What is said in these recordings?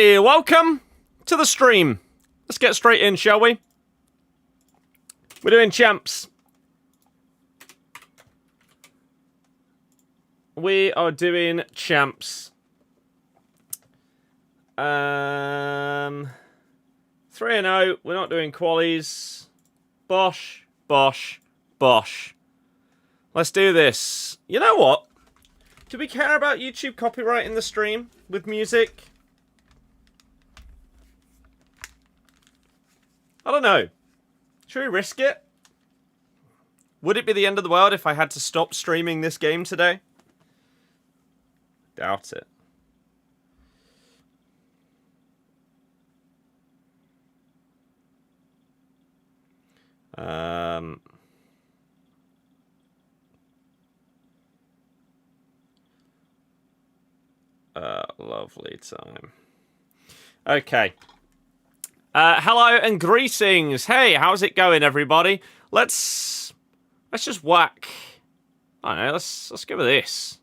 Hey, welcome to the stream. Let's get straight in, shall we? We're doing champs. We are doing champs. 3-0. We're not doing qualies. Bosh, bosh, bosh. Let's do this. You know what? Do we care about YouTube copyright in the stream with music? I don't know. Should we risk it? Would it be the end of the world if I had to stop streaming this game today? Doubt it. Lovely time. Okay. Hello and greetings. Hey, how's it going, everybody? Let's just whack. I don't know. Let's go with this.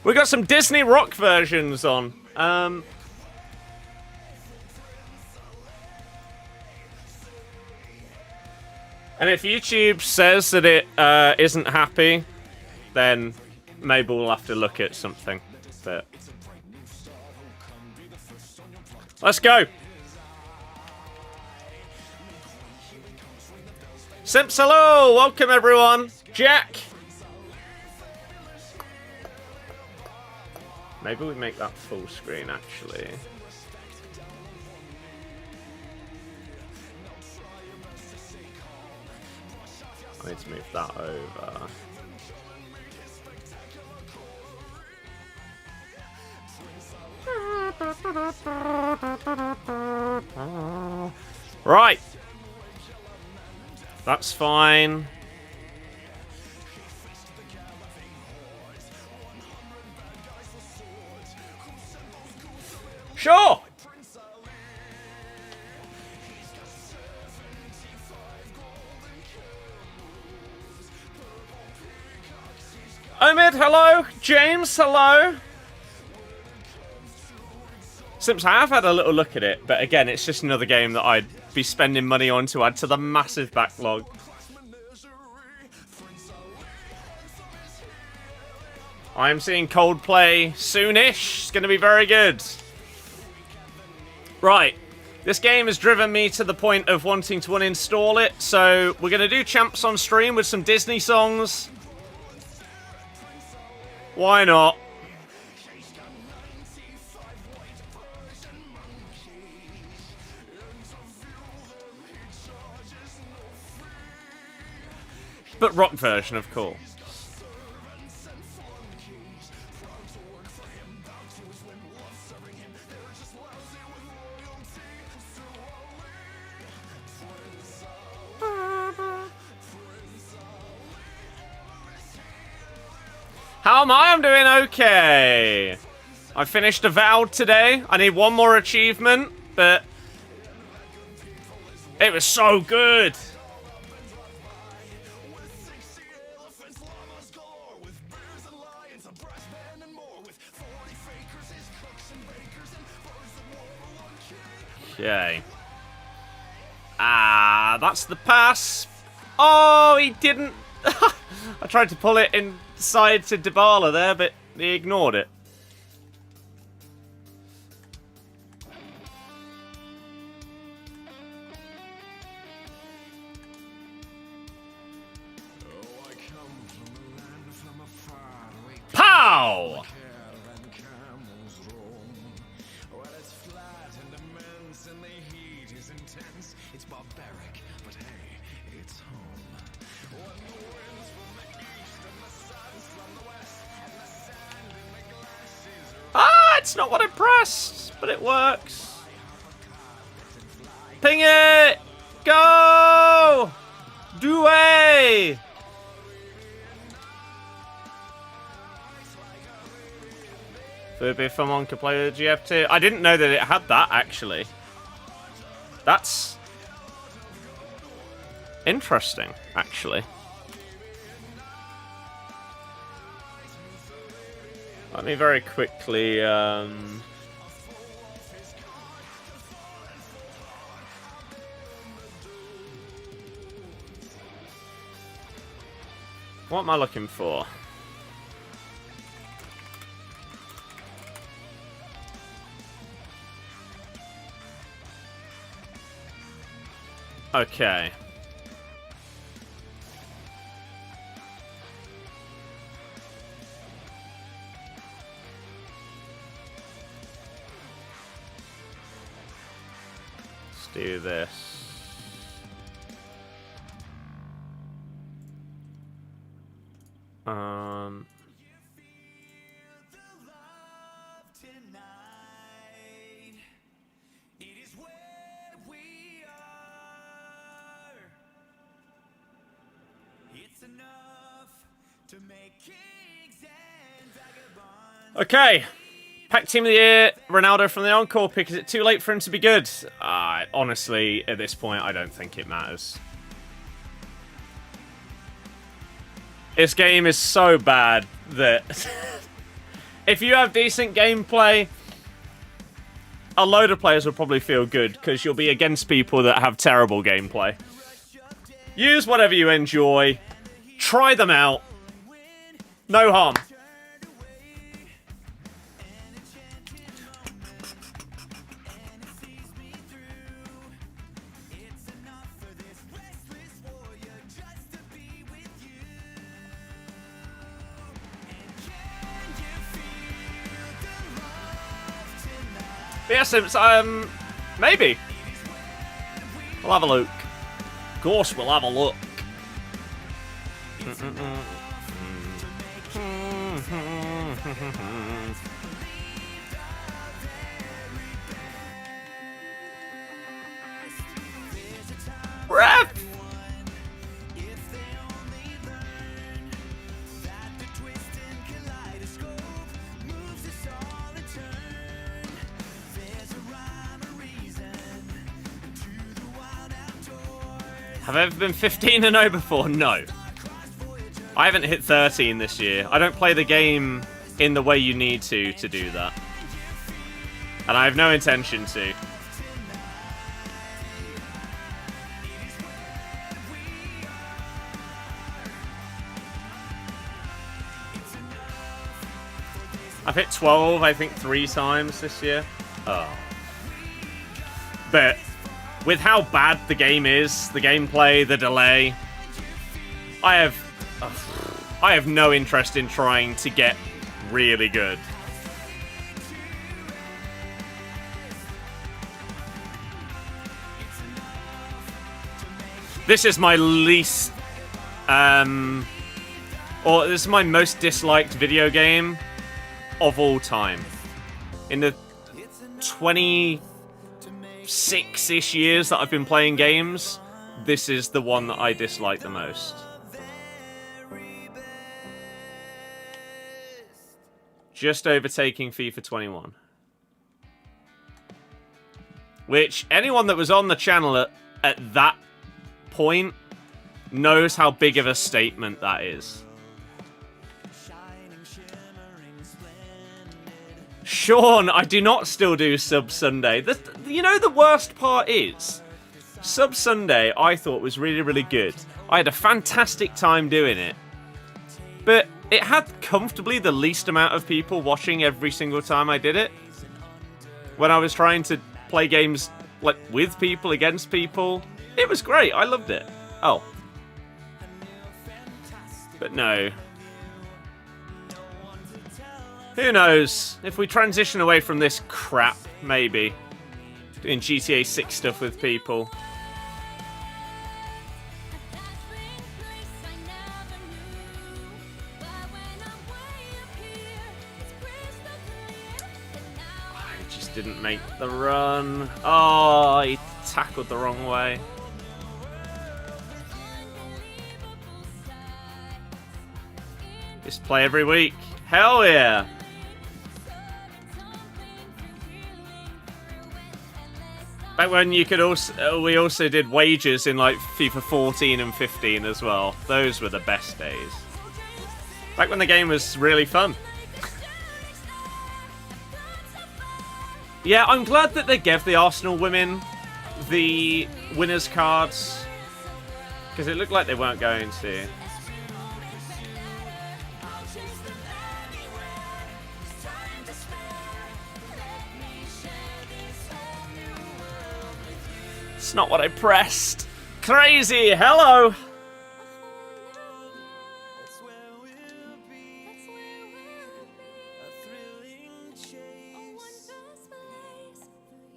We got some Disney rock versions on. And if YouTube says that it isn't happy, then maybe we'll have to look at something. But let's go. Simps, hello! Welcome, everyone. Jack. Maybe we make that full screen, actually. I need to move that over. Right. That's fine. Sure. Omid, hello. James, hello. Simps, I have had a little look at it, but again, it's just another game that I'd be spending money on to add to the massive backlog. I am seeing Coldplay soonish. It's going to be very good. Right. This game has driven me to the point of wanting to uninstall it, so we're going to do champs on stream with some Disney songs. Why not? But rock version, of course. How am I? I'm doing okay. I finished Avowed today. I need one more achievement, but it was so good. Okay. That's the pass. Oh, he didn't. I tried to pull it inside to Dybala there, but he ignored it. Pow! It's not what I pressed, but it works. Ping it! Go! Doué! Furby Fumon could play with GF2. I didn't know that it had that, actually. That's interesting, actually. Let me very quickly... What am I looking for? Okay. Let's do this. Okay, pack team of the year, Ronaldo from the Encore pick. Is it too late for him to be good? Honestly, at this point, I don't think it matters. This game is so bad that if you have decent gameplay, a load of players will probably feel good because you'll be against people that have terrible gameplay. Use whatever you enjoy. Try them out. No harm. But yeah, Sims, maybe. We'll have a look. Of course, we'll have a look. Ref! Have I ever been 15-0 before? No. I haven't hit 13 this year. I don't play the game in the way you need to do that. And I have no intention to. I've hit 12, I think, 3 times this year. Oh. But with how bad the game is, the gameplay, the delay, I have no interest in trying to get really good. This is my least, or this is my most disliked video game of all time. In the 26-ish years that I've been playing games, this is the one that I dislike the most. Just overtaking FIFA 21. Which, anyone that was on the channel at that point knows how big of a statement that is. Sean, I do not still do Sub Sunday. You know, the worst part is, Sub Sunday I thought was really, really good. I had a fantastic time doing it. But it had comfortably the least amount of people watching every single time I did it. When I was trying to play games like with people, against people, it was great. I loved it. Oh. But no. Who knows? If we transition away from this crap, maybe. Doing GTA 6 stuff with people. I just didn't make the run. Oh, he tackled the wrong way. Just play every week. Hell yeah. Back when you could also, we also did wagers in like FIFA 14 and 15 as well. Those were the best days. Back when the game was really fun. Yeah, I'm glad that they gave the Arsenal women the winners cards, because it looked like they weren't going to. It's not what I pressed. Crazy, hello!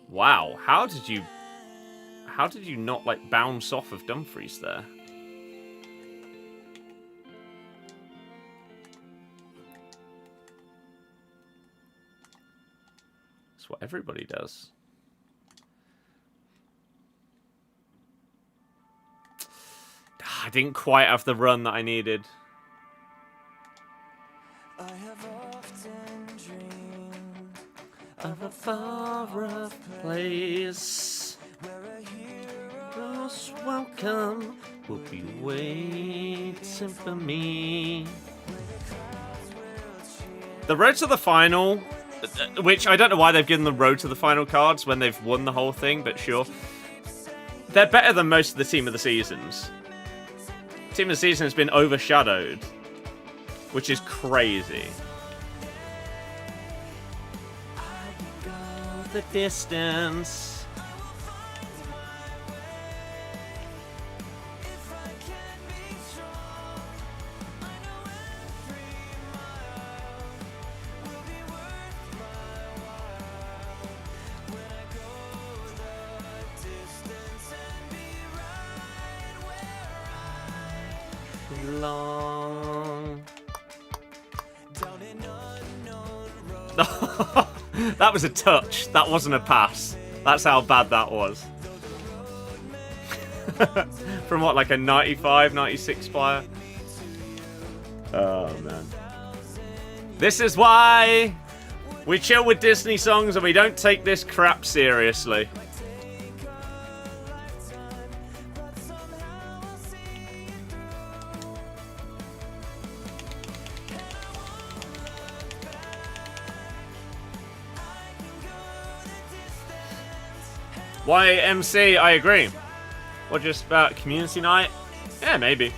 Wow, how did you not like bounce off of Dumfries there? That's what everybody does. I didn't quite have the run that I needed. I have often dreamed of a far-off place where a hero's welcome will be waiting for me. The road to the final, which I don't know why they've given the road to the final cards when they've won the whole thing, but sure. They're better than most of the team of the seasons. Team of the season has been overshadowed, which is crazy. I will go the distance. Long. That was a touch. That wasn't a pass. That's how bad that was. From what, like a 95, 96 player? Oh, man. This is why we chill with Disney songs and we don't take this crap seriously. YMC, I agree. What, just about community night? Yeah, maybe.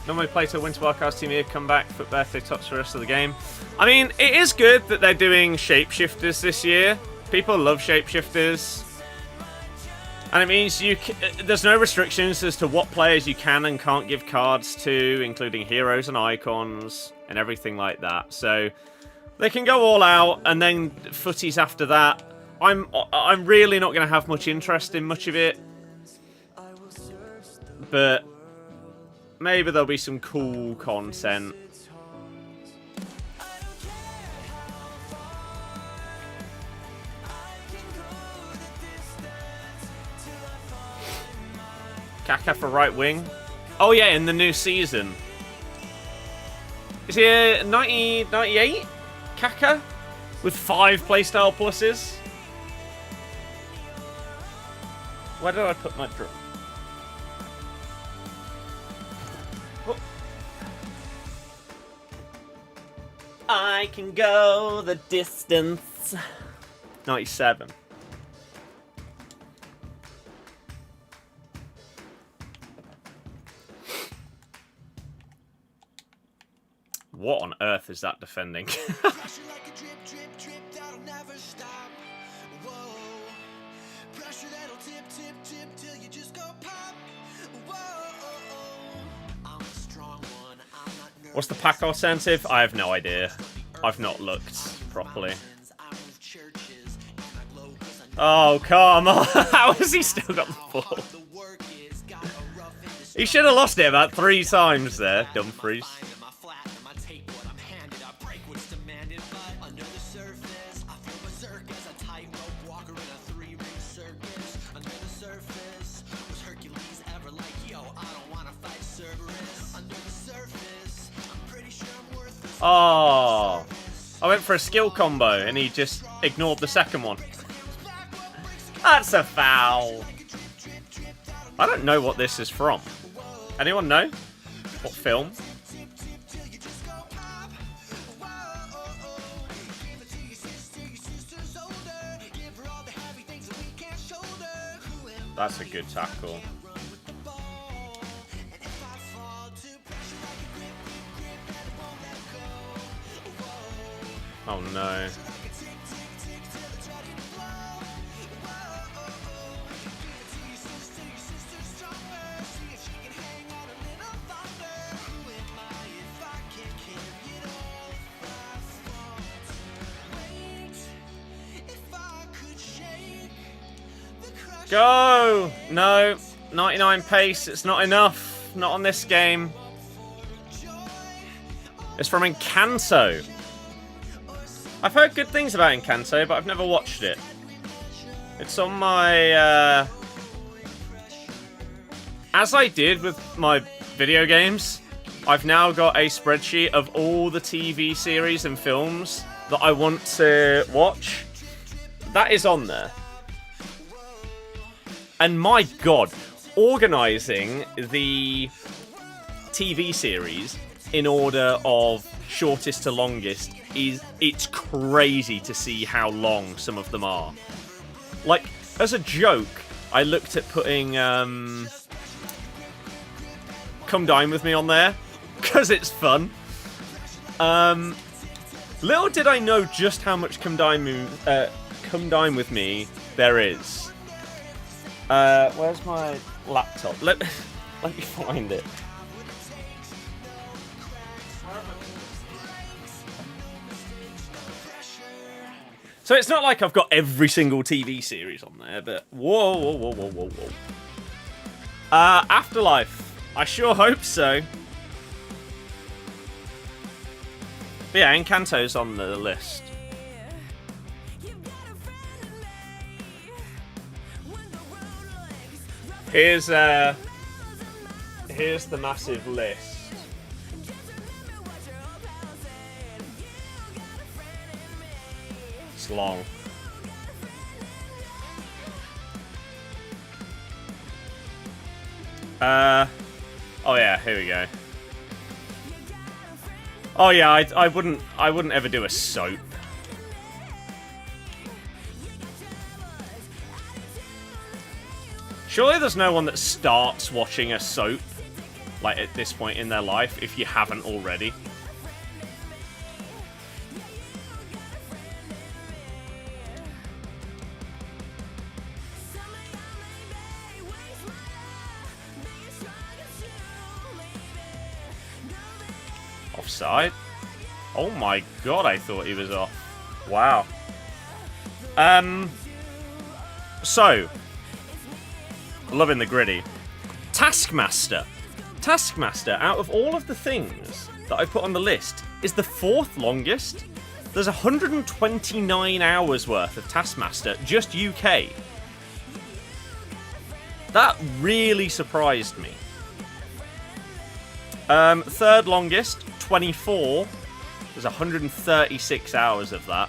Normally play till Winter Wildcards Team Year, come back for birthday tots for the rest of the game. I mean, it is good that they're doing shapeshifters this year. People love shapeshifters. And it means there's no restrictions as to what players you can and can't give cards to, including heroes and icons and everything like that. So they can go all out, and then footies after that. I'm really not going to have much interest in much of it, but maybe there'll be some cool content. Kaka for right wing. Oh yeah, in the new season. Is he a 98? Kaka? With 5 playstyle pluses? Where did I put my drum? Oh. I can go the distance. 97. What on earth is that defending? What's the pack incentive? I have no idea. I've not looked properly. Oh, come on. How has he still got the ball? He should have lost it about 3 times there, Dumfries. Oh, I went for a skill combo and he just ignored the second one. That's a foul. I don't know what this is from. Anyone know? What film? That's a good tackle. Oh no. Go! No. 99 pace. It's not enough. Not on this game. It's from Encanto. I've heard good things about Encanto, but I've never watched it. It's on my... As I did with my video games, I've now got a spreadsheet of all the TV series and films that I want to watch. That is on there. And my god, organising the TV series in order of shortest to longest it's crazy to see how long some of them are. Like, as a joke, I looked at putting Come Dine With Me on there, because it's fun. Little did I know just how much Come Dine With Me there is. Where's my laptop? Let me find it. So it's not like I've got every single TV series on there, but whoa. Afterlife. I sure hope so. But yeah, Encanto's on the list. Here's the massive list. It's long. Oh yeah, here we go. Oh yeah, I wouldn't ever do a soap. Surely there's no one that starts watching a soap, like, at this point in their life, if you haven't already. Offside? Oh my god, I thought he was off. Wow. So... Loving the gritty. Taskmaster. Taskmaster, out of all of the things that I put on the list, is the 4th longest. There's 129 hours worth of Taskmaster, just UK. That really surprised me. 3rd longest, 24. There's 136 hours of that.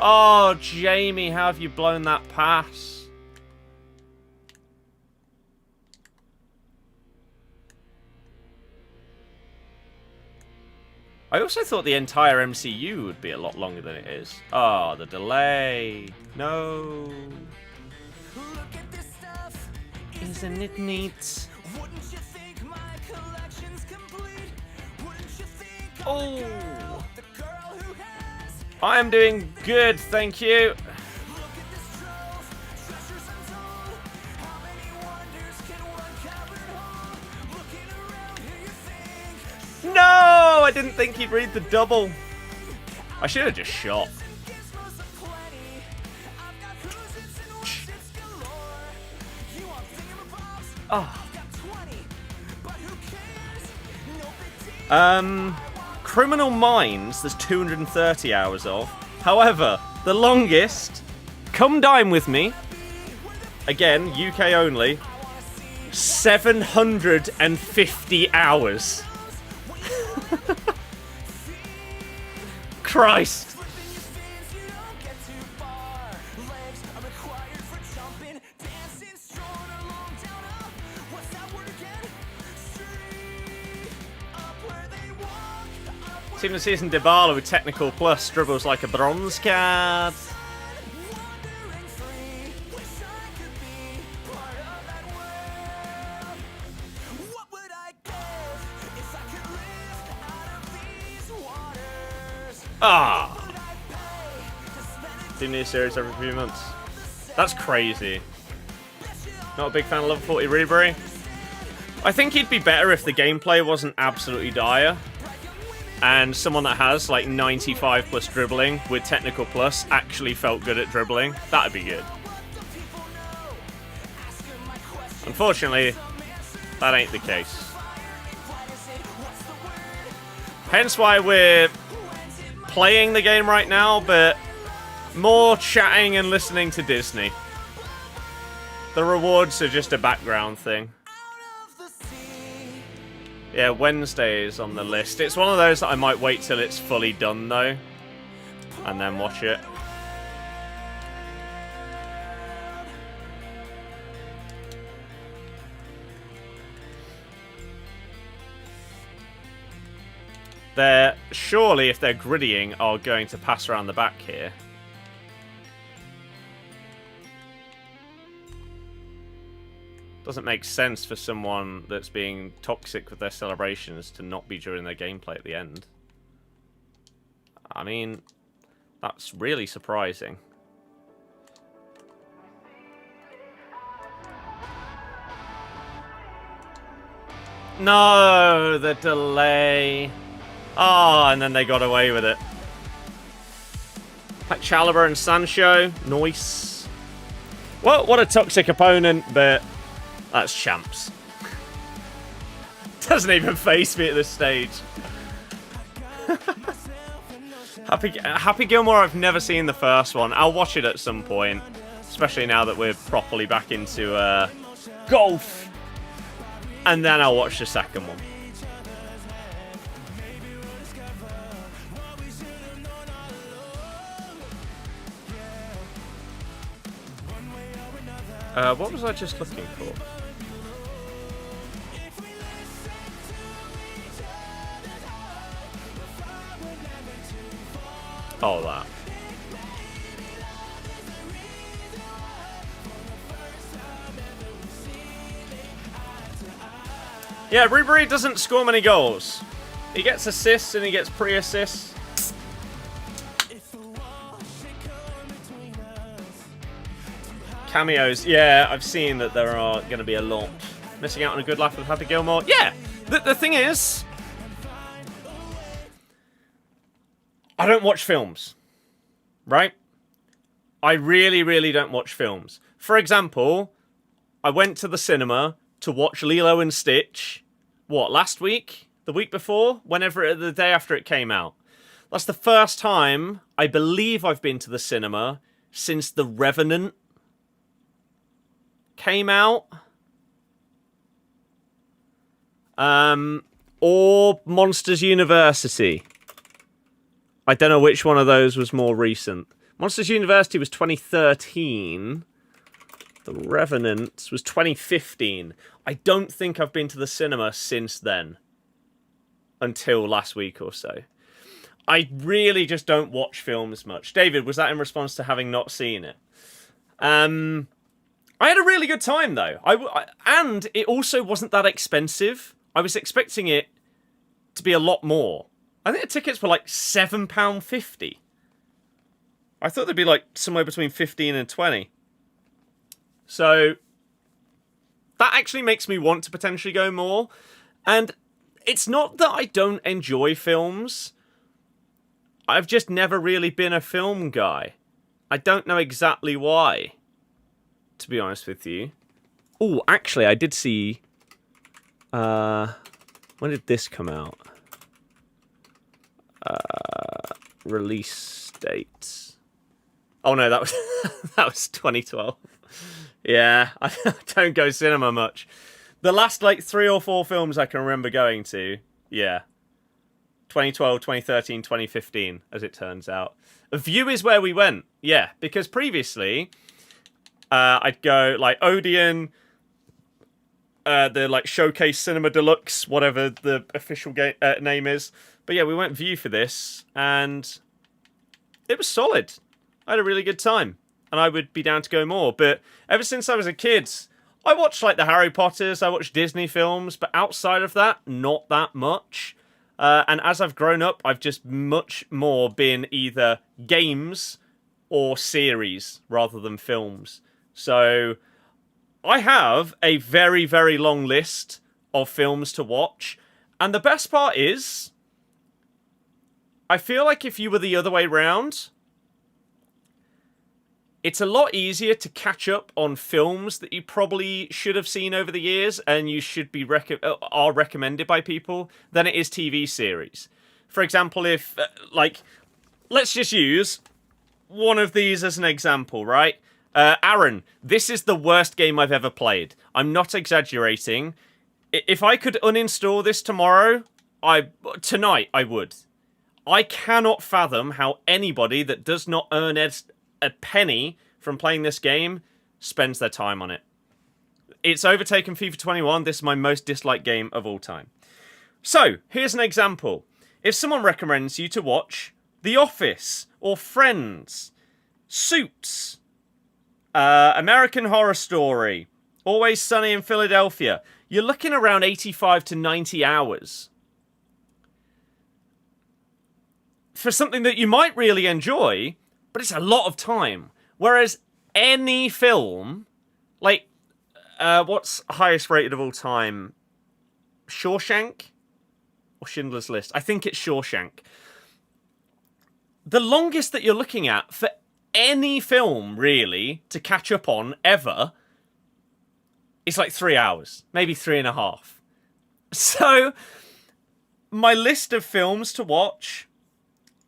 Oh, Jamie, how have you blown that pass? I also thought the entire MCU would be a lot longer than it is. Oh, the delay. No. Look at this stuff. Isn't it neat? Wouldn't you think my collection's complete? Wouldn't you think oh. I am doing good, thank you. No, I didn't think he'd read the double. I should have just shot. Oh. Criminal Minds, there's 230 hours of. However, the longest, Come Dine With Me, again, UK only, 750 hours. Christ. Team of the season Dybala with technical plus dribbles like a bronze card. Ah! Do new series every few months. That's crazy. Not a big fan of level 40 Rudiger. I think he'd be better if the gameplay wasn't absolutely dire. And someone that has like 95 plus dribbling with technical plus actually felt good at dribbling. That'd be good. Unfortunately, that ain't the case. Hence why we're playing the game right now, but more chatting and listening to Disney. The rewards are just a background thing. Yeah, Wednesday is on the list. It's one of those that I might wait till it's fully done, though, and then watch it. They're surely, if they're griddying, are going to pass around the back here. Doesn't make sense for someone that's being toxic with their celebrations to not be during their gameplay at the end. I mean, that's really surprising. No, the delay. Oh, and then they got away with it. Like Chalobah and Sancho. Nice. Well, what a toxic opponent, but that's champs. Doesn't even face me at this stage. Happy Gilmore, I've never seen the first one. I'll watch it at some point. Especially now that we're properly back into golf. And then I'll watch the second one. What was I just looking for? Oh, that. Yeah, Ribery doesn't score many goals. He gets assists and he gets pre-assists. Cameos, yeah, I've seen that there are going to be a lot. Missing out on a good laugh with Happy Gilmore. Yeah, the thing is, I don't watch films, right? I really, really don't watch films. For example, I went to the cinema to watch Lilo and Stitch, what, last week? The week before? Whenever, the day after it came out. That's the first time I believe I've been to the cinema since The Revenant came out. Or Monsters University. I don't know which one of those was more recent. Monsters University was 2013. The Revenant was 2015. I don't think I've been to the cinema since then. Until last week or so. I really just don't watch films much. David, was that in response to having not seen it? I had a really good time, though. And it also wasn't that expensive. I was expecting it to be a lot more. I think the tickets were like £7.50. I thought they'd be like somewhere between 15 and 20. So that actually makes me want to potentially go more. And it's not that I don't enjoy films. I've just never really been a film guy. I don't know exactly why, to be honest with you. Oh, actually, I did see... when did this come out? Release date. Oh no, that was that was 2012. Yeah, I don't go cinema much. The last like 3 or 4 films I can remember going to, yeah. 2012, 2013, 2015, as it turns out. A View is where we went, yeah, because previously I'd go like Odeon, the like Showcase Cinema Deluxe, whatever the official name is. But yeah, we went View for this, and it was solid. I had a really good time, and I would be down to go more. But ever since I was a kid, I watched like the Harry Potters, I watched Disney films, but outside of that, not that much. And as I've grown up, I've just much more been either games or series rather than films. So I have a very, very long list of films to watch. And the best part is, I feel like if you were the other way round, it's a lot easier to catch up on films that you probably should have seen over the years and you should be are recommended by people than it is TV series. For example, if, let's just use one of these as an example, right? Aaron, this is the worst game I've ever played. I'm not exaggerating. If I could uninstall this tomorrow, tonight I would. I cannot fathom how anybody that does not earn a penny from playing this game spends their time on it. It's overtaken FIFA 21. This is my most disliked game of all time. So, here's an example. If someone recommends you to watch The Office, or Friends, Suits, American Horror Story, Always Sunny in Philadelphia, you're looking around 85 to 90 hours. For something that you might really enjoy, but it's a lot of time. Whereas any film, like, what's highest rated of all time? Shawshank? Or Schindler's List? I think it's Shawshank. The longest that you're looking at for any film, really, to catch up on, ever, is like 3 hours. Maybe 3.5. So, my list of films to watch,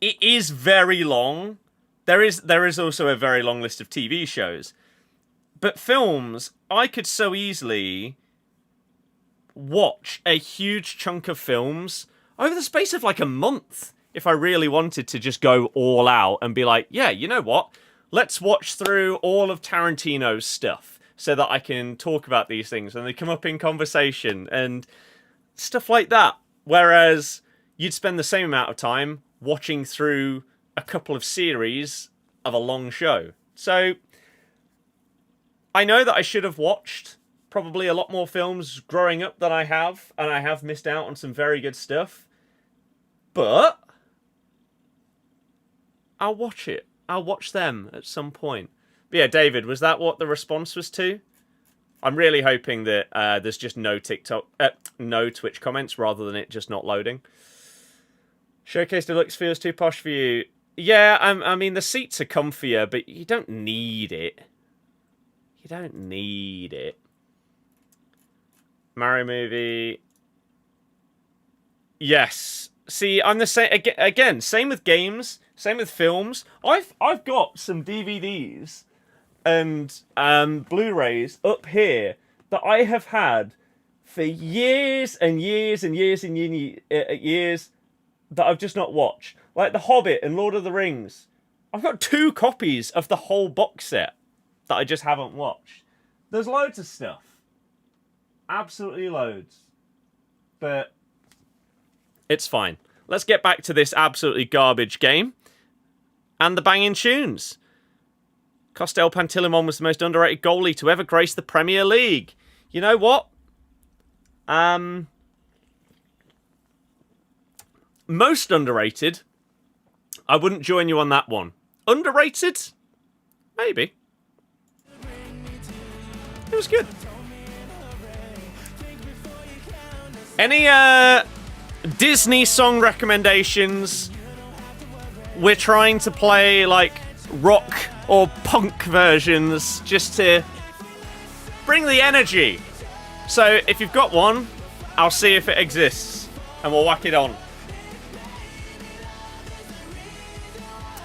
it is very long. There is also a very long list of TV shows. But films, I could so easily watch a huge chunk of films over the space of like a month if I really wanted to just go all out and be like, yeah, you know what? Let's watch through all of Tarantino's stuff so that I can talk about these things and they come up in conversation and stuff like that. Whereas you'd spend the same amount of time watching through a couple of series of a long show. So, I know that I should have watched probably a lot more films growing up than I have, and I have missed out on some very good stuff. But I'll watch it. I'll watch them at some point. But yeah, David, was that what the response was to? I'm really hoping that there's just no no Twitch comments rather than it just not loading. Showcase Deluxe feels too posh for you. Yeah, I mean, the seats are comfier, but you don't need it. You don't need it. Mario movie. Yes. See, I'm the same. Again, same with games, same with films. I've got some DVDs and Blu-rays up here that I have had for years and years and years and years that I've just not watched. Like The Hobbit and Lord of the Rings. I've got 2 copies of the whole box set that I just haven't watched. There's loads of stuff. Absolutely loads. But it's fine. Let's get back to this absolutely garbage game. And the banging tunes. Costel Pantilimon was the most underrated goalie to ever grace the Premier League. You know what? Most underrated. I wouldn't join you on that one. Underrated? Maybe. It was good. Any Disney song recommendations? We're trying to play like rock or punk versions just to bring the energy. So if you've got one, I'll see if it exists and we'll whack it on.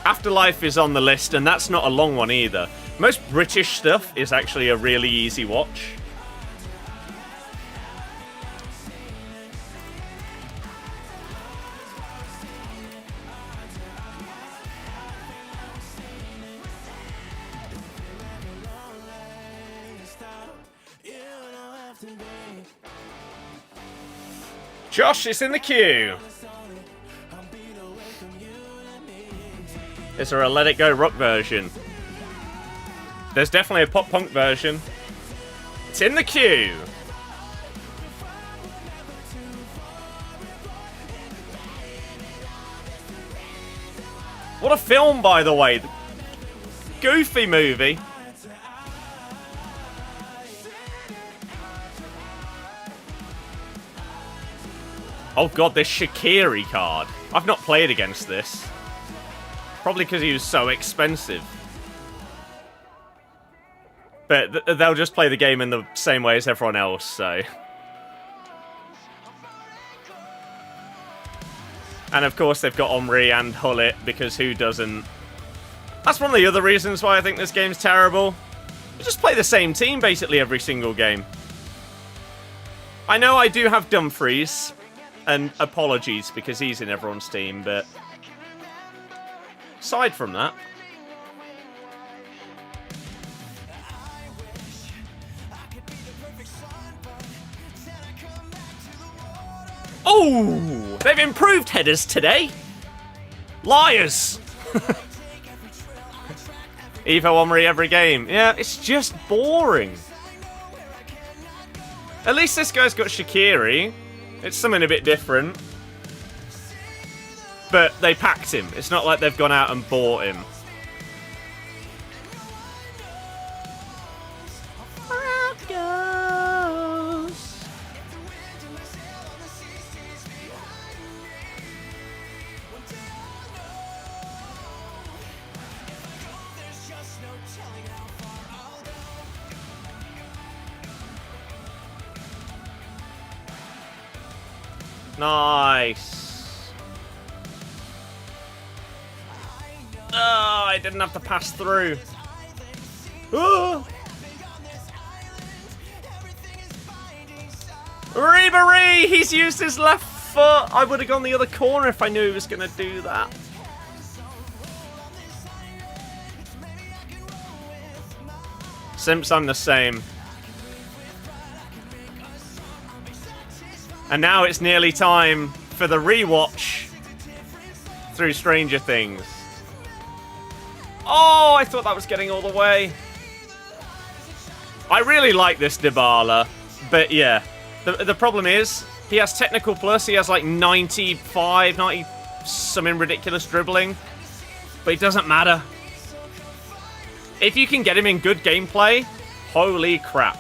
Afterlife is on the list, and that's not a long one either. Most British stuff is actually a really easy watch. Josh, it's in the queue. Is there a Let It Go Rock version? There's definitely a pop punk version. It's in the queue. What a film, by the way. Goofy movie. Oh god, this Shaqiri card. I've not played against this. Probably because he was so expensive. But they'll just play the game in the same way as everyone else, so... And of course they've got Omri and Hullet, because who doesn't? That's one of the other reasons why I think this game's terrible. You just play the same team basically every single game. I know I do have Dumfries, and apologies because he's in everyone's team, but... aside from that... Oh! They've improved headers today! Liars! Evo Omri every game. Yeah, it's just boring. At least this guy's got Shaqiri. It's something a bit different. But they packed him. It's not like they've gone out and bought him. Nice. Oh, I didn't have to pass through. Oh. Ribéry! He's used his left foot. I would have gone the other corner if I knew he was going to do that. Simps, I'm the same. And now it's nearly time for the rewatch through Stranger Things. Oh, I thought that was getting all the way. I really like this Dybala, but yeah. The problem is, he has technical plus, he has like 95, 90, something ridiculous dribbling. But it doesn't matter. If you can get him in good gameplay, holy crap.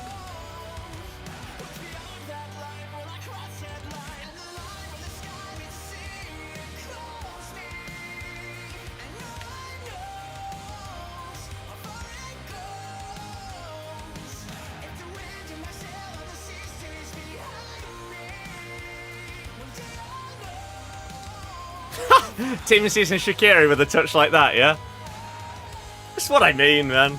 Team season Shaqiri with a touch like that, yeah? That's what I mean, man.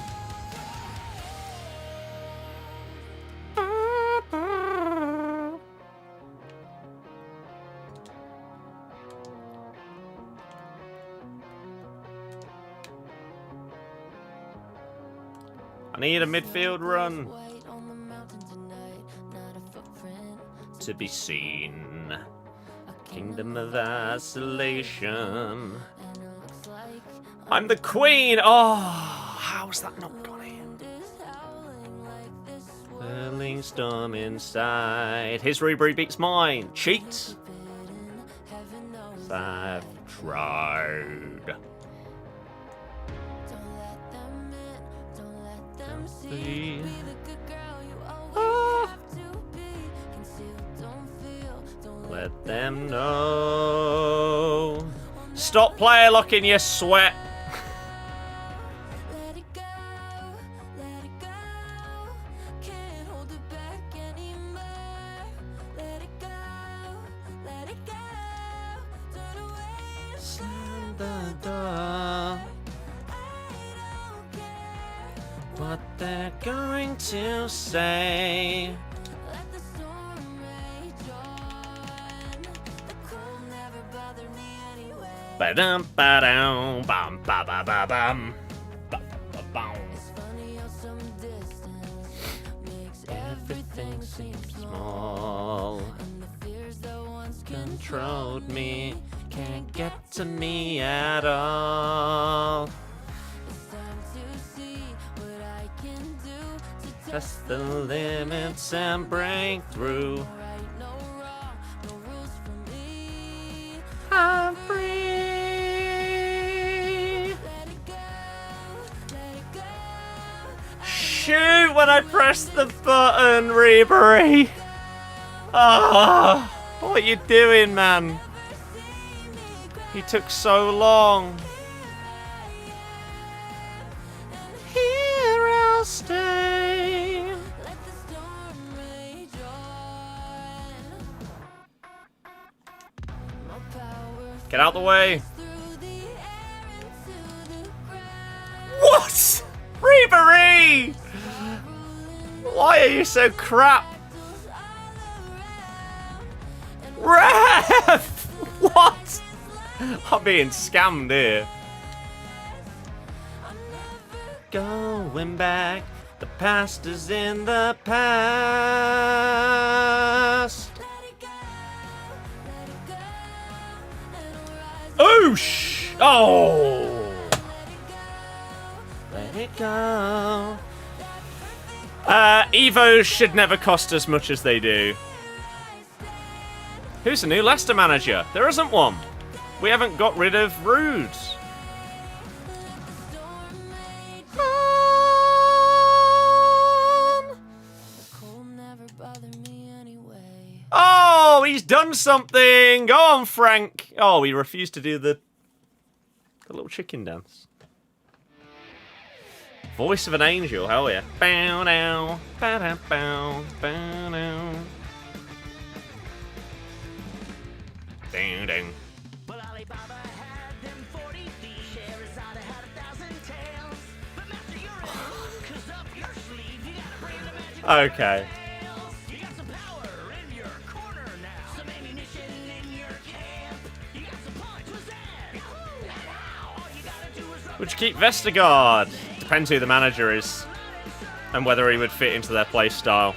I need a midfield run to be seen. Kingdom of Isolation. I'm the queen! Oh, how's that not gone in? Whirling storm inside. His Ribéry beats mine. Cheat! I've tried. See. Oh. Let them know. Stop player locking your sweat. Let it go, let it go. Can't hold it back anymore. Let it go, let it go. Turn away, Slam the door. I don't care What they're going to say. Let the storm rage on. The cold never bothered me anyway. Ba-dum, ba-dum, bum, ba-ba-ba-bum. Ba-ba-bum. It's funny how some distance makes Everything everything seems seem small. small. And the fears that once controlled me. Can't get to me at all. It's time to see what I can do to Test the limits and break through. no right, no wrong, no rules for me. I'm free. Let it go, let it go. Shoot when I press the button, Ribery. Ah, what are you doing, man? He took so long. Here I'll stay. Let the storm rage on. More power Get out the way. through the air into the ground. What? Ribery! Why are you so crap? Ref! What? I'm being scammed here. Going back, the past is in the past. Let it go, let it go, and rise. Oosh! Oh! Let it go, Let it go. Evos should never cost as much as they do. Who's the new Leicester manager? There isn't one. We haven't got rid of Rude. cold never bothered me anyway. Oh, he's done something. Go on, Frank. Oh, he refused to do the little chicken dance. Voice of an angel, hell yeah. Bow now, bow bow bow, bow now. Ding ding. Well, Alibaba had them 40 feet, Sherazade had 1,000 tails. But master, you're in one, 'cause up your sleeve, you gotta bring the magic Okay. tails. You got some power in your corner now, some ammunition in your camp. You got some punch, pizzazz. And now, all you gotta do is rub Would you keep Vestergaard? Depends who the manager is and whether he would fit into their play style.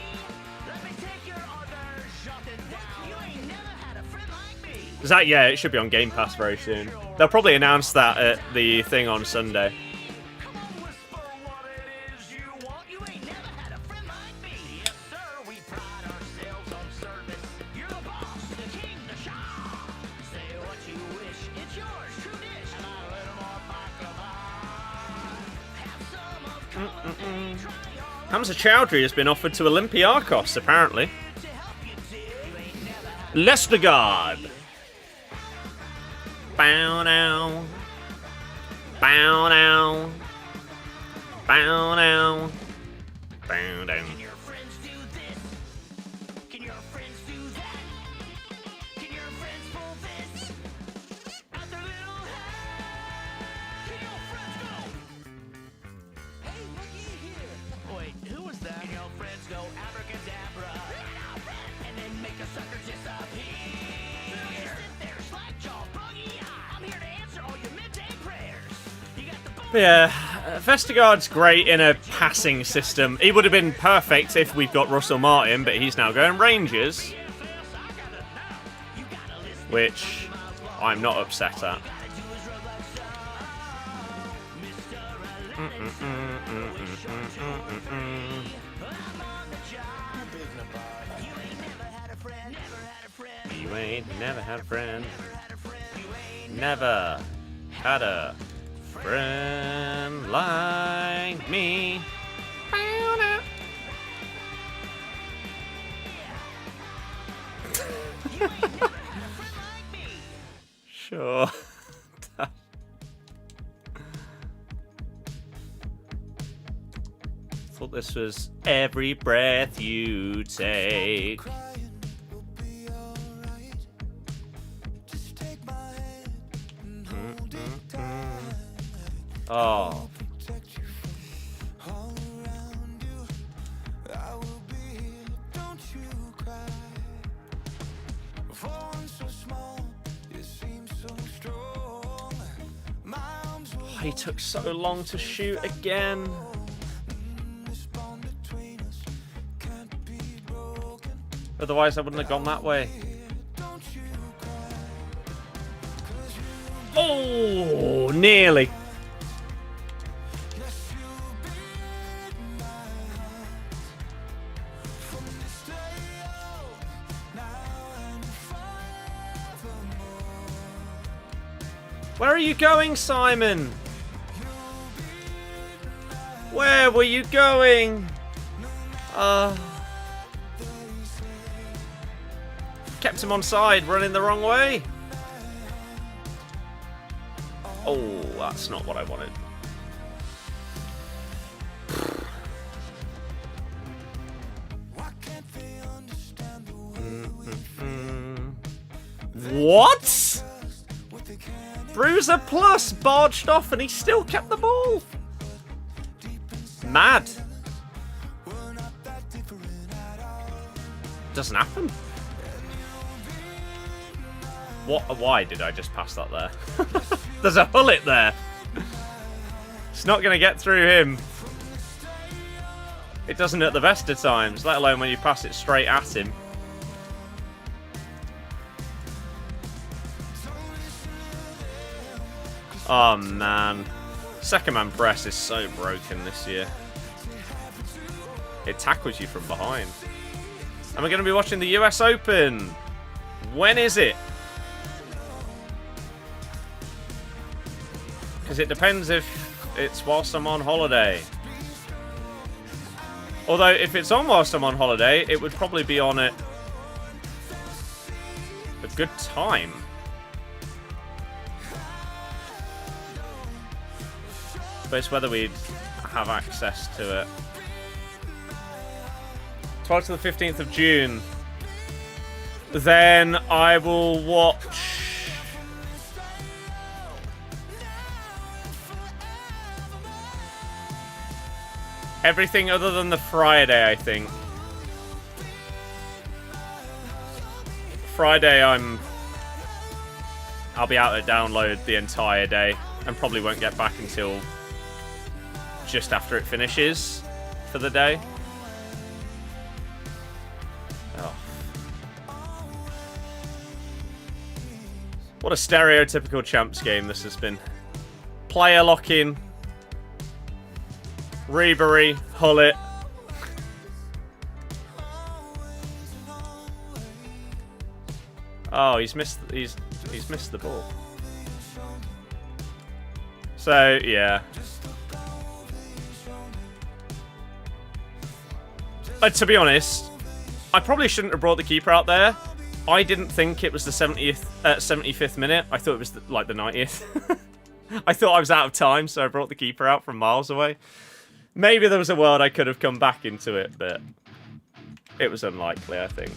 Let me take your orders, shut it down. You ain't never had a friend like me. Is that, yeah, it should be on Game Pass very soon. They'll probably announce that at the thing on Sunday. Come on, whisper what it is you want. You ain't never had a friend like me. Yes, sir, we pride ourselves on service. You're the boss, the king, the shah. Say what you wish, it's yours, true dish. And a little more baklava. Have some of color and try all Hamza Chowdhury has been offered to Olympiacos, apparently. to help you till you ain't never had Vestergaard. Bow now. Bow now. Bow now. Bow down. Can your friends do this? Can your friends do that? Can your friends pull this? Out their little hat? Can your friends go? Hey, looky here. Wait, who was that? Can your friends go abracadabra? And then make a sucker disappear? Sit there, slack jaw, buggy eye. I'm here to answer all your midday prayers. You got the boom. Yeah, Vestergaard's great in a passing system. He would have been perfect if we've got Russell Martin, but he's now going Rangers, which I'm not upset at. You ain't never had a friend. Never had a friend like me. Sure. Thought this was every breath you take. Crying will be alright. Just take my hand and hold it tight. Oh, Protect you from all around you. I will be here, don't you cry. For one so small, you seem so strong. My arms will he took so long to shoot again. this bond between us can't be broken. Otherwise, I wouldn't have gone that way. Don't you cry. Oh, nearly. Where are you going, Simon? Where were you going? Kept him on side, running the wrong way. Oh, that's not what I wanted. What? Bruiser Plus barged off and he still kept the ball. Mad. Doesn't happen. What? Why did I just pass that there? There's a Hullet there. It's not going to get through him. It doesn't at the best of times, let alone when you pass it straight at him. Oh, man. Second man press is so broken this year. It tackles you from behind. And we're going to be watching the US Open. When is it? Because it depends if it's whilst I'm on holiday. Although, if it's on whilst I'm on holiday, it would probably be on at a good time. But it's whether we'd have access to it. 12th to the 15th of June. Then I will watch everything other than the Friday, I think. Friday, I'll be out at download the entire day and probably won't get back until just after it finishes for the day. Oh. What a stereotypical champs game this has been. Player lock-in. Ribery, Hullet. Oh, he's missed the ball. So, yeah. To be honest, I probably shouldn't have brought the keeper out there. I didn't think it was the 75th minute. I thought it was the 90th. I thought I was out of time, so I brought the keeper out from miles away. Maybe there was a world I could have come back into it, but it was unlikely, I think.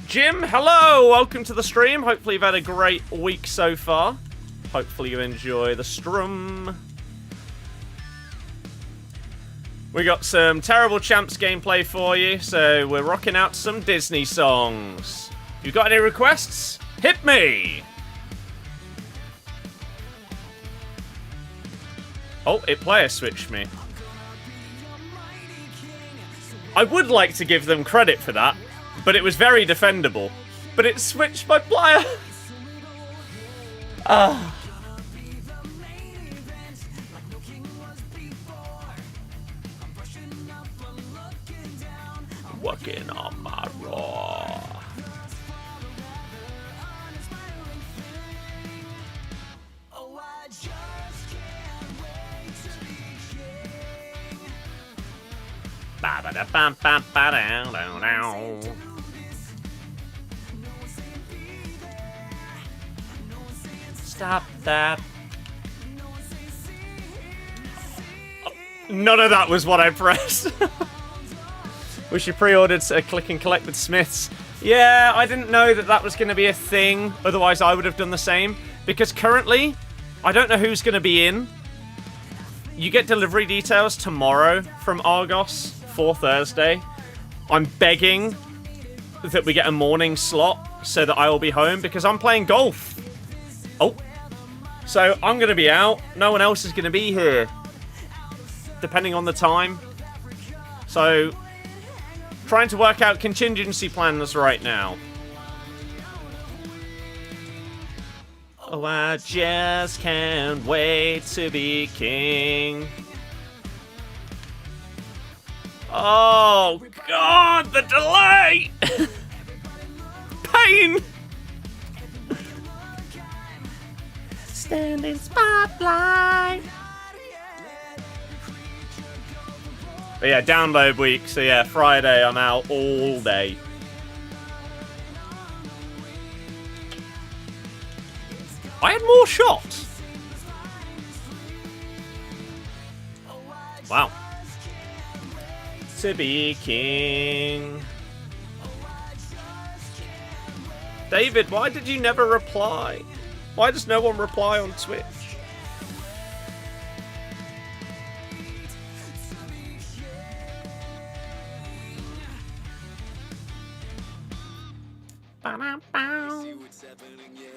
Jim, hello! Welcome to the stream. Hopefully you've had a great week so far. Hopefully you enjoy the stream. We got some terrible champs gameplay for you, so we're rocking out some Disney songs. If you've got any requests, hit me! Oh, it player switched me. I would like to give them credit for that, but it was very defendable. But it switched my player. Ah. Working on my raw. Stop that. None of that was what I pressed. Wish you pre-ordered a click and collect with Smiths. Yeah, I didn't know that that was going to be a thing. Otherwise, I would have done the same. Because currently, I don't know who's going to be in. You get delivery details tomorrow from Argos for Thursday. I'm begging that we get a morning slot so that I will be home because I'm playing golf. Oh. So I'm going to be out. No one else is going to be here. Depending on the time. So, trying to work out contingency plans right now. Oh, I just can't wait to be king. Oh, God, the delay! Pain! Standing spotlight. But yeah, download week, so yeah, Friday I'm out all day. I had more shots. Wow. To be king. David, why did you never reply? Why does no one reply on Twitch? What's happening, yeah.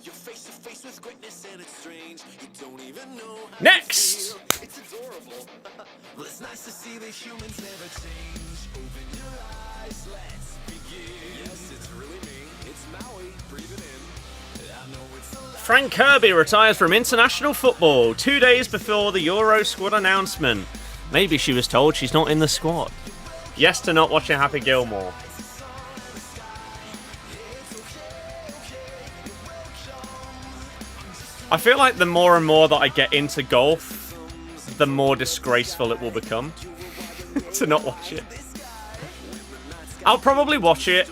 You're face to face with greatness and it's strange. You don't even know how Next! you feel. It's adorable. Well, it's nice to see that humans never change. Open your eyes, let's begin. Yes, it's really me. It's Maui. Breathe it in. I know it's a lot. Frank Kirby retires from international football 2 days before the Euro squad announcement. Maybe she was told she's not in the squad. Yes to not watching Happy Gilmore. I feel like the more and more that I get into golf, the more disgraceful it will become to not watch it. I'll probably watch it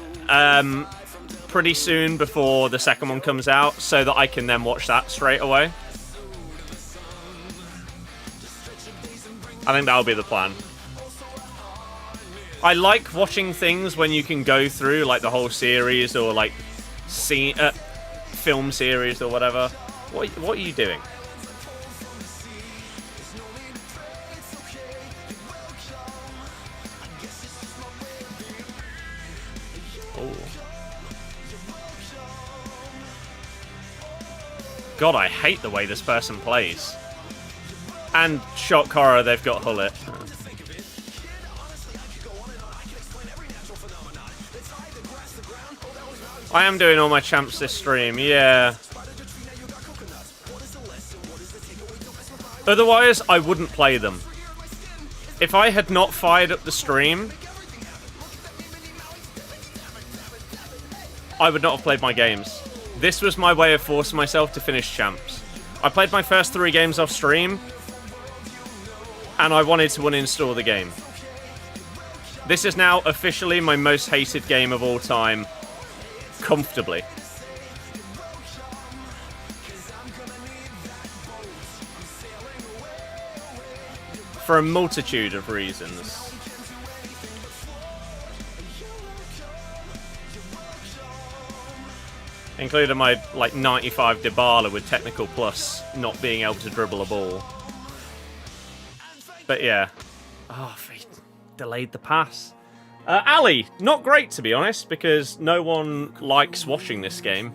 pretty soon before the second one comes out so that I can then watch that straight away. I think that'll be the plan. I like watching things when you can go through like the whole series or like film series or whatever. What are you doing? Oh. God, I hate the way this person plays. And shock horror, they've got Hullet. I am doing all my champs this stream, yeah. Otherwise, I wouldn't play them. If I had not fired up the stream, I would not have played my games. This was my way of forcing myself to finish champs. I played my first 3 games off stream, and I wanted to uninstall the game. This is now officially my most hated game of all time, comfortably. For a multitude of reasons. Including my, like, 95 Dybala with technical plus not being able to dribble a ball. But yeah. Oh, he delayed the pass. Ali, not great to be honest, because no one likes watching this game.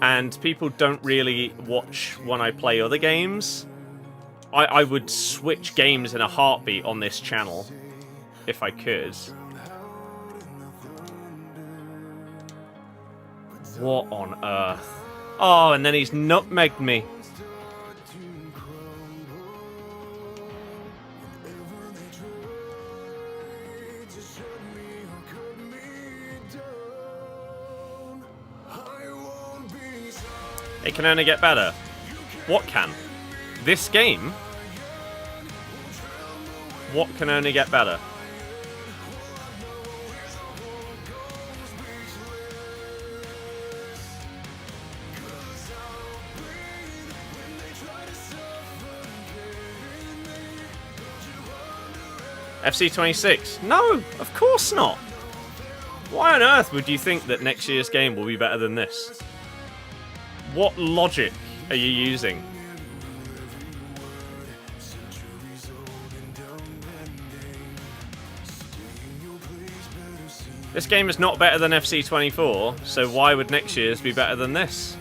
And people don't really watch when I play other games. I would switch games in a heartbeat on this channel, if I could. What on earth? Oh, and then he's nutmegged me. It can only get better. What can? This game? What can only get better? FC 26? No, of course not. Why on earth would you think that next year's game will be better than this? What logic are you using? This game is not better than FC 24, so why would next year's be better than this?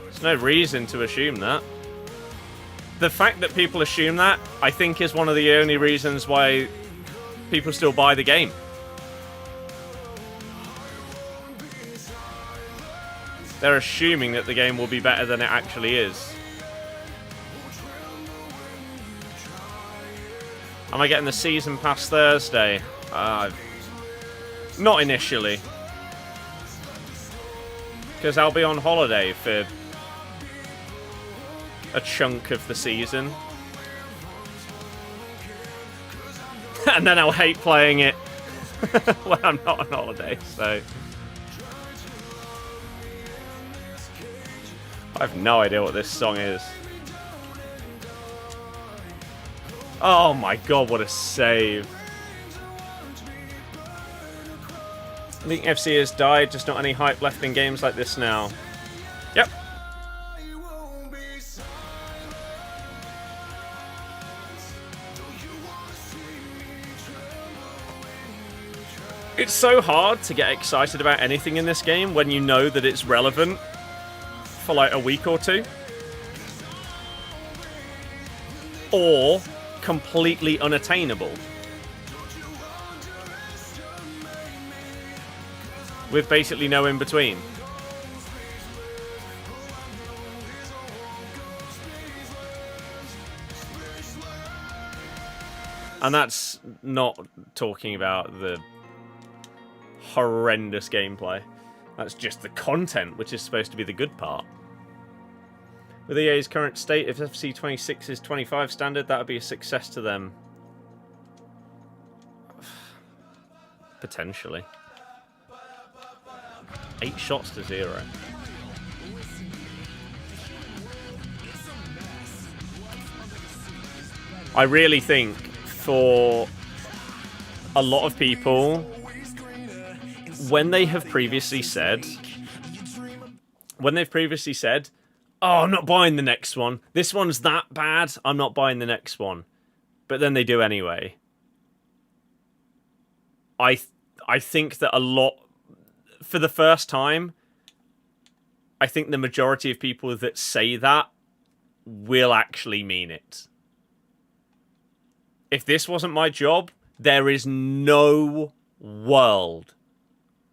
There's no reason to assume that. The fact that people assume that, I think, is one of the only reasons why people still buy the game. They're assuming that the game will be better than it actually is. Am I getting the season pass Thursday? Not initially. Because I'll be on holiday for a chunk of the season. And then I'll hate playing it when I'm not on holiday, so... I have no idea what this song is. Oh my god, what a save. I think FC has died, just not any hype left in games like this now. Yep. It's so hard to get excited about anything in this game when you know that it's relevant for like a week or two. Or completely unattainable. With basically no in between. And that's not talking about the horrendous gameplay. That's just the content, which is supposed to be the good part. With EA's current state, if FC 26 is 25 standard, that would be a success to them. Potentially. 8 shots to 0. I really think for a lot of people, when they have previously said, oh, I'm not buying the next one. This one's that bad, I'm not buying the next one. But then they do anyway. I think that a lot, for the first time, I think the majority of people that say that will actually mean it. If this wasn't my job, there is no world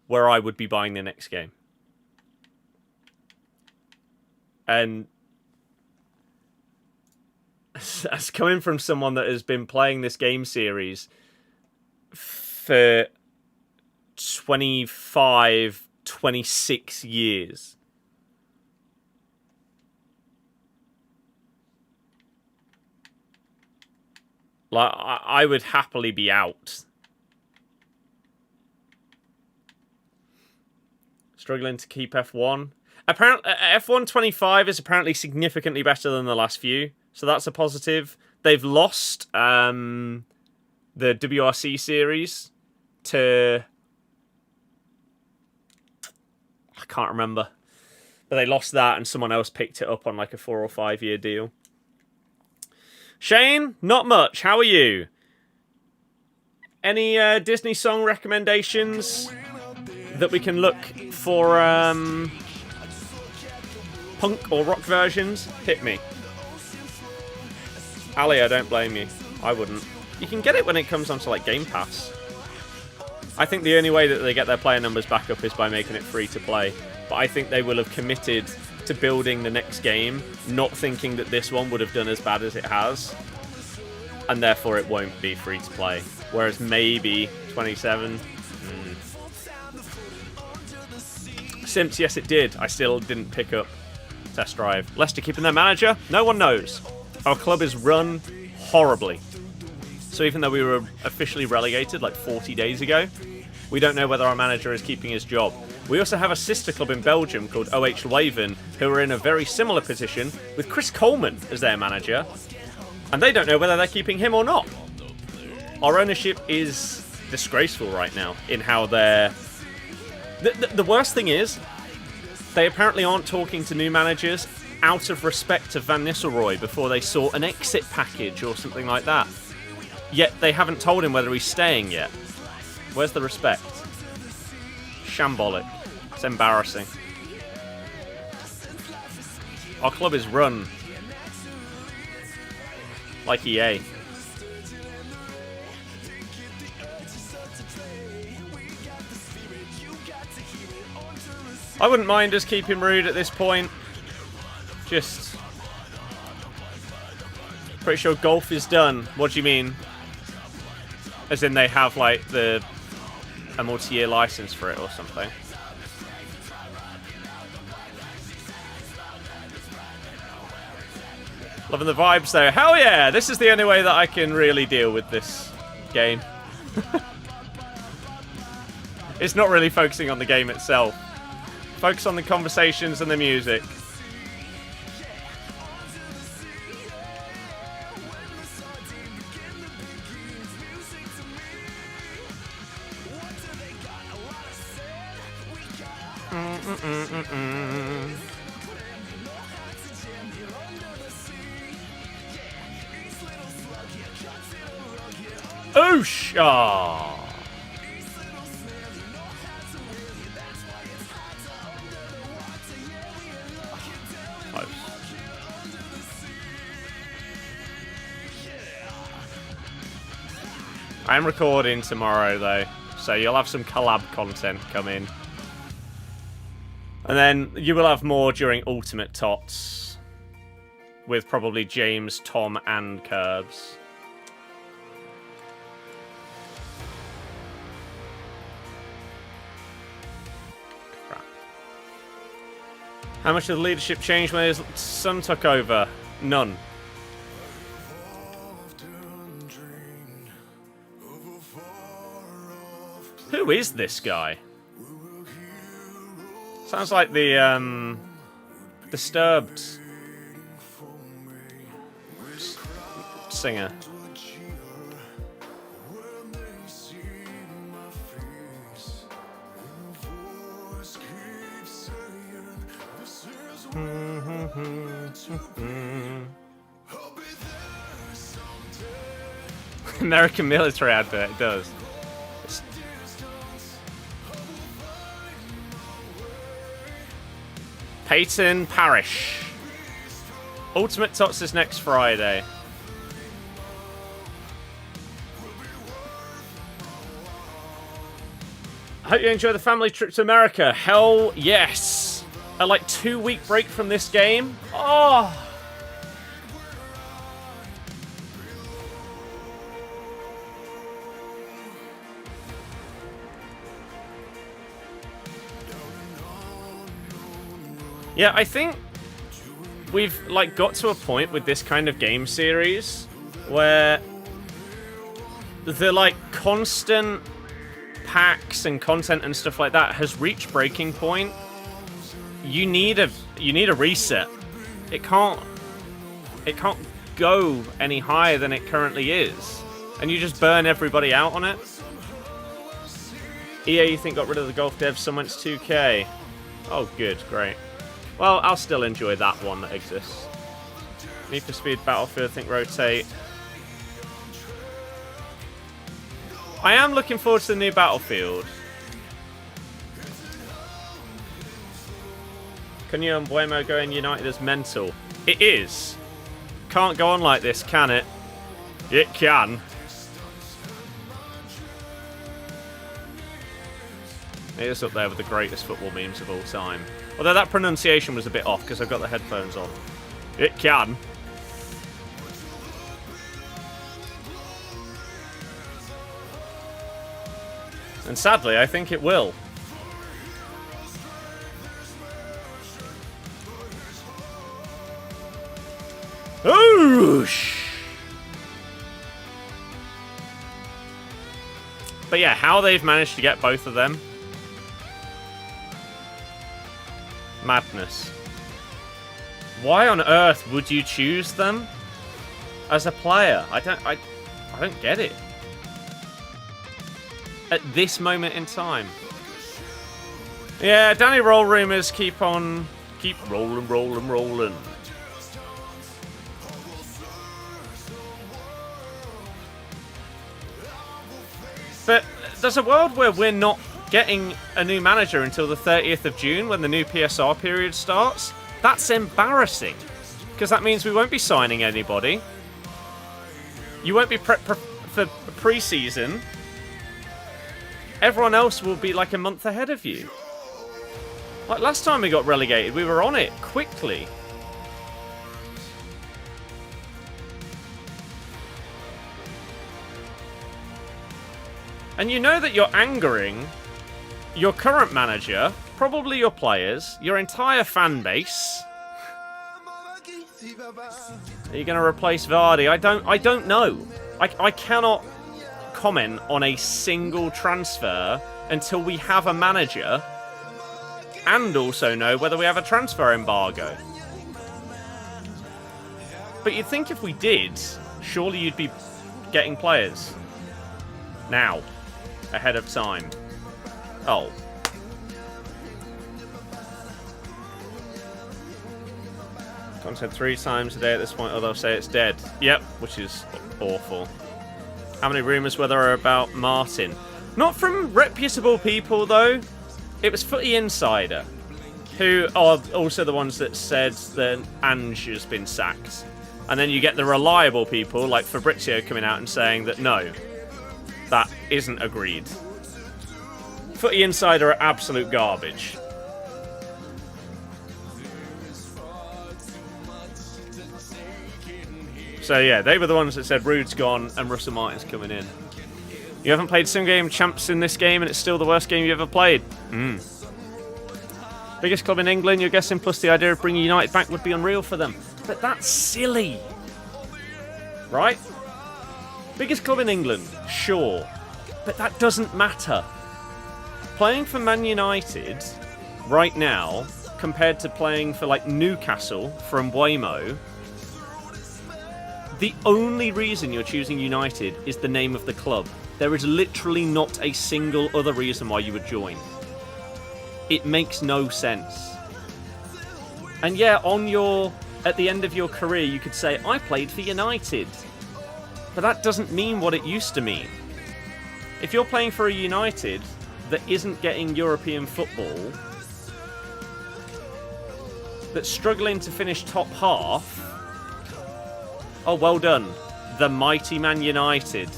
where I would be buying the next game. And that's coming from someone that has been playing this game series for 25, 26 years. Like, I would happily be out. Struggling to keep F1. Apparently, F1 25 is apparently significantly better than the last few, so that's a positive. They've lost the WRC series to... I can't remember. But they lost that and someone else picked it up on like a 4 or 5 year deal. Shane, not much. How are you? Any Disney song recommendations that we can look for punk or rock versions? Hit me. Ali, I don't blame you. I wouldn't. You can get it when it comes onto like Game Pass. I think the only way that they get their player numbers back up is by making it free to play. But I think they will have committed to building the next game, not thinking that this one would have done as bad as it has. And therefore it won't be free to play. Whereas maybe 27... Simps, yes it did. I still didn't pick up Test Drive. Leicester keeping their manager? No one knows. Our club is run horribly. So even though we were officially relegated like 40 days ago, we don't know whether our manager is keeping his job. We also have a sister club in Belgium called OH Leuven, who are in a very similar position with Chris Coleman as their manager. And they don't know whether they're keeping him or not. Our ownership is disgraceful right now in how they're... The worst thing is, they apparently aren't talking to new managers out of respect to Van Nistelrooy before they sort an exit package or something like that. Yet they haven't told him whether he's staying yet. Where's the respect? Shambolic. It's embarrassing. Our club is run like EA. I wouldn't mind us keeping Rude at this point. Just... pretty sure golf is done. What do you mean? As in they have, like, a multi-year license for it or something. Loving the vibes, though. Hell yeah! This is the only way that I can really deal with this game. It's not really focusing on the game itself. Focus on the conversations and the music. Oosh! Oh. Close. I am recording tomorrow though, so you'll have some collab content come in. And then you will have more during Ultimate Tots with probably James, Tom, and Curbs. How much did the leadership change when his son took over? None. Who is this guy? Sounds like the Disturbed singer. American military advert, it does. Peyton Parish. Ultimate Tots is next Friday. I hope you enjoy the family trip to America. Hell yes. A like 2-week break from this game. Oh. Yeah, I think we've like got to a point with this kind of game series where the like constant packs and content and stuff like that has reached breaking point. You need a reset. It can't go any higher than it currently is, and you just burn everybody out on it. EA, you think got rid of the golf devs? Someone's 2K. Oh, good, great. Well, I'll still enjoy that one that exists. Need for Speed Battlefield, I think rotate. I am looking forward to the new Battlefield. Can you and Buemo going United as mental? It is. Can't go on like this, can it? It can. It is up there with the greatest football memes of all time. Although that pronunciation was a bit off because I've got the headphones on. It can. And sadly, I think it will. Oosh! But yeah, how they've managed to get both of them. Madness. Why on earth would you choose them as a player? I don't get it. At this moment in time. Yeah, Danny Roll rumors keep rolling. But there's a world where we're not getting a new manager until the 30th of June when the new PSR period starts. That's embarrassing. Because that means we won't be signing anybody. You won't be for pre-season. Everyone else will be like a month ahead of you. Like last time we got relegated, we were on it quickly. And you know that you're angering your current manager, probably your players, your entire fan base. Are you going to replace Vardy? I don't know. I cannot comment on a single transfer until we have a manager and also know whether we have a transfer embargo. But you'd think if we did, surely you'd be getting players now, ahead of time. Oh. I've said 3 times a day at this point, or they'll say it's dead. Yep, which is awful. How many rumours were there about Martin? Not from reputable people, though. It was Footy Insider, who are also the ones that said that Ange has been sacked. And then you get the reliable people, like Fabrizio, coming out and saying that no, that isn't agreed. Footy Insider are absolute garbage. So yeah, they were the ones that said Rude's gone and Russell Martin's coming in. You haven't played Sim Game Champs in this game and it's still the worst game you ever played. Biggest club in England, you're guessing, plus the idea of bringing United back would be unreal for them. But that's silly. Right? Biggest club in England, sure. But that doesn't matter. Playing for Man United right now, compared to playing for like Newcastle from Waymo, the only reason you're choosing United is the name of the club. There is literally not a single other reason why you would join. It makes no sense. And yeah, at the end of your career, you could say, I played for United. But that doesn't mean what it used to mean. If you're playing for a United that isn't getting European football, that's struggling to finish top half, oh, well done. The mighty Man United.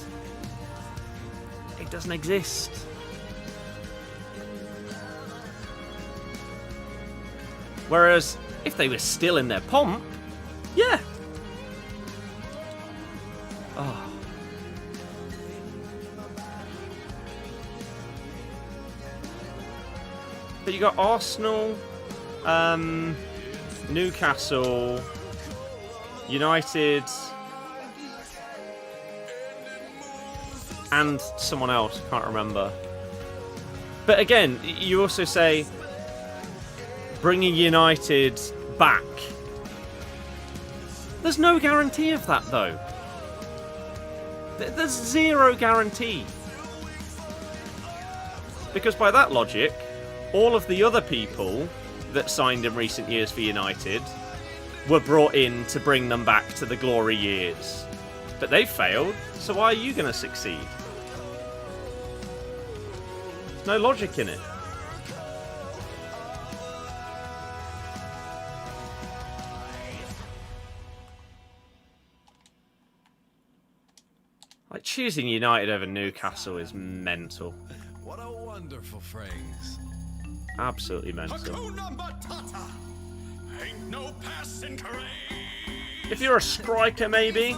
It doesn't exist. Whereas, if they were still in their pomp, yeah. Oh. But you got Arsenal, Newcastle, United, and someone else, I can't remember. But again, you also say bringing United back. There's no guarantee of that, though. There's zero guarantee. Because by that logic, all of the other people that signed in recent years for United were brought in to bring them back to the glory years. But they failed, so why are you going to succeed? There's no logic in it. Like, choosing United over Newcastle is mental. What a wonderful phrase. Absolutely mental. Hakuna Matata. Ain't no passing craze. If you're a striker, maybe.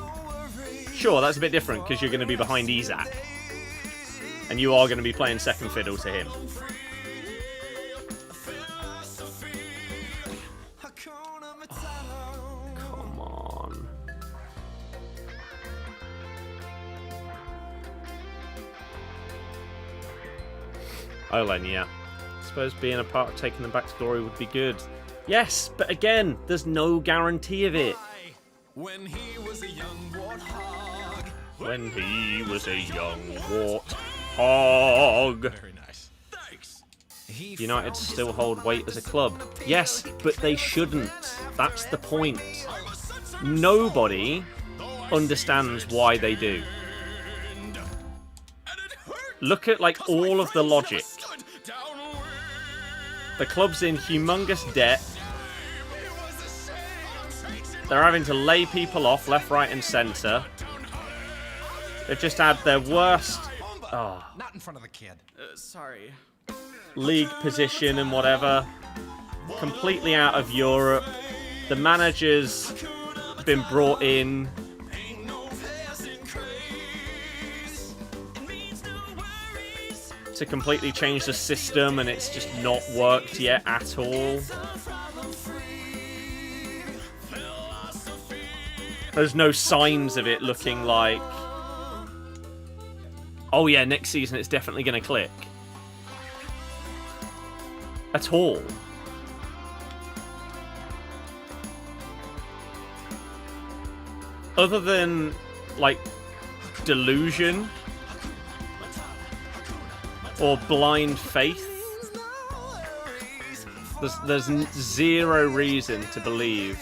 Sure, that's a bit different because you're going to be behind Isak. And you are going to be playing second fiddle to him. Oh, come on. Olen, yeah. I suppose being a part of taking them back to glory would be good. Yes, but again, there's no guarantee of it. When he was a young warthog. When he was a young warthog. Very nice. Thanks. United still hold weight as a club. Yes, but they shouldn't. That's the point. Nobody understands why they do. Look at, like, all of the logic. The club's in humongous debt. They're having to lay people off left, right, and centre. They've just had their worst. Oh. Not in front of the kid. Sorry. league position and whatever. Completely out of Europe. The manager's been brought in. To completely change the system, and it's just not worked yet at all. There's no signs of it looking like, oh yeah, next season it's definitely going to click. At all. Other than, like, delusion or blind faith, there's zero reason to believe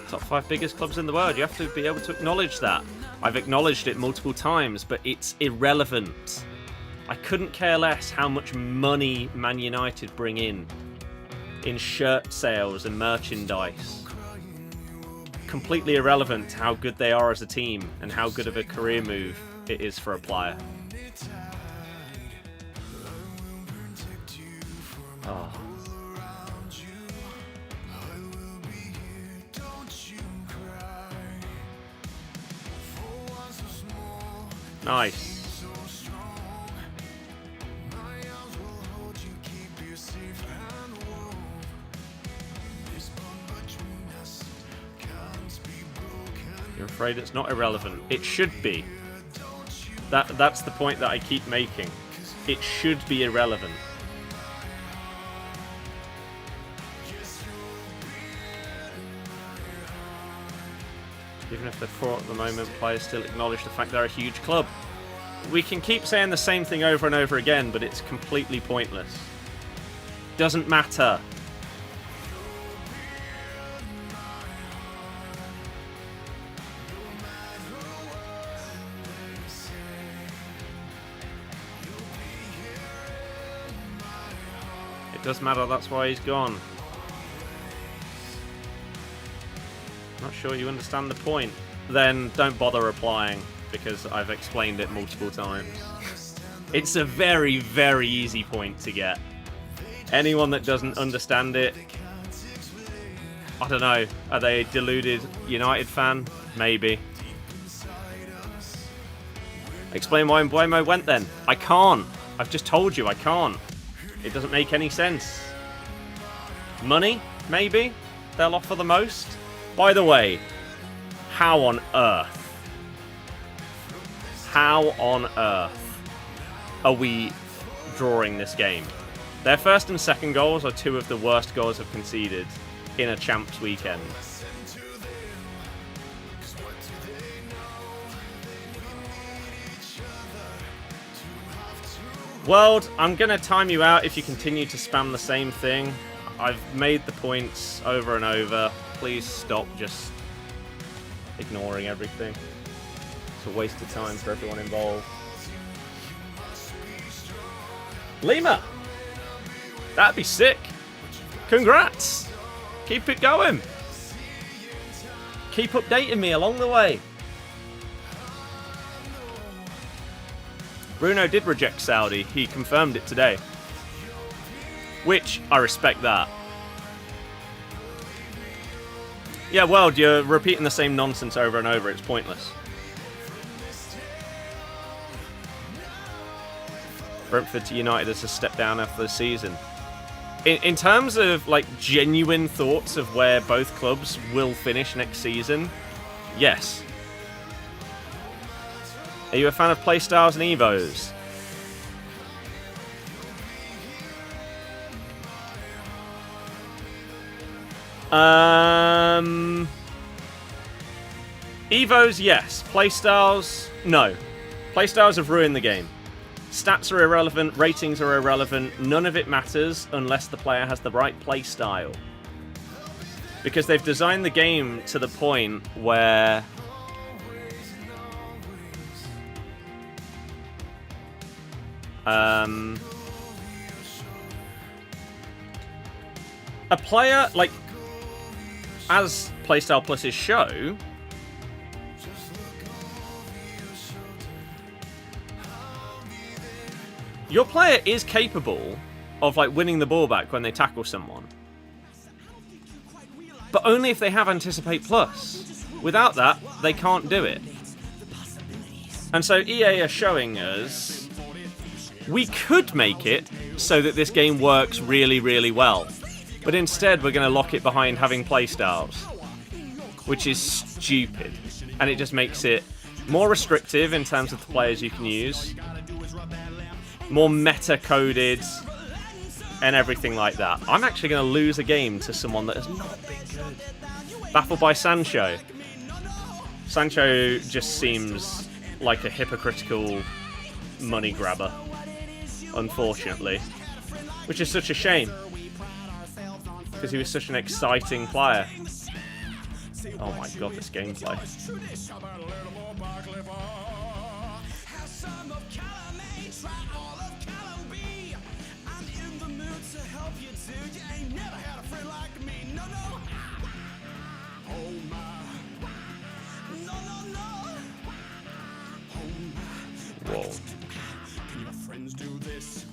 top 5 biggest clubs in the world. You have to be able to acknowledge that. I've acknowledged it multiple times, but it's irrelevant. I couldn't care less how much money Man United bring in shirt sales and merchandise. Completely irrelevant to how good they are as a team and how good of a career move it is for a player. Oh. Nice. You're afraid it's not irrelevant. It should be. That's the point that I keep making. It should be irrelevant. Even if they're poor at the moment, players still acknowledge the fact they're a huge club. We can keep saying the same thing over and over again, but it's completely pointless. Doesn't matter. It does matter, that's why he's gone. Not sure you understand the point. Then don't bother replying, because I've explained it multiple times. It's a very, very easy point to get. Anyone that doesn't understand it, I don't know, are they a deluded United fan? Maybe. Explain why Mbeumo went then. I can't. I've just told you I can't. It doesn't make any sense. Money? Maybe? They'll offer the most? By the way, how on earth are we drawing this game? Their first and second goals are 2 of the worst goals I've conceded in a champs weekend. World, I'm going to time you out if you continue to spam the same thing. I've made the points over and over. Please stop just ignoring everything. It's a waste of time for everyone involved. Lima! That'd be sick. Congrats! Keep it going. Keep updating me along the way. Bruno did reject Saudi. He confirmed it today. Which, I respect that. Yeah, World, you're repeating the same nonsense over and over. It's pointless. Brentford to United is a step down after the season. In terms of like genuine thoughts of where both clubs will finish next season, yes. Are you a fan of playstyles and evos? Evos, yes. Playstyles, no. Playstyles have ruined the game. Stats are irrelevant, ratings are irrelevant, none of it matters unless the player has the right playstyle. Because they've designed the game to the point where a player, like, as Playstyle Plus's show, your player is capable of, like, winning the ball back when they tackle someone. But only if they have Anticipate Plus. Without that, they can't do it. And so EA are showing us we could make it so that this game works really, really well. But instead, we're going to lock it behind having playstyles, which is stupid. And it just makes it more restrictive in terms of the players you can use, more meta-coded, and everything like that. I'm actually going to lose a game to someone that has not been good. Baffled by Sancho. Sancho just seems like a hypocritical money grabber, unfortunately. Which is such a shame, because he was such an exciting player. Oh my god, this gameplay. Whoa. Can your friends do this?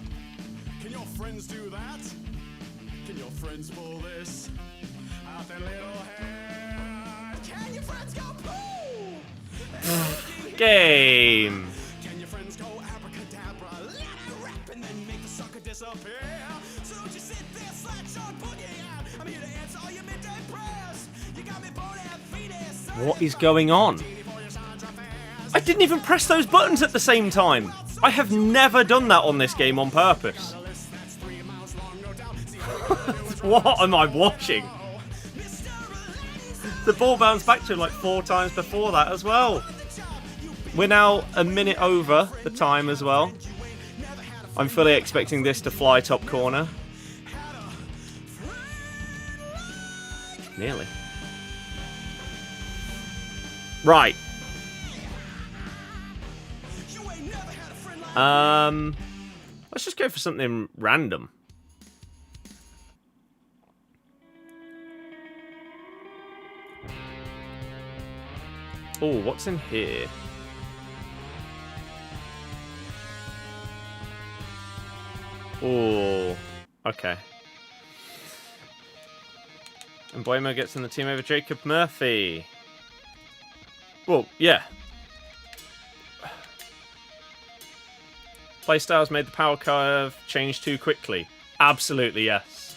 Can your friends do that? Can your friends pull this out their little hair? Can your friends go poo? Game. Can your friends go abracadabra? Let it rip and then make the sucker disappear. So don't you sit there, slash on boogie out. I'm here to answer all your midday prayers. You got me bone and fetus. What is going on? I didn't even press those buttons at the same time. I have never done that on this game on purpose. What am I watching? The ball bounced back to him like 4 times before that as well. We're now a minute over the time as well. I'm fully expecting this to fly top corner. Nearly. Right. Let's just go for something random. Oh, what's in here? Oh, okay. And Boymo gets in the team over Jacob Murphy. Well, yeah. Playstyles made the power curve change too quickly. Absolutely, yes.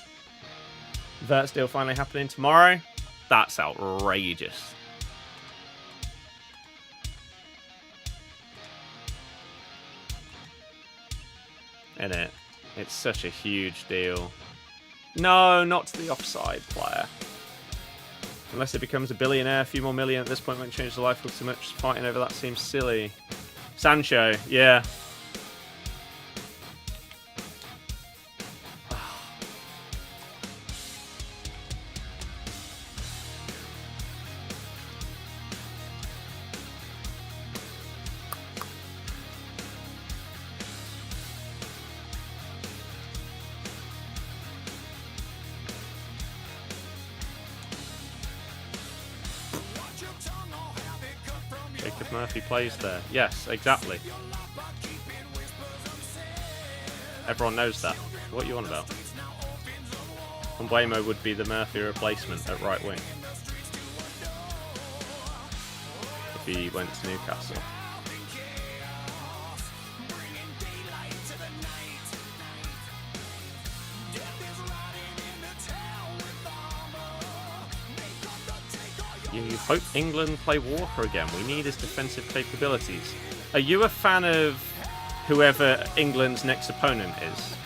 Vert's deal finally happening tomorrow? That's outrageous. Isn't it? It's such a huge deal. No, not to the offside player. Unless it becomes a billionaire, a few more million at this point won't change the life of too much. Fighting over that seems silly. Sancho, yeah. Jacob Murphy plays there. Yes, exactly. Everyone knows that. What are you on about? Mbeumo would be the Murphy replacement at right wing if he went to Newcastle. You hope England play Walker again. We need his defensive capabilities. Are you a fan of whoever England's next opponent is?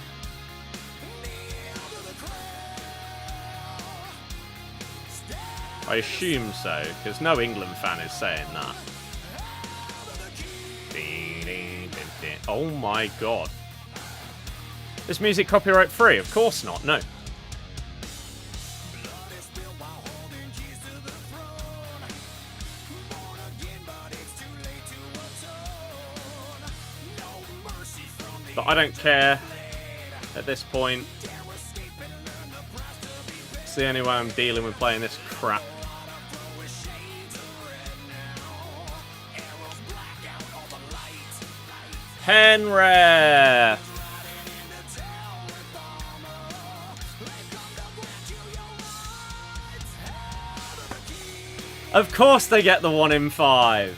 I assume so, because no England fan is saying that. Oh my god. Is music copyright free? Of course not, no. But I don't care at this point. It's the only way I'm dealing with playing this crap. Henry! Of course they get the 1 in 5.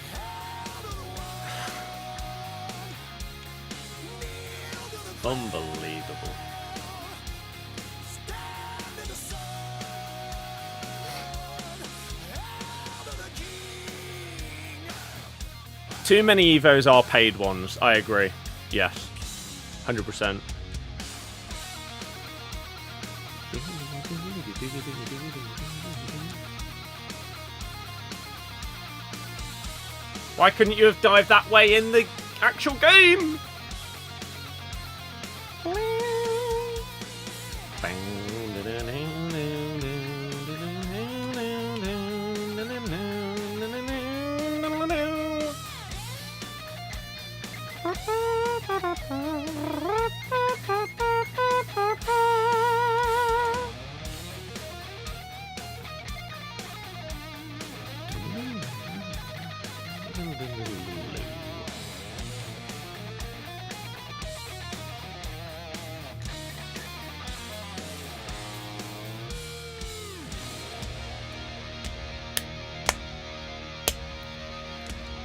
Unbelievable. Too many Evos are paid ones. I agree. Yes. 100%. Why couldn't you have dived that way in the actual game?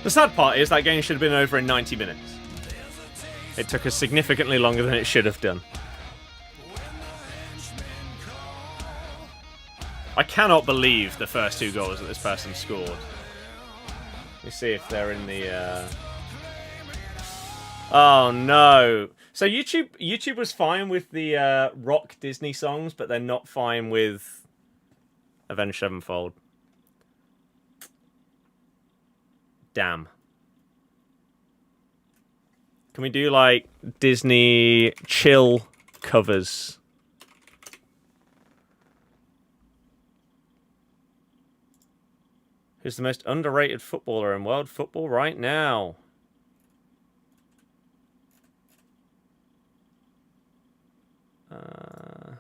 The sad part is that game should have been over in 90 minutes. It took us significantly longer than it should have done. I cannot believe the first 2 goals that this person scored. Let me see if they're in the... Oh no. So YouTube was fine with the rock Disney songs, but they're not fine with Avenged Sevenfold. Damn. Can we do like Disney chill covers? Who's the most underrated footballer in world football right now? I don't know.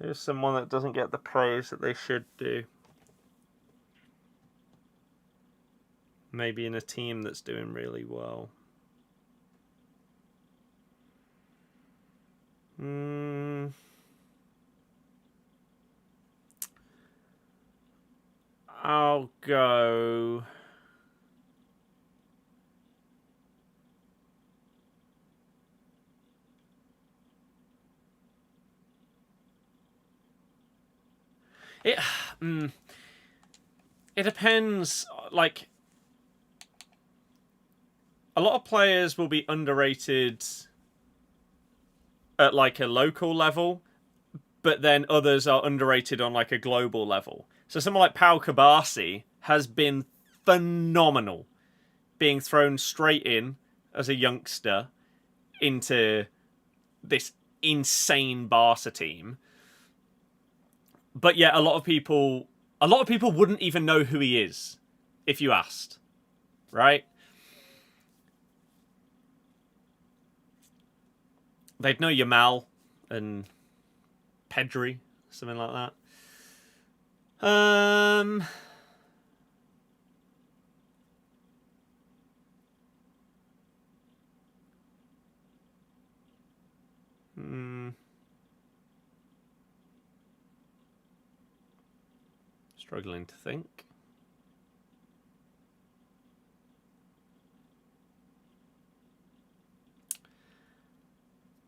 Here's someone that doesn't get the praise that they should do. Maybe in a team that's doing really well. I'll go... It depends, like... A lot of players will be underrated at like a local level, but then others are underrated on like a global level. So someone like Pau Kabasi has been phenomenal, being thrown straight in as a youngster into this insane Barca team. But yeah, a lot of people wouldn't even know who he is if you asked, right? They'd know Yamal and Pedri, something like that. Struggling to think.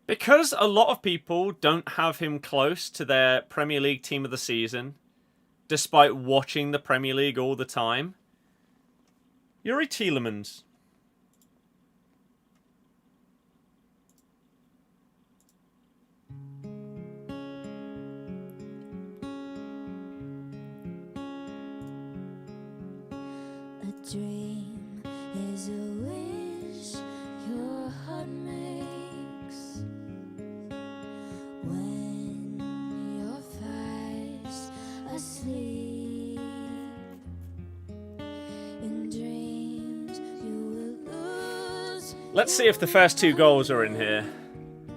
Because a lot of people don't have him close to their Premier League team of the season, despite watching the Premier League all the time, Yuri Tielemans. dream is a wish your heart makes when you're fast asleep. In dreams you will lose. Let's see if the first 2 goals are in here.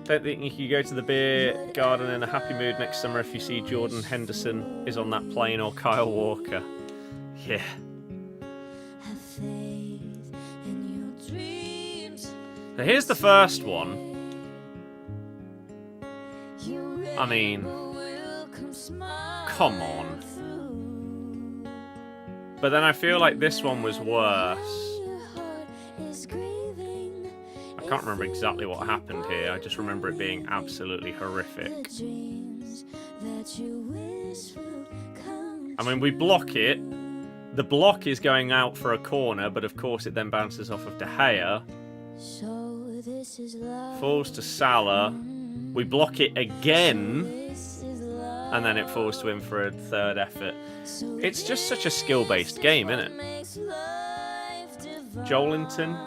Don't think you could go to the beer garden in a happy mood next summer if you see Jordan Henderson is on that plane or Kyle Walker. Yeah. Have faith in your dreams. So here's the first one. I mean, come on. But then I feel like this one was worse. I can't remember exactly what happened here. I just remember it being absolutely horrific. I mean, we block it. The block is going out for a corner, but of course it then bounces off of De Gea. Falls to Salah. We block it again. And then it falls to him for a third effort. It's just such a skill-based game, isn't it? Joelinton.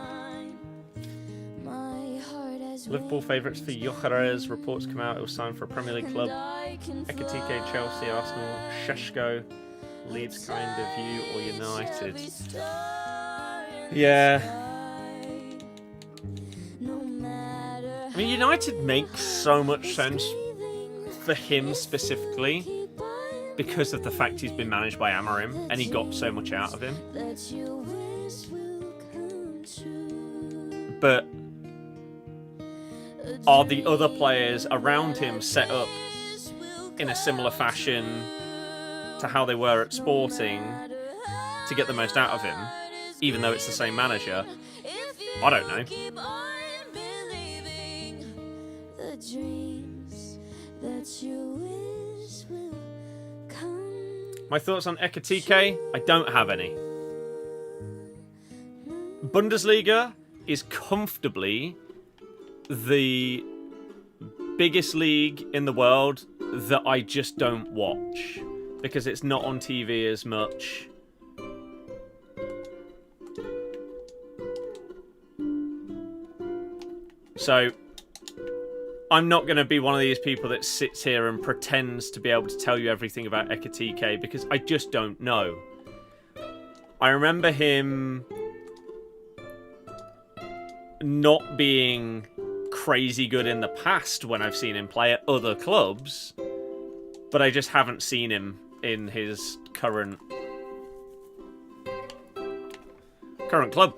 Liverpool favourites for Gyökeres. Reports come out it was signed for a Premier League club. Ekitike, Chelsea, Arsenal, Sheshko. Leeds kind of you or United. Yeah. I mean, United makes so much sense for him specifically because of the fact he's been managed by Amorim and he got so much out of him. But are the other players around him set up in a similar fashion to how they were at Sporting to get the most out of him, even though it's the same manager? I don't know. My thoughts on Ekitike? I don't have any. Bundesliga is comfortably the biggest league in the world that I just don't watch because it's not on TV as much. So I'm not going to be one of these people that sits here and pretends to be able to tell you everything about Ekitike because I just don't know. I remember him not being crazy good in the past when I've seen him play at other clubs, but I just haven't seen him in his current club.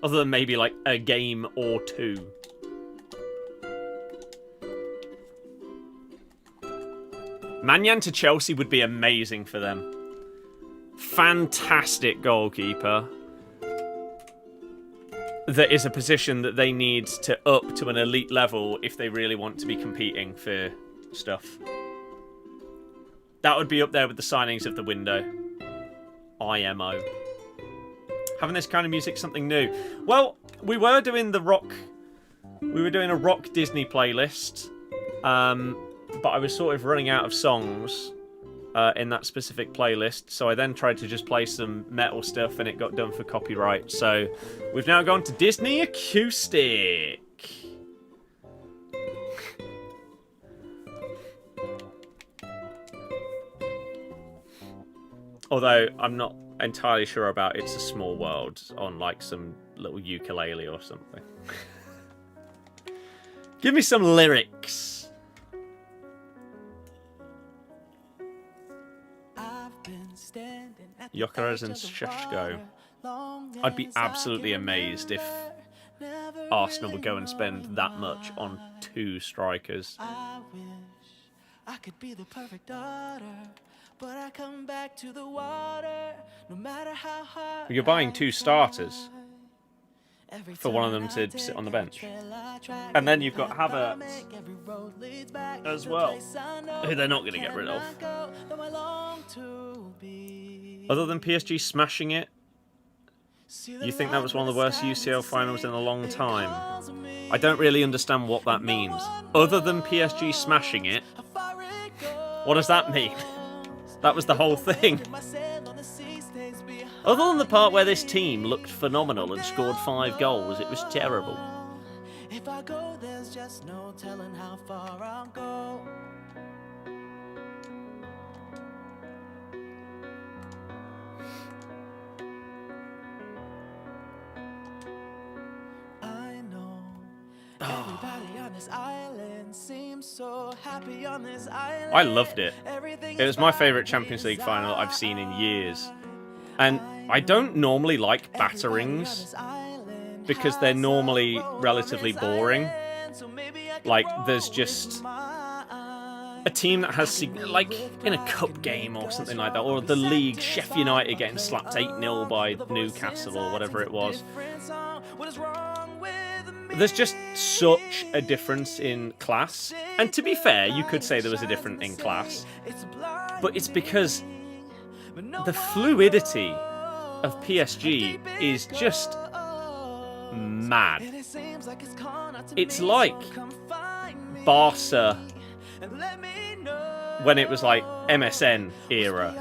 Other than maybe like a game or two. Mannion to Chelsea would be amazing for them. Fantastic goalkeeper. That is a position that they need to up to an elite level if they really want to be competing for stuff. That would be up there with the signings of the window. IMO. Having this kind of music something new. Well, we were doing the rock. We were doing a rock Disney playlist, but I was sort of running out of songs in that specific playlist. So I then tried to just play some metal stuff, and it got done for copyright. So we've now gone to Disney Acoustic. Although I'm not entirely sure about It's a Small World on like some little ukulele or something. Give me some lyrics. Gyökeres and Sheshko. I'd be absolutely amazed if Arsenal would go and spend that much on two strikers. I wish I could be the perfect daughter, but I come back to the water no matter how hard. You're buying two starters for one of them to sit on the bench. And then you've got Havertz as well, who they're not going to get rid of. Other than PSG smashing it, you think that was one of the worst UCL finals in a long time? I don't really understand what that means. Other than PSG smashing it, what does that mean? That was the whole thing. Other than the part where this team looked phenomenal and scored 5 goals, it was terrible. If I go, there's just no telling how far I'll go. I know everybody on this island seems so happy on this island. I loved it. Everything It was my favourite Champions League final I've seen in years. And I don't normally like batterings because they're normally relatively boring. Like, there's just a team that has, like, in a cup game or something like that, or the league, Sheffield United getting slapped 8-0 by Newcastle or whatever it was. There's just such a difference in class. And to be fair, you could say there was a difference in class. But it's because the fluidity of PSG is just mad. It's like Barca when it was like MSN era,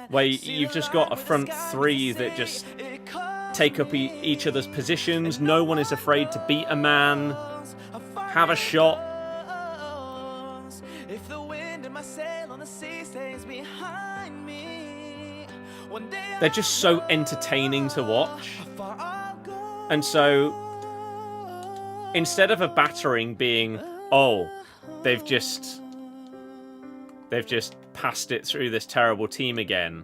where you've just got a front three that just take up each other's positions. No one is afraid to beat a man, have a shot. They're just so entertaining to watch. And so, instead of a battering being, oh, they've just passed it through this terrible team again,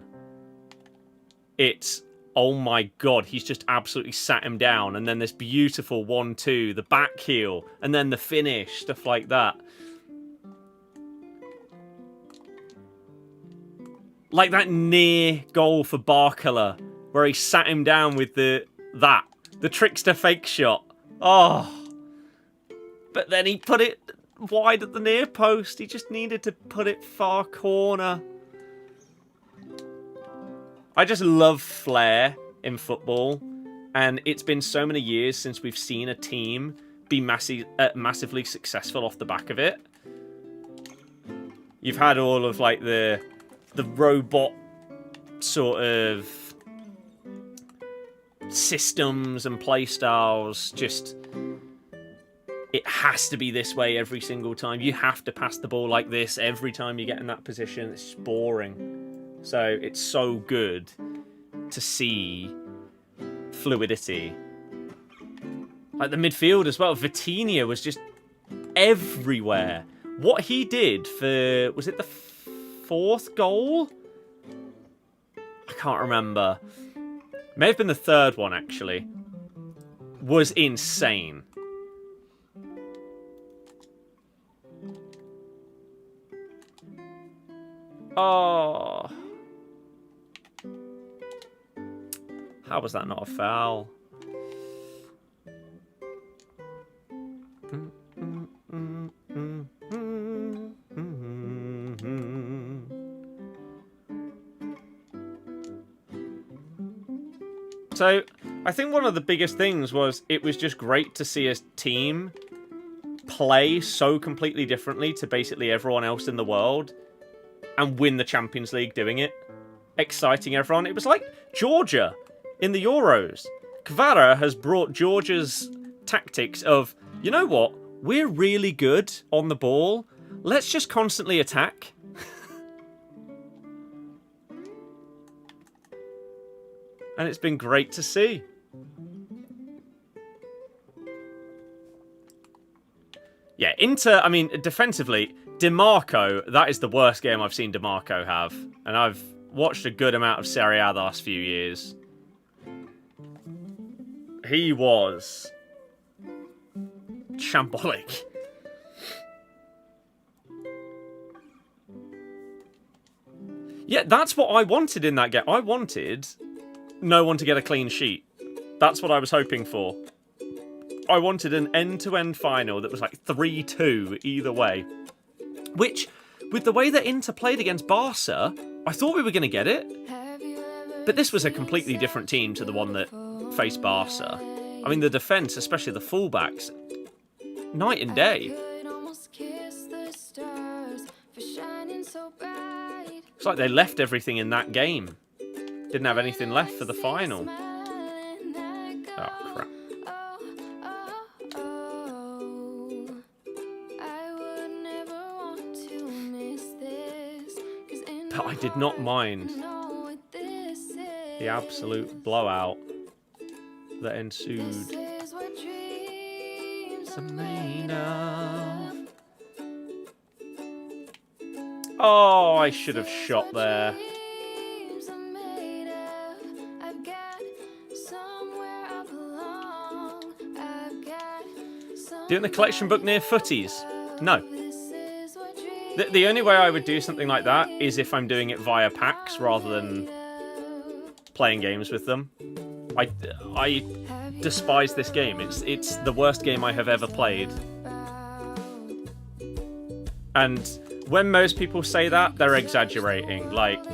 it's, oh my god, he's just absolutely sat him down, and then this beautiful 1-2, the back heel, and then the finish, stuff like that. Like that near goal for Barcola, where he sat him down with the trickster fake shot. Oh. But then he put it wide at the near post. He just needed to put it far corner. I just love flair in football. And it's been so many years since we've seen a team be massively successful off the back of it. You've had all of like the robot sort of systems and play styles. Just, it has to be this way every single time. You have to pass the ball like this every time you get in that position. It's just boring. So it's so good to see fluidity. Like the midfield as well. Vitinha was just everywhere. What he did for, was it the 4th goal? I can't remember. May have been the 3rd one, actually. Was insane. Oh. How was that not a foul? So, I think one of the biggest things was it was just great to see a team play so completely differently to basically everyone else in the world and win the Champions League doing it. Exciting everyone. It was like Georgia in the Euros. Kvara has brought Georgia's tactics of, you know what, we're really good on the ball. Let's just constantly attack. And it's been great to see. Yeah, Inter, I mean, defensively, DiMarco, that is the worst game I've seen DiMarco have. And I've watched a good amount of Serie A the last few years. He was shambolic. Yeah, that's what I wanted in that game. I wanted no one to get a clean sheet. That's what I was hoping for. I wanted an end-to-end final that was like 3-2 either way. Which, with the way that Inter played against Barca, I thought we were going to get it. But this was a completely different team to the one that faced Barca. I mean, the defence, especially the fullbacks, night and day. It's like they left everything in that game. Didn't have anything left for the final. Oh, crap. But I did not mind the absolute blowout that ensued. Oh, I should have shot there. Doing the collection book near Footies? No. The only way I would do something like that is if I'm doing it via packs rather than playing games with them. I despise this game. It's the worst game I have ever played. And when most people say that, they're exaggerating. Like,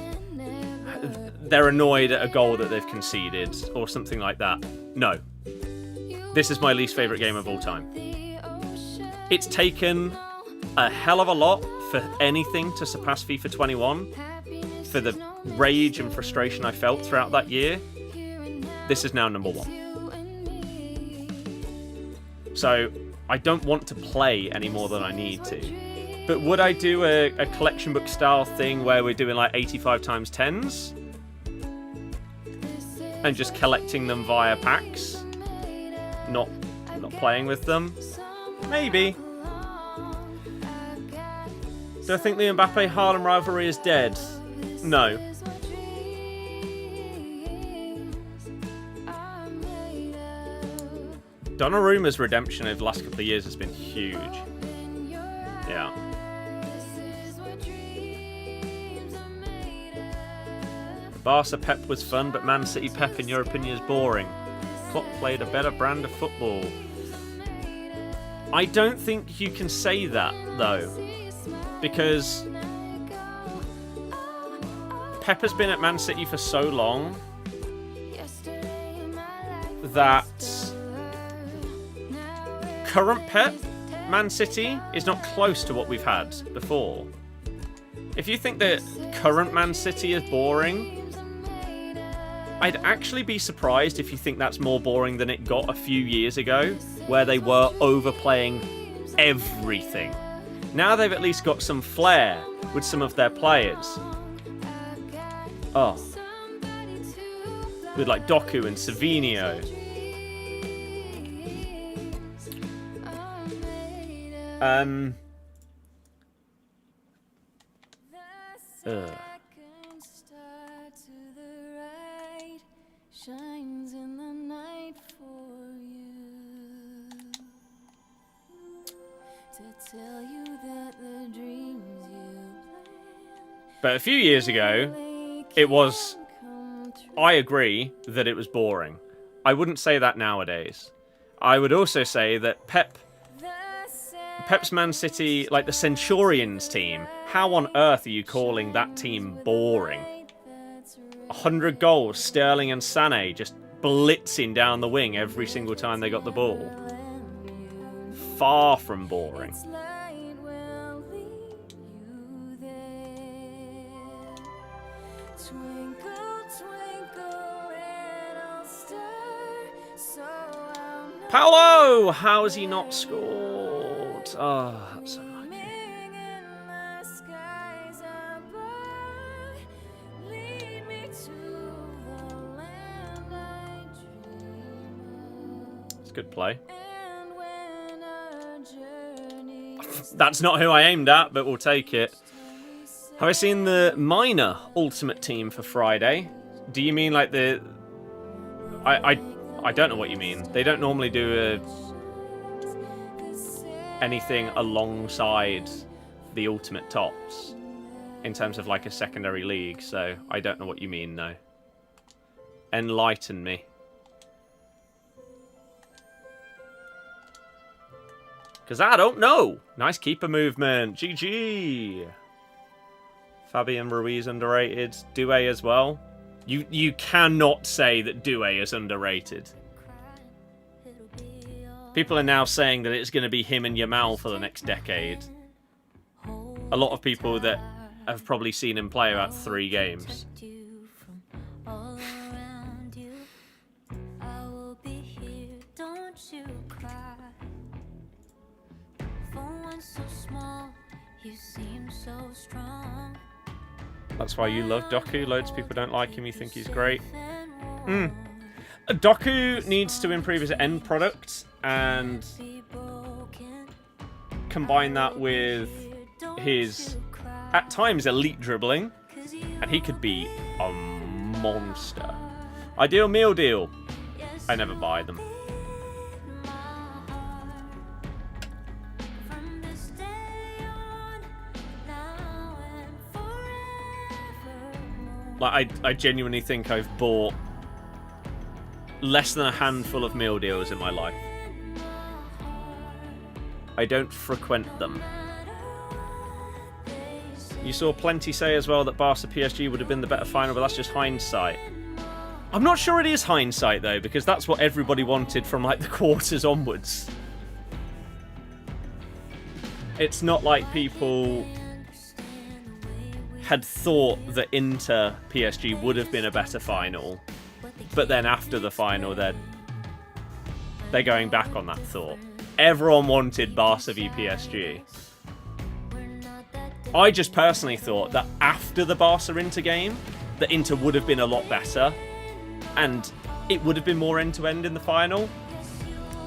they're annoyed at a goal that they've conceded or something like that. No. This is my least favourite game of all time. It's taken a hell of a lot for anything to surpass FIFA 21. For the rage and frustration I felt throughout that year, this is now number 1. So, I don't want to play any more than I need to. But would I do a collection book style thing where we're doing like 85 times 10s? And just collecting them via packs? Not playing with them? Maybe. Do I think the Mbappe-Haaland rivalry is dead? No. Donnarumma's redemption over the last couple of years has been huge. Yeah. Barca Pep was fun, but Man City Pep, in your opinion, is boring. Klopp played a better brand of football. I don't think you can say that, though. Because Pep has been at Man City for so long that current Pep, Man City, is not close to what we've had before. If you think that current Man City is boring, I'd actually be surprised if you think that's more boring than it got a few years ago, where they were overplaying everything. Now they've at least got some flair with some of their players. Oh. With like Doku and Savinho. Shines in the night for you to tell you that the dreams you plan. But a few years ago, it was... I agree that it was boring. I wouldn't say that nowadays. I would also say that Pep's Man City, like the Centurions team, how on earth are you calling that team boring? 100 goals, Sterling and Sané just blitzing down the wing every single time they got the ball. Far from boring. Paolo! How has he not scored? Oh, that's unlucky. It's good play. That's not who I aimed at, but we'll take it. Have I seen the minor Ultimate Team for Friday? Do you mean like the... I don't know what you mean. They don't normally do anything alongside the Ultimate Tots in terms of like a secondary league, so I don't know what you mean, no. Enlighten me. Because I don't know. Nice keeper movement. GG. Fabian Ruiz underrated. Doué as well. You cannot say that Doué is underrated. People are now saying that it's going to be him and Yamal for the next decade. A lot of people that have probably seen him play about 3 games. you cry. For one so small, you seem so strong. That's why you love Doku. Loads of people don't like him. You think he's great. Doku needs to improve his end product and combine that with his, at times, elite dribbling. And he could be a monster. Ideal meal deal. I never buy them. Like, I genuinely think I've bought less than a handful of meal deals in my life. I don't frequent them. You saw plenty say as well that Barca PSG would have been the better final, but that's just hindsight. I'm not sure it is hindsight, though, because that's what everybody wanted from, like, the quarters onwards. It's not like people had thought that Inter PSG would have been a better final, but then after the final, they're going back on that thought. Everyone wanted Barca v PSG. I just personally thought that after the Barca-Inter game, that Inter would have been a lot better, and it would have been more end-to-end in the final.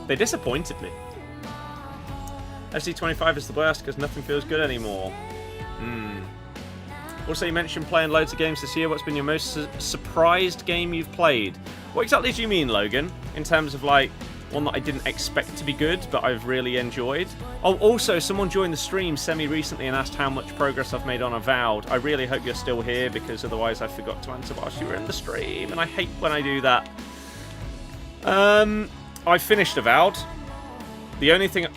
They disappointed me. SD25 is the worst because nothing feels good anymore. Also, you mentioned playing loads of games this year. What's been your most surprised game you've played? What exactly do you mean, Logan? In terms of, like, one that I didn't expect to be good, but I've really enjoyed. Oh, also, someone joined the stream semi-recently and asked how much progress I've made on Avowed. I really hope you're still here, because otherwise I forgot to answer whilst you were in the stream, and I hate when I do that. I finished Avowed. The only thing...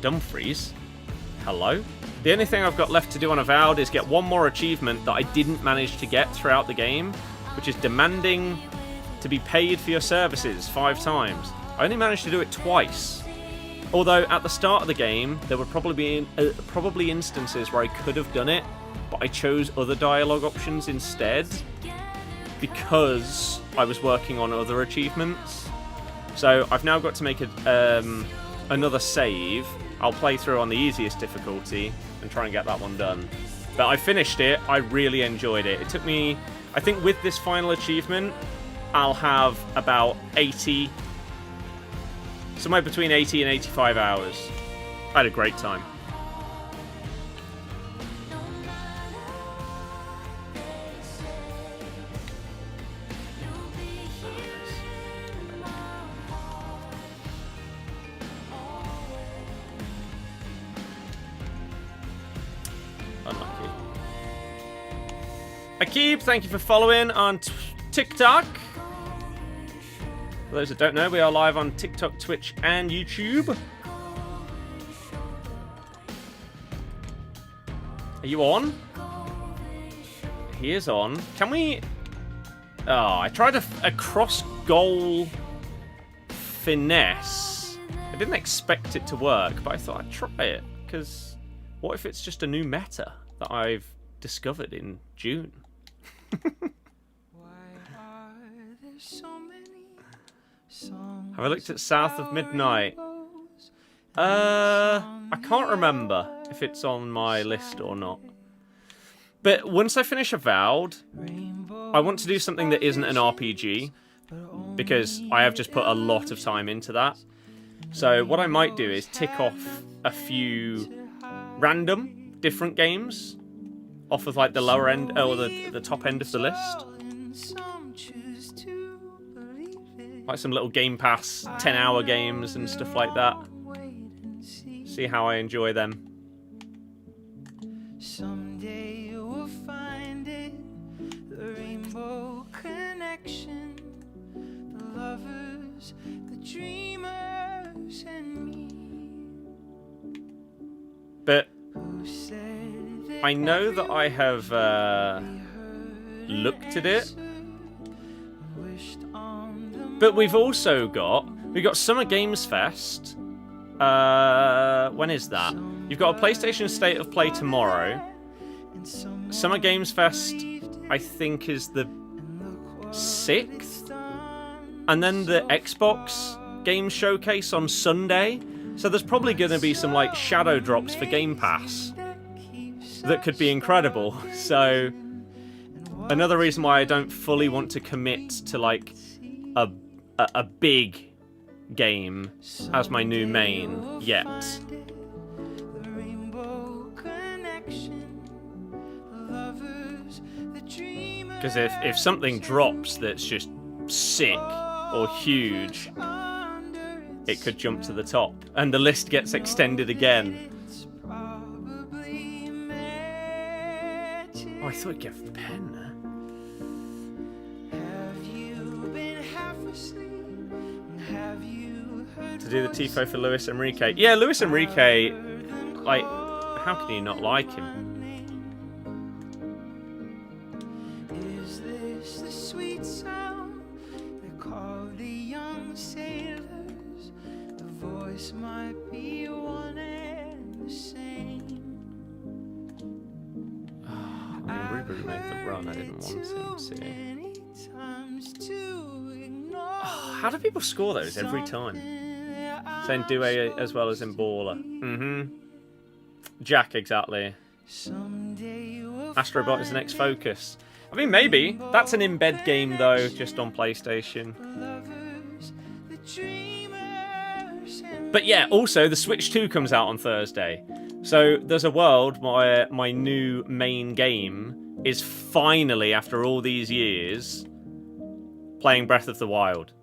Dumfries? Hello? The only thing I've got left to do on Avowed is get one more achievement that I didn't manage to get throughout the game, which is demanding to be paid for your services 5 times. I only managed to do it twice. Although at the start of the game, there were probably instances where I could have done it, but I chose other dialogue options instead because I was working on other achievements. So I've now got to make another save. I'll play through on the easiest difficulty and try and get that one done. But I finished it. I really enjoyed it. It took me... I think with this final achievement, I'll have about 80... somewhere between 80 and 85 hours. I had a great time. Unlucky. Akib, thank you for following on TikTok. For those that don't know, we are live on TikTok, Twitch, and YouTube. Are you on? He is on. Can we... Oh, I tried a cross-goal finesse. I didn't expect it to work, but I thought I'd try it. Because what if it's just a new meta that I've discovered in June? Have I looked at South of Midnight? I can't remember if it's on my list or not. But once I finish Avowed, I want to do something that isn't an RPG, because I have just put a lot of time into that. So what I might do is tick off a few random different games off of like the lower end or the top end of the list. Like some little Game Pass 10-hour games and stuff like that. See how I enjoy them. Someday you will find it, the rainbow connection, the lovers, the dreamers, and me. But I know that I have looked at it. But we've also got Summer Games Fest. When is that? You've got a PlayStation State of Play tomorrow. Summer Games Fest, I think, is the 6th. And then the Xbox Games Showcase on Sunday. So there's probably going to be some like shadow drops for Game Pass that could be incredible. So another reason why I don't fully want to commit to like a big game as my new main yet. Because if something drops that's just sick or huge, it could jump to the top and the list gets extended again. Oh, I thought I'd get the pen there. To do the tifo for Luis Enrique. Yeah, Luis Enrique, like, how can you not like him? Is this the sweet sound they call the young sailors? The voice might be one and the same. I mean, Rudiger made the run. I didn't want him to. Oh, how do people score those every time? Saying Due as well as in Baller. Mm-hmm. Jack, exactly. Astrobot is the next focus. I mean, maybe. That's an embed game, though, just on PlayStation. But yeah, also, the Switch 2 comes out on Thursday. So there's a world where my new main game is finally, after all these years, playing Breath of the Wild.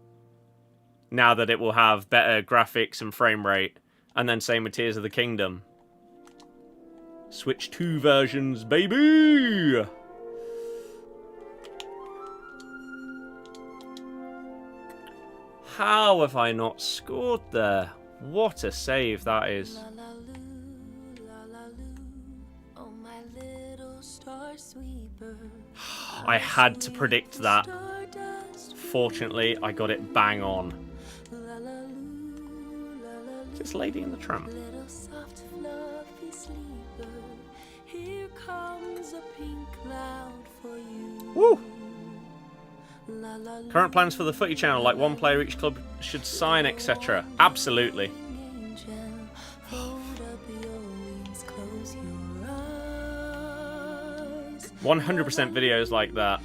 Now that it will have better graphics and frame rate. And then same with Tears of the Kingdom. Switch 2 versions, baby! How have I not scored there? What a save that is. I had to predict that. Fortunately, I got it bang on. Is this Lady in the Tramp? Woo! Current plans for the footy channel, like one player each club should sign, etc. Absolutely. 100% videos like that.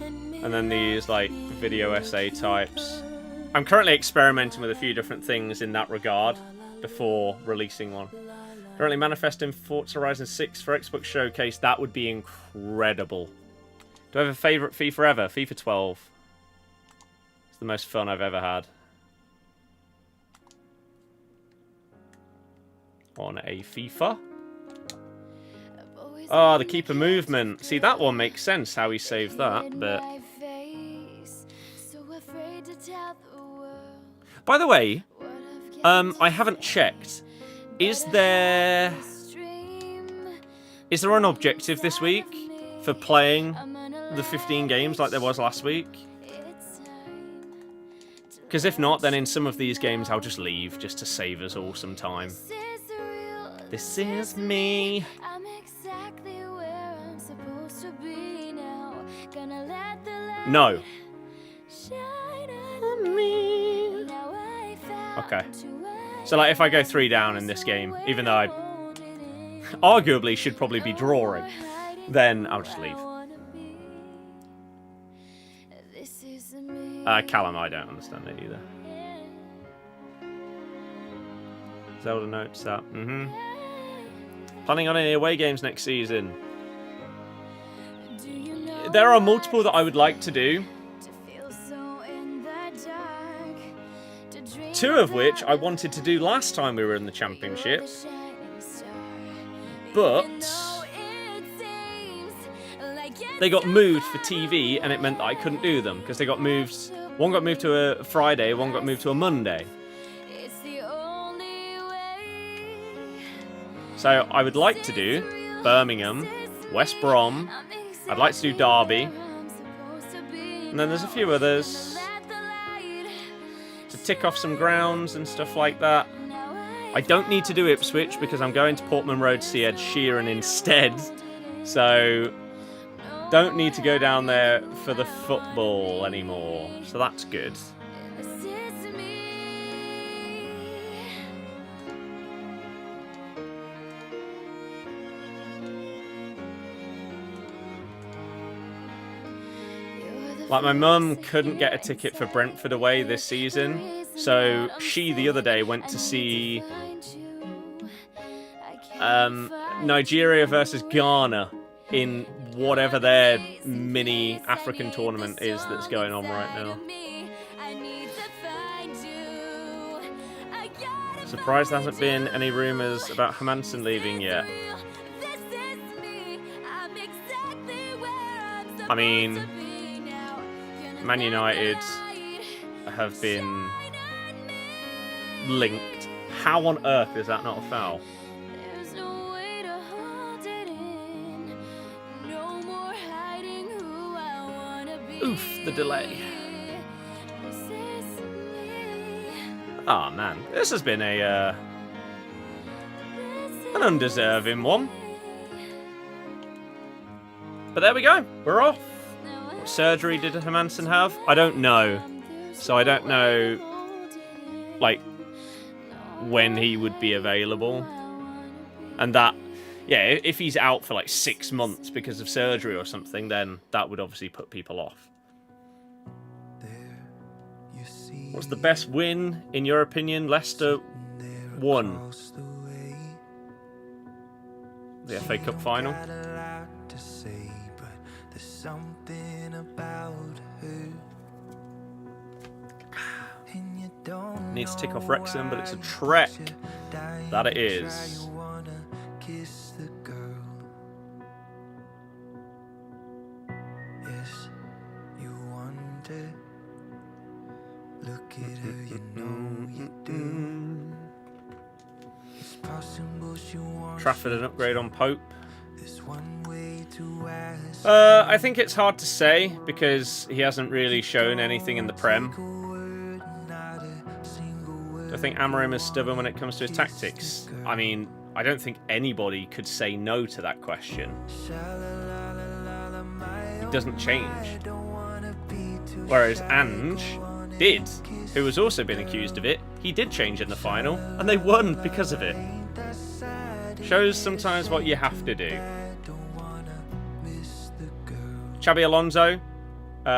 And then these like video essay types. I'm currently experimenting with a few different things in that regard before releasing one. Currently manifesting Forza Horizon 6 for Xbox Showcase. That would be incredible. Do I have a favourite FIFA ever? FIFA 12. It's the most fun I've ever had. On a FIFA. Oh, the keeper movement. See, that one makes sense how he saved that, but... By the way, I haven't checked. Is there an objective this week for playing the 15 games like there was last week? Because if not, then in some of these games I'll just leave just to save us all some time. This is me. No. Okay. So, like, if I go 3 down in this game, even though I arguably should probably be drawing, then I'll just leave. Callum, I don't understand it either. Zelda notes that. Planning on any away games next season? There are multiple that I would like to do. 2 of which I wanted to do last time we were in the championship. But they got moved for TV and it meant that I couldn't do them because they got moved. One got moved to a Friday, one got moved to a Monday. So I would like to do Birmingham, West Brom. I'd like to do Derby. And then there's a few others to tick off some grounds and stuff like that. I don't need to do Ipswich because I'm going to Portman Road to see Ed Sheeran instead. So don't need to go down there for the football anymore. So that's good. assist me. Like, my mum couldn't get a ticket for Brentford away this season, so she the other day went to see Nigeria versus Ghana in whatever their mini African tournament is that's going on right now. Surprised there hasn't been any rumours about Hermansen leaving yet. I mean, Man United have been linked. How on earth is that not a foul? There's no way to hold it in. No more hiding who I wanna be. Oof, the delay. Resist me. Ah, man, this has been an undeserving one. But there we go, we're off. What surgery did Hermansen have? I don't know. So I don't know, like, when he would be available. And that, yeah, if he's out for like 6 months because of surgery or something, then that would obviously put people off. What's the best win, in your opinion? Leicester won the FA Cup final. Needs to tick off Wrexham, but it's a trek. That it is. Trafford an upgrade on Pope. I think it's hard to say because he hasn't really shown anything in the Prem. I think Amorim is stubborn when it comes to his tactics. I mean, I don't think anybody could say no to that question. It doesn't change. Whereas Ange did, who has also been accused of it. He did change in the final, and they won because of it. Shows sometimes what you have to do. Xabi Alonso,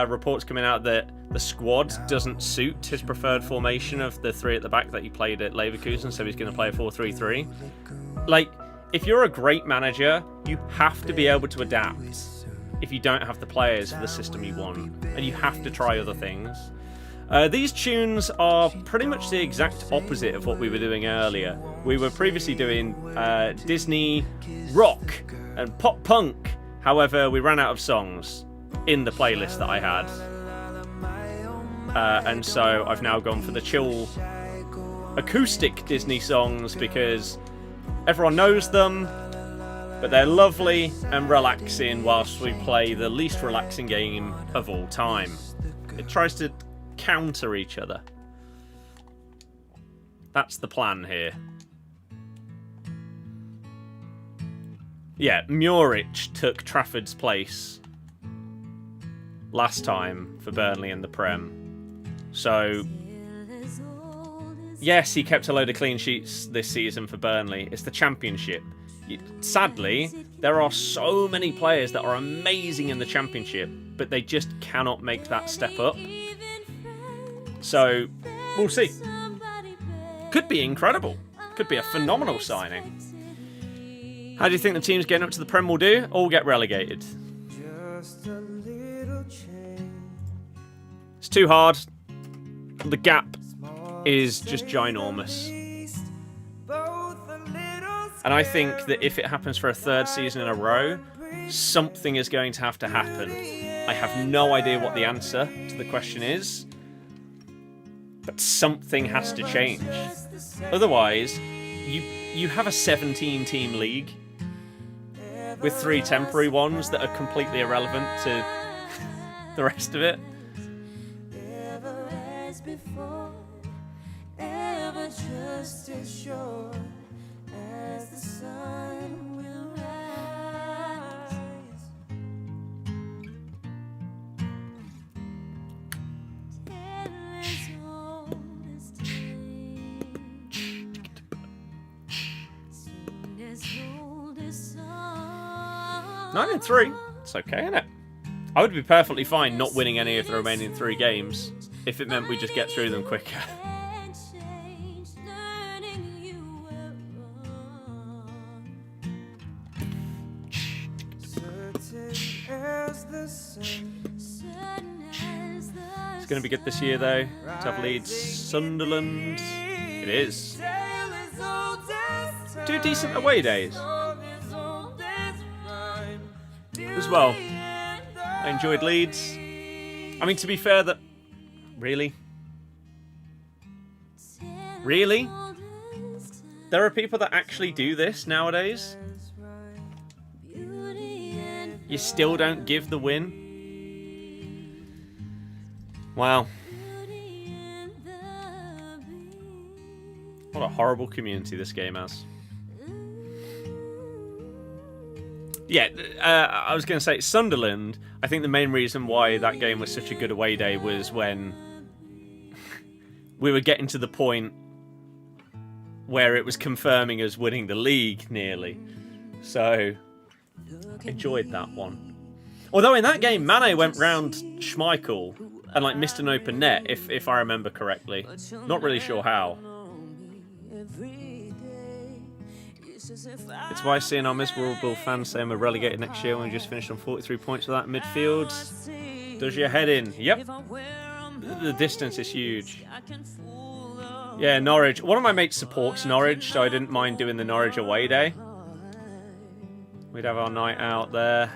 reports coming out that the squad doesn't suit his preferred formation of the three at the back that he played at Leverkusen, so he's going to play a 4-3-3. Like, if you're a great manager, you have to be able to adapt if you don't have the players for the system you want, and you have to try other things. These tunes are pretty much the exact opposite of what we were doing earlier. We were previously doing Disney rock and pop punk. However, we ran out of songs in the playlist that I had. And so I've now gone for the chill acoustic Disney songs because everyone knows them, but they're lovely and relaxing whilst we play the least relaxing game of all time. It tries to counter each other. That's the plan here. Yeah, Muric took Trafford's place last time for Burnley in the Prem. So, yes, he kept a load of clean sheets this season for Burnley. It's the Championship. Sadly, there are so many players that are amazing in the Championship, but they just cannot make that step up. So, we'll see. Could be incredible. Could be a phenomenal signing. How do you think the teams getting up to the Prem will do? All get relegated. It's too hard. The gap is just ginormous. And I think that if it happens for a third season in a row, something is going to have to happen. I have no idea what the answer to the question is, but something has to change. Otherwise, you have a 17-team league with 3 temporary ones that are completely irrelevant to the rest of it. Ever as before, ever just as sure as the sun will rise. Endless 9-3. It's okay, isn't it? I would be perfectly fine not winning any of the remaining 3 games if it meant we just get through them quicker. It's going to be good this year, though, to have Leeds, Sunderland. It is. 2 decent away days. As well. I enjoyed Leeds. I mean, to be fair, that... Really? Really? There are people that actually do this nowadays? You still don't give the win? Wow. What a horrible community this game has. Yeah, I was going to say, Sunderland, I think the main reason why that game was such a good away day was when we were getting to the point where it was confirming us winning the league, nearly. So, enjoyed that one. Although in that game, Mane went round Schmeichel and like missed an open net, if I remember correctly. Not really sure how. It's why seeing our miserable fans saying we're relegated next year when we just finished on 43 points without midfield does your head in. Yep. The distance is huge. Yeah, Norwich. One of my mates supports Norwich, so I didn't mind doing the Norwich away day. We'd have our night out there.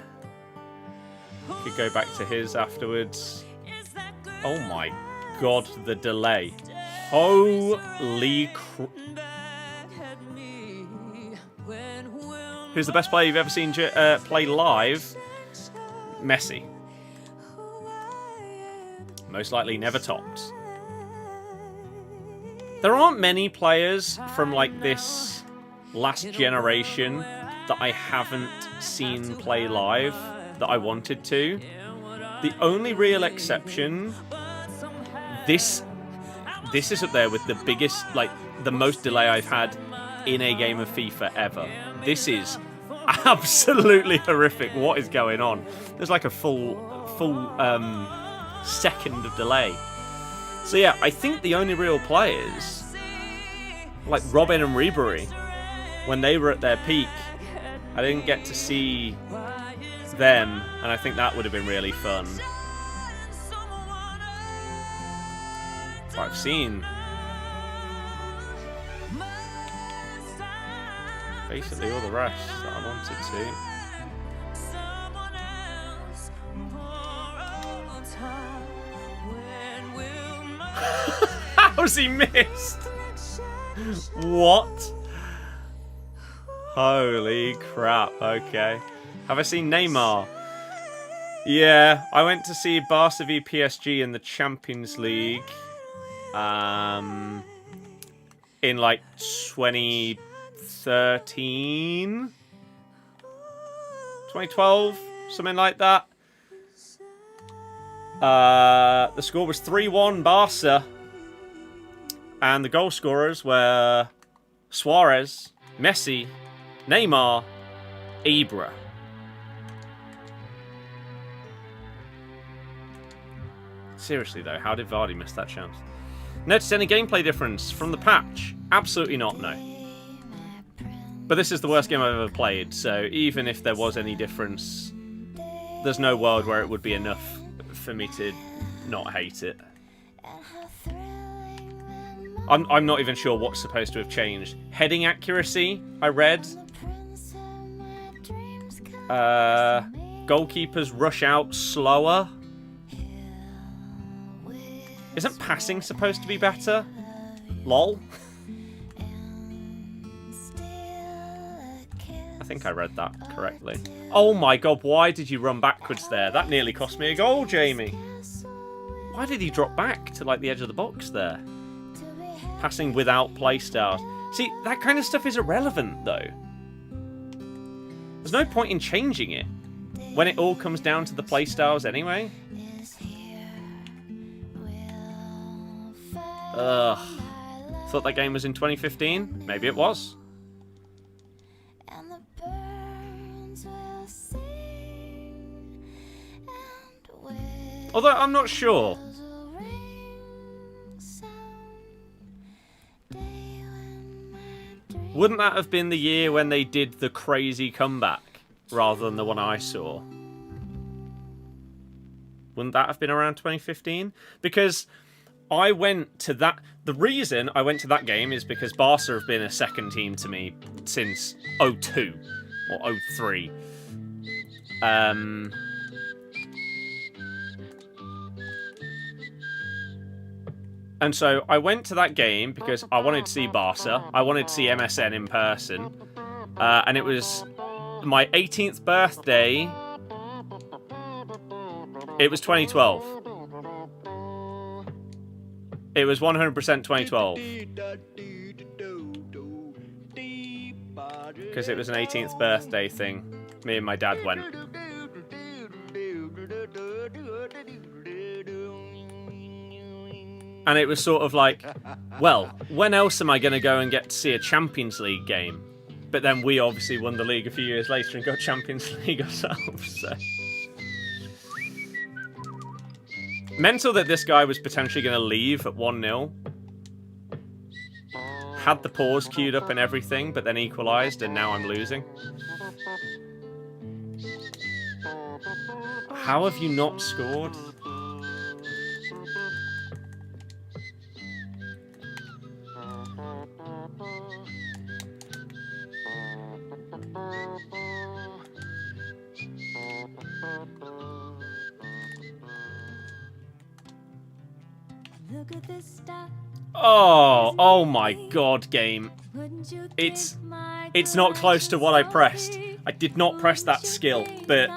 Could go back to his afterwards. Oh my god, the delay. Holy crap. Who's the best player you've ever seen play live? Messi. Most likely never Tots. There aren't many players from like this last generation that I haven't seen play live that I wanted to. The only real exception, this is up there with the biggest, like the most delay I've had in a game of FIFA ever. This is absolutely horrific. What is going on? There's like a full second of delay. So yeah, I think the only real players, like Robin and Ribery, when they were at their peak, I didn't get to see them, and I think that would have been really fun. But I've seen basically all the rest that I wanted to. How's he missed? What? Holy crap, okay. Have I seen Neymar? Yeah, I went to see Barca v PSG in the Champions League. In like 2013? 2012? Something like that. The score was 3-1 Barca. And the goal scorers were Suarez, Messi, Neymar, Ibra. Seriously though, how did Vardy miss that chance? Notice any gameplay difference from the patch? Absolutely not, no. But this is the worst game I've ever played, so even if there was any difference, there's no world where it would be enough for me to not hate it. I'm not even sure what's supposed to have changed. Heading accuracy, I read. Goalkeepers rush out slower. Isn't passing supposed to be better? Lol. I think I read that correctly. Oh my god, why did you run backwards there? That nearly cost me a goal, Jamie. Why did he drop back to like the edge of the box there? Passing without playstyle. See, that kind of stuff is irrelevant, though. There's no point in changing it when it all comes down to the playstyles anyway. Ugh. Thought that game was in 2015? Maybe it was. Although I'm not sure. Wouldn't that have been the year when they did the crazy comeback rather than the one I saw? Wouldn't that have been around 2015? Because I went to that... The reason I went to that game is because Barca have been a second team to me since 02 or 03. And so I went to that game because I wanted to see Barca. I wanted to see MSN in person. And it was my 18th birthday. It was 2012. It was 100% 2012. Because it was an 18th birthday thing. Me and my dad went. And it was sort of like, well, when else am I going to go and get to see a Champions League game? But then we obviously won the league a few years later and got Champions League ourselves, so... Mental that this guy was potentially going to leave at 1-0. Had the pause queued up and everything, but then equalised, and now I'm losing. How have you not scored? Look at this stuff. Oh my god, game. It's not close to what I pressed. I did not press that skill, but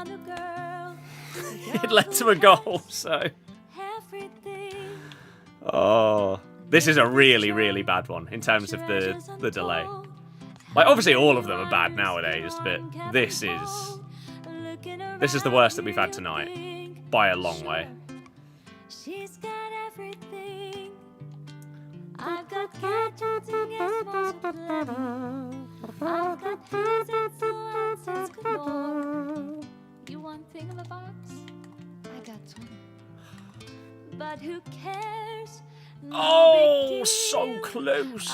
it led to a goal, so... Oh, this is a really, really bad one in terms of the delay. Like, obviously all of them are bad nowadays, but this is the worst that we've had tonight, by a long way. She's got everything. I've got gadgets and gizmos aplenty. I've got hazards and answers galore. You want thingamabox? I got 20. But who cares? No Oh, big so deal. close.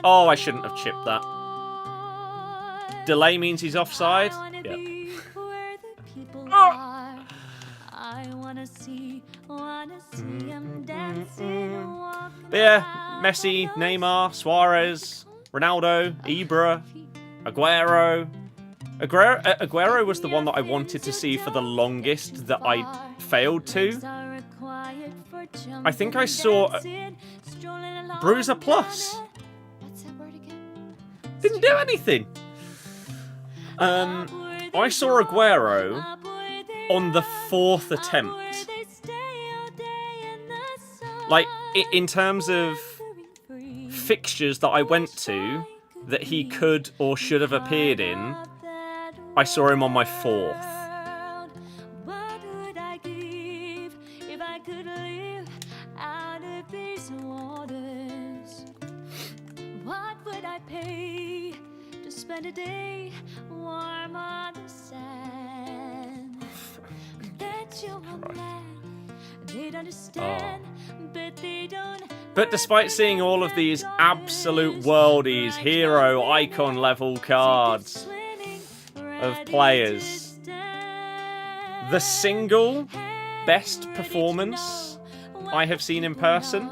Oh, I shouldn't have chipped that. Delay means he's offside. Yeah. Oh. I wanna see him dancing, walking But yeah, around Messi, those Neymar, Suarez, Ronaldo, Ibra, Aguero. Aguero was the one that I wanted to see for the longest that I failed to. I think I saw Bruiser Plus. What's that word again? Didn't do anything. I saw Aguero on the 4th attempt. Like, in terms of fixtures that I went to that he could or should have appeared in, I saw him on my 4th. What would I give if I could live out of these waters? What would I pay to spend a day warm on the sand? Bet you a man they'd understand, but they don't. But despite seeing all of these absolute worldies, hero, icon level cards of players, the single best performance I have seen in person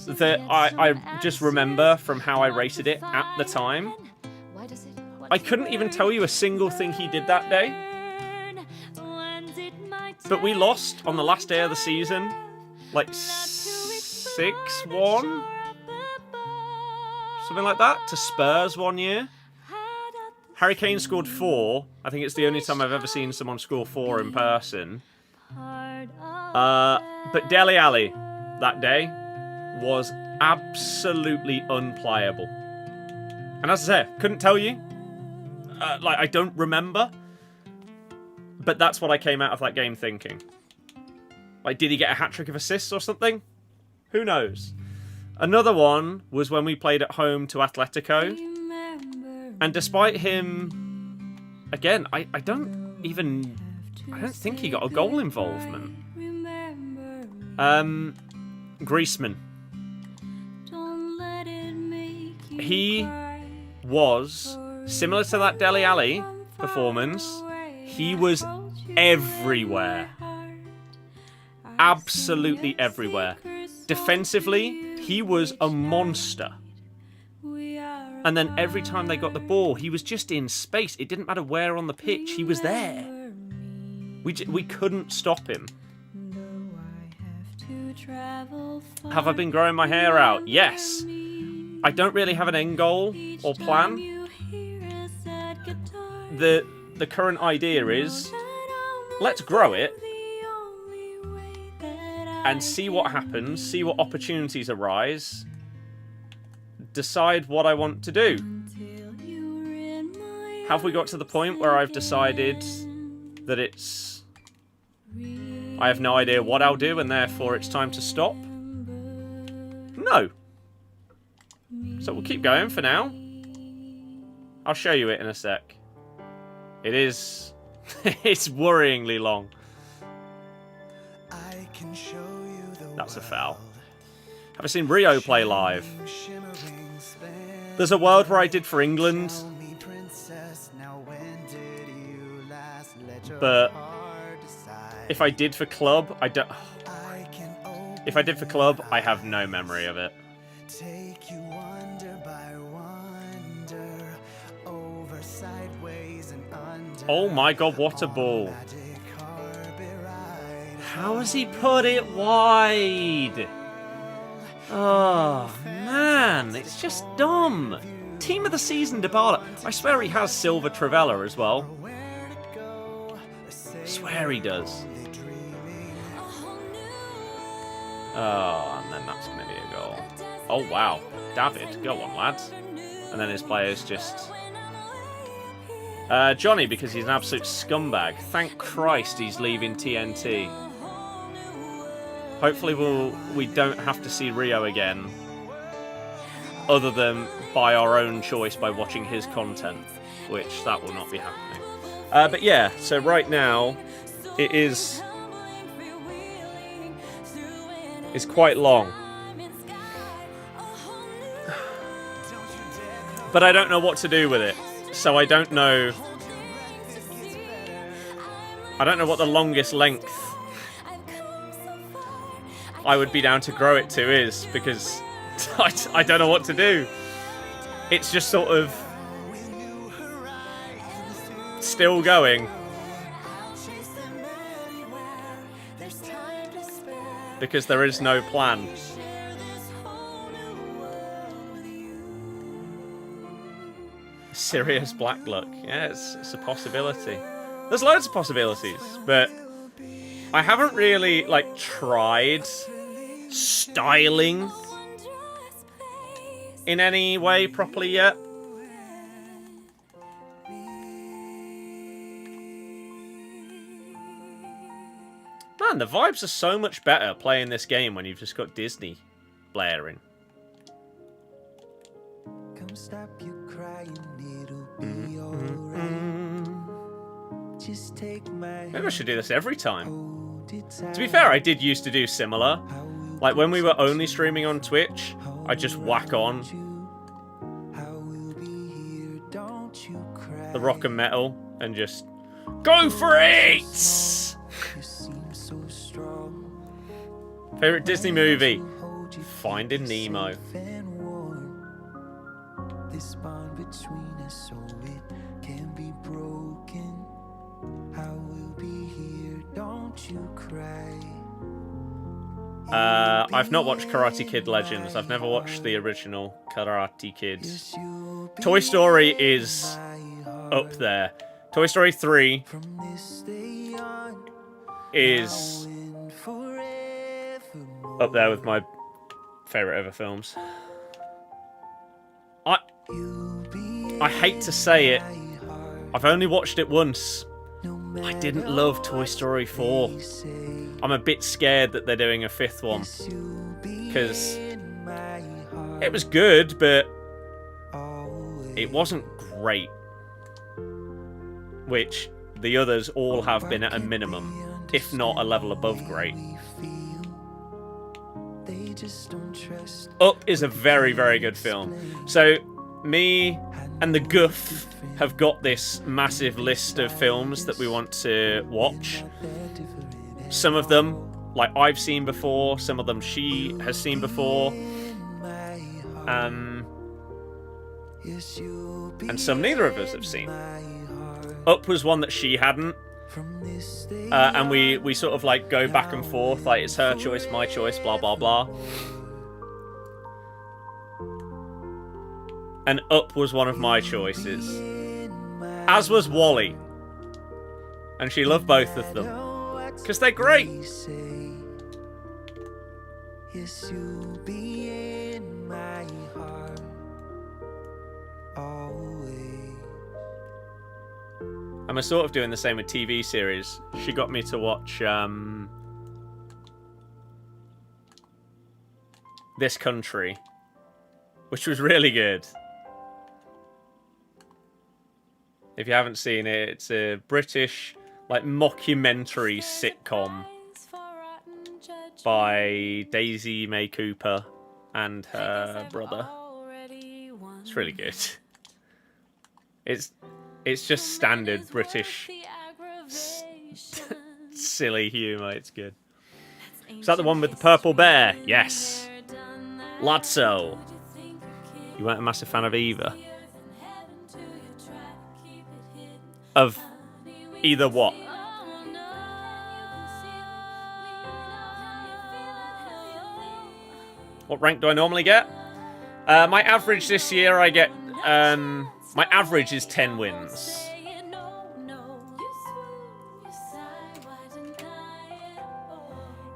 that I just remember from how I rated it at the time, I couldn't even tell you a single thing he did that day. But we lost on the last day of the season, like 6-1? Something like that, to Spurs one year. Harry Kane scored 4. I think it's the only time I've ever seen someone score 4 in person. But Dele Alli that day was absolutely unplayable. And as I say, couldn't tell you. Like, I don't remember. But that's what I came out of that game thinking. Like, did he get a hat-trick of assists or something? Who knows? Another one was when we played at home to Atletico. And despite him... Again, I don't even I don't think he got a goal involvement. Griezmann. He was similar to that Dele Alli performance. He was everywhere. Absolutely everywhere. Defensively, he was a monster. And then every time they got the ball, he was just in space. It didn't matter where on the pitch, he was there. We couldn't stop him. Have I been growing my hair out? Yes. I don't really have an end goal or plan. The current idea is, let's grow it and see what happens, see what opportunities arise, decide what I want to do. Have we got to the point where I've decided that it's... I have no idea what I'll do and therefore it's time to stop? No. So we'll keep going for now. I'll show you it in a sec. It is... it's worryingly long. I can show you the That's a foul. Have I seen Rio play live? There's a world where I did for England, but if I did for club, I don't... If I did for club, I have no memory of it. Take you wonder by wonder, over sideways and under. Oh my god, what a ball. How has he put it wide? Oh, man, it's just dumb. Team of the season, Dybala. I swear he has Silver Trivella as well. I swear he does. Oh, and then that's going to be a goal. Oh, wow. David, go on, lads. And then his players just... Johnny, because he's an absolute scumbag. Thank Christ he's leaving TNT. Hopefully we don't have to see Rio again, other than by our own choice by watching his content, which that will not be happening. But yeah, so right now it is quite long. But I don't know what to do with it, so I don't know what the longest length I would be down to grow it to is, because I don't know what to do. It's just sort of still going. Because there is no plan. Serious black luck. Yeah, it's a possibility. There's loads of possibilities, but I haven't really, like, tried styling in any way properly yet. Man, the vibes are so much better playing this game when you've just got Disney blaring. Come stop you crying, it'll be alright. Just take my Maybe I should do this every time. To be fair, I did used to do similar. Like when we were only streaming on Twitch, I'd just whack on the rock and metal and just go for it! Favorite Disney movie? Finding Nemo. This bond between us, so it can be broken. I will be here, don't you cry. I've not watched Karate Kid Legends. I've never watched the original Karate Kid. Toy Story is up there. Toy Story 3 is up there with my favourite ever films. I hate to say it, I've only watched it once. I didn't love Toy Story 4. I'm a bit scared that they're doing a fifth one, because it was good, but it wasn't great. Which, the others all have been at a minimum, if not a level above great. Up is a very, very good film. So, me and the Guff have got this massive list of films that we want to watch. Some of them, like, I've seen before. Some of them she has seen before. And some neither of us have seen. Up was one that she hadn't. And we sort of, like, go back and forth. Like, it's her choice, my choice, blah, blah, blah. And Up was one of my choices. As was Wally. And she loved both of them. Because they're great. Yes, you'll be in my heart always. And we're sort of doing the same with TV series. She got me to watch This Country, which was really good. If you haven't seen it, it's a British, like, mockumentary sitcom by Daisy May Cooper and her brother. It's really good. It's just standard British silly humour. It's good. Is that the one with the purple bear? Yes. Lotso. You weren't a massive fan of either? Of either what? What rank do I normally get? My average this year, I get... my average is 10 wins.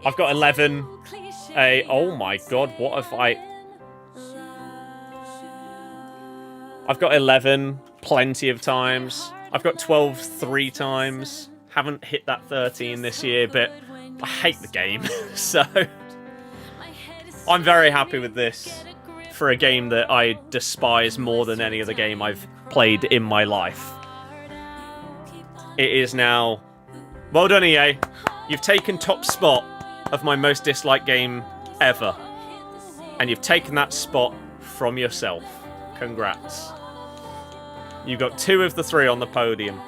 I've got 11. Oh my god, what have I... I've got 11 plenty of times. I've got 12 3 times. Haven't hit that 13 this year, but I hate the game. So I'm very happy with this for a game that I despise more than any other game I've played in my life. It is now... Well done, EA. You've taken top spot of my most disliked game ever. And you've taken that spot from yourself. Congrats. You got 2 of the 3 on the podium.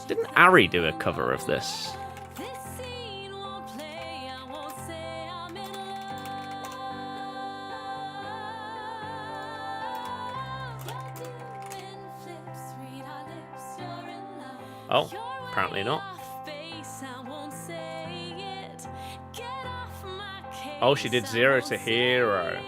Didn't Ari do a cover of this? Oh, apparently not. Oh, she did 0 to Hero.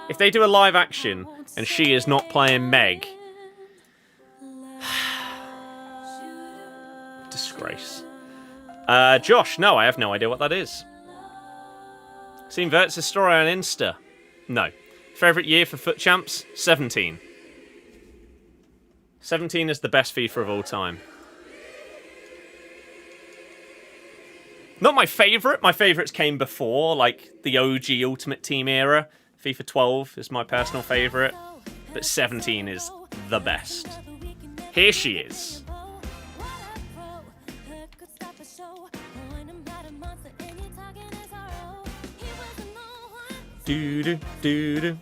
If they do a live action and she is not playing Meg, disgrace. Josh, no, I have no idea what that is. Seen Vert's story on Insta? No. Favourite year for Foot Champs? 17. 17 is the best FIFA of all time. Not my favourite. My favourites came before, like the OG Ultimate Team era. FIFA 12 is my personal favourite. But 17 is the best. Here she is. Do-do, do-do.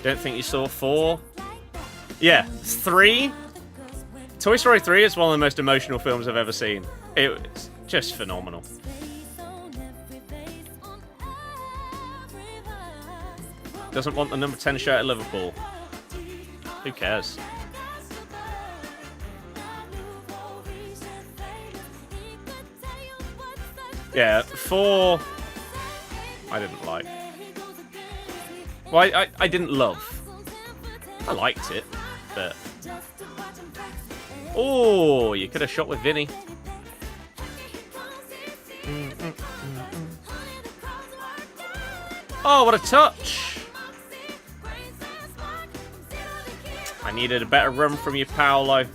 Don't think you saw 4. Yeah, 3. Toy Story 3 is one of the most emotional films I've ever seen. It was just phenomenal. Doesn't want the number 10 shirt at Liverpool. Who cares? Yeah, 4... I didn't like. Well, I didn't love. I liked it, but... Oh, you could have shot with Vinny. Oh, what a touch. I needed a better run from you, Paolo.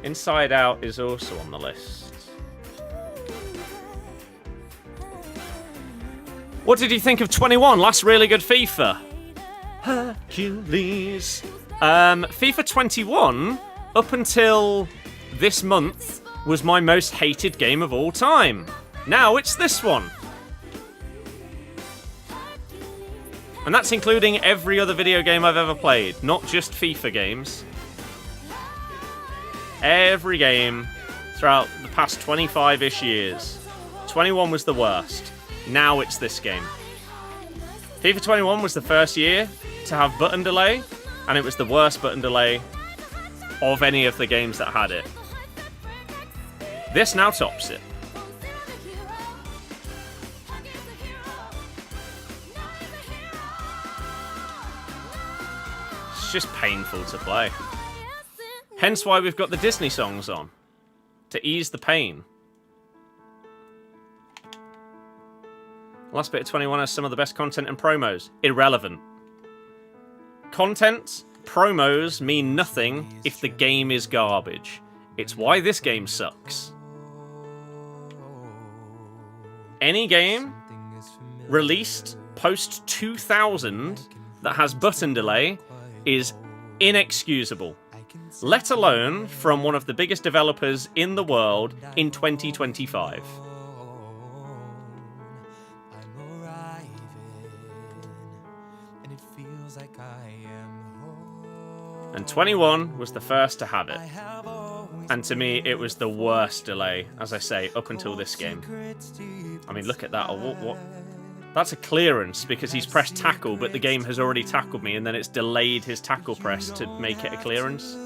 Inside Out is also on the list. What did you think of 21? Last really good FIFA. Hercules. FIFA 21, up until this month, was my most hated game of all time. Now it's this one. And that's including every other video game I've ever played, not just FIFA games. Every game throughout the past 25-ish years. 21 was the worst. Now it's this game. FIFA 21 was the first year to have button delay, and it was the worst button delay of any of the games that had it. This now tops it. It's just painful to play. Hence why we've got the Disney songs on. To ease the pain. Last bit of 21 has some of the best content and promos. Irrelevant. Content, promos mean nothing if the game is garbage. It's why this game sucks. Any game released post 2000 that has button delay is inexcusable. Let alone from one of the biggest developers in the world in 2025. And 21 was the first to have it. And to me, it was the worst delay, as I say, up until this game. I mean, look at that. What? That's a clearance because he's pressed tackle, but the game has already tackled me, and then it's delayed his tackle press to make it a clearance.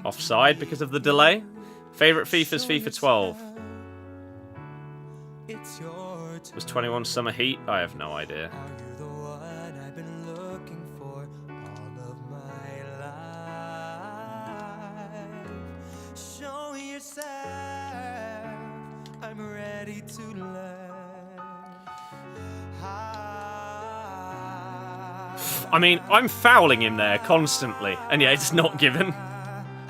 Offside because of the delay. Favourite FIFA's FIFA 12. Was 21 Summer Heat? I have no idea. I'm ready to I mean, I'm fouling him there constantly, and yeah, it's not given.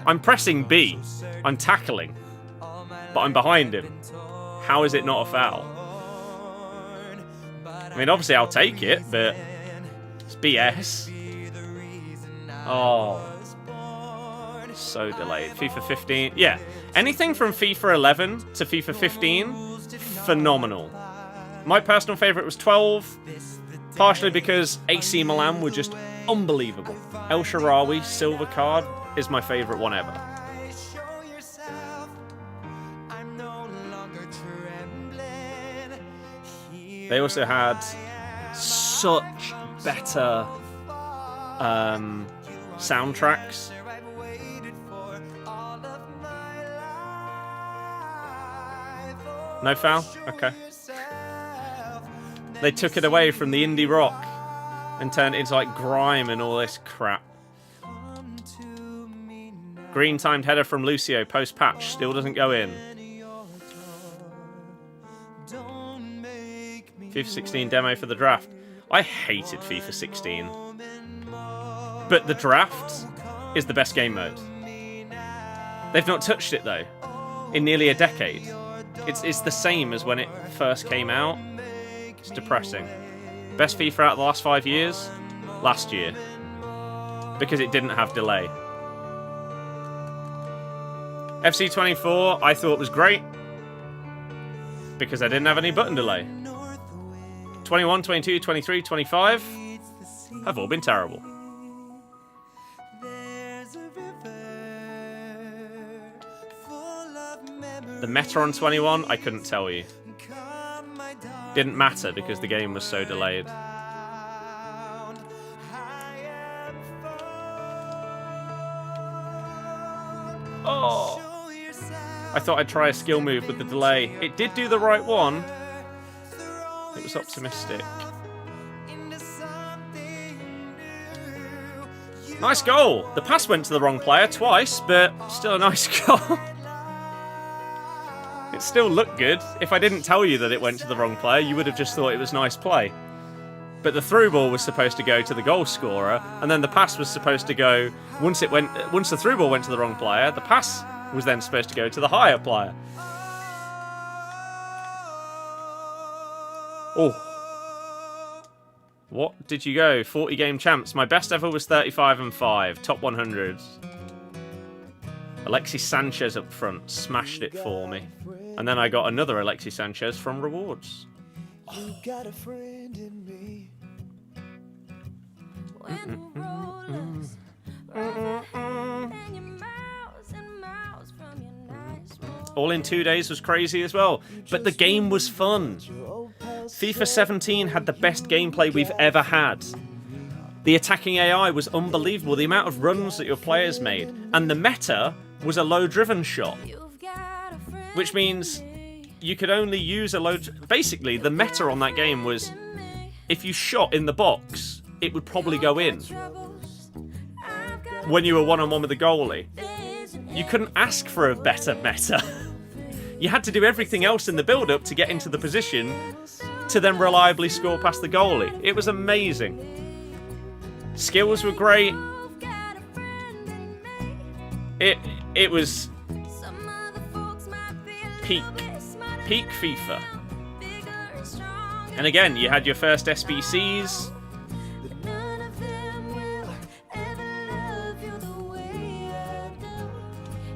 I'm pressing B. I'm tackling, but I'm behind him. How is it not a foul? I mean, obviously I'll take it, but it's BS. Oh. So delayed. FIFA 15. Yeah. Anything from FIFA 11 to FIFA 15, phenomenal. My personal favourite was 12, partially because AC Milan were just unbelievable. El Shaarawy, silver card, is my favourite one ever. They also had such better soundtracks. No foul? Okay. They took it away from the indie rock and turned it into like grime and all this crap. Green timed header from Lucio post patch still doesn't go in. FIFA 16 demo for the draft. I hated FIFA 16. But the draft is the best game mode. They've not touched it though in nearly a decade. It's the same as when it first came out. It's depressing. Best FIFA out of the last 5 years? Last year. Because it didn't have delay. FC 24 I thought was great. Because I didn't have any button delay. 21, 22, 23, 25 have all been terrible. The meta on 21, I couldn't tell you. Didn't matter because the game was so delayed. Oh! I thought I'd try a skill move with the delay. It did do the right one. It was optimistic. Nice goal! The pass went to the wrong player twice, but still a nice goal. still look good. If I didn't tell you that it went to the wrong player, you would have just thought it was nice play. But the through ball was supposed to go to the goal scorer, and then the pass was supposed to go once the through ball went to the wrong player, the pass was then supposed to go to the higher player. Oh. What did you go? 40 game champs. My best ever was 35-5. Top 100. Alexis Sanchez up front. Smashed it for me. And then I got another Alexis Sanchez from rewards. You got a friend in me. When the road looks rough ahead and you're miles and miles from your nice home. All in 2 days was crazy as well. But the game was fun. FIFA 17 had the best gameplay we've ever had. The attacking AI was unbelievable. The amount of runs that your players made. And the meta was a low-driven shot. You've got a friend Which means you could only use a low... Basically, the meta on that game was if you shot in the box, it would probably go in troubles. I've got when you were one-on-one with the goalie. this and You couldn't ask for a better meta. You had to do everything else in the build-up to get into the position to then reliably score past the goalie. It was amazing. Skills were great. you've got a friend in me. It was Some other folks might be a Peak. little bit smarter, peak FIFA. bigger and stronger, And again, you had your first SBCs. but none of them will ever love you the way I do.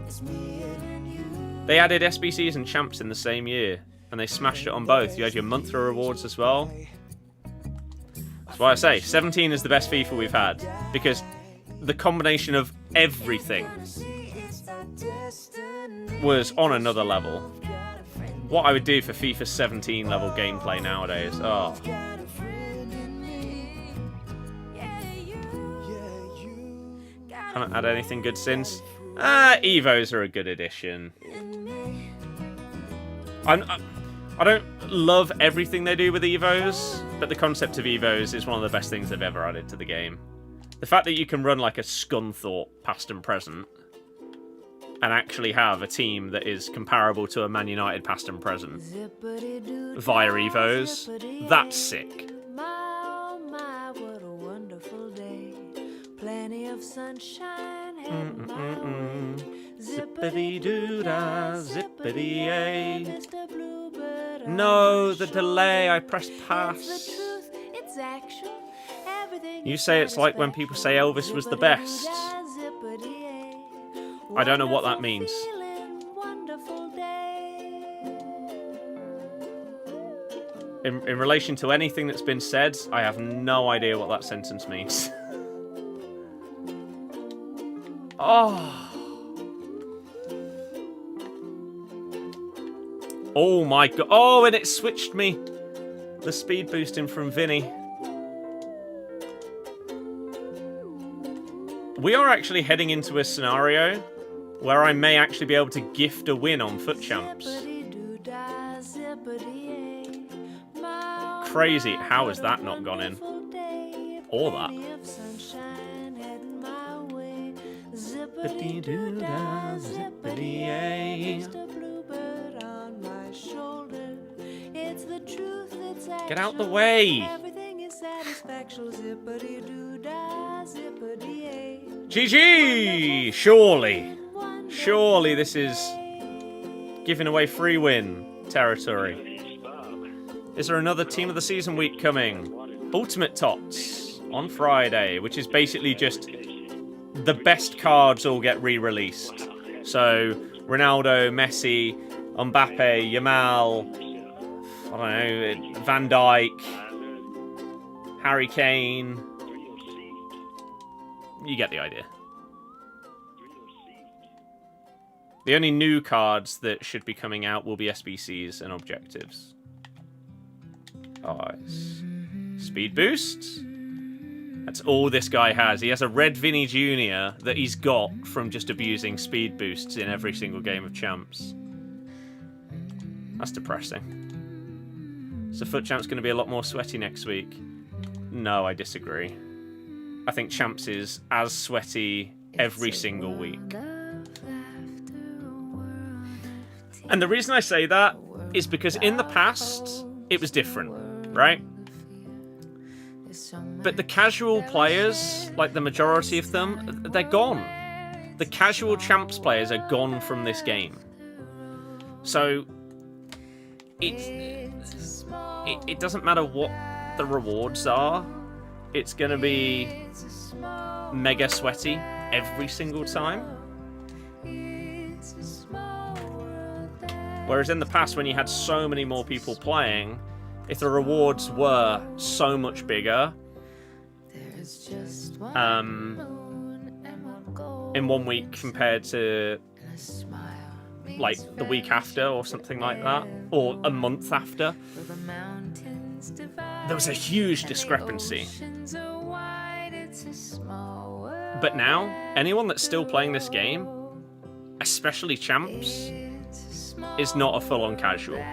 It's me and you. They added SBCs and champs in the same year, and they smashed it on both. You had your monthly rewards as well. That's why I say 17 is the best FIFA we've had, because the combination of everything was on another level. What I would do for FIFA 17 level gameplay nowadays. Oh, haven't had anything good since. Evos are a good addition. I don't love everything they do with Evos, but the concept of Evos is one of the best things they've ever added to the game. The fact that you can run like a Scunthorpe past and present and actually have a team that is comparable to a Man United past and present via Evos, that's sick. My, oh my, what a wonderful day. Plenty of sunshine heading my way. Zippity-doo-dah, zippity-ay. Mr. Bluebird on No, my the delay, I shoulder. pressed It's the pass. truth, it's action. Everything You is say it's like when people say Elvis was the best. Zippity-doo-dah, zippity-ay. I don't know what that Wonderful means. feeling, wonderful day. In relation to anything that's been said, I have no idea what that sentence means. Oh. Oh my god. Oh, and it switched me. The speed boosting from Vinny. We are actually heading into a scenario where I may actually be able to gift a win on Foot Champs. Zippity-doo-dah, zippity-ay. My, oh Crazy. my, How has what a that not gone in? wonderful day. Or that. Plenty of sunshine heading my way. Zippity-doo-dah, Zippity-doo-dah, zippity-ay. zippity-ay. Mr. Bluebird on my shoulder. It's the truth, it's action. Get out the way. Everything is satisfaction. Zippity-doo-dah, zippity-ay. GG! Surely this is giving away free win territory. Is there another Team of the Season week coming? Ultimate Tots on Friday, which is basically just the best cards all get re-released. So, Ronaldo, Messi, Mbappe, Yamal, I don't know, Van Dijk, Harry Kane. You get the idea. The only new cards that should be coming out will be SBCs and objectives. Eyes. Speed boost. That's all this guy has. He has a red Vinny Jr. that he's got from just abusing speed boosts in every single game of Champs. That's depressing. So Foot Champs going to be a lot more sweaty next week? No, I disagree. I think Champs is as sweaty every single week. And the reason I say that is because in the past, it was different, right? But the casual players, like the majority of them, they're gone. The casual champs players are gone from this game. So it doesn't matter what the rewards are. It's going to be mega sweaty every single time. Whereas in the past, when you had so many more people playing, if the rewards were so much bigger, in 1 week compared to like the week after or something like that, or a month after, there was a huge discrepancy. But now, anyone that's still playing this game, especially champs, is not a full-on casual.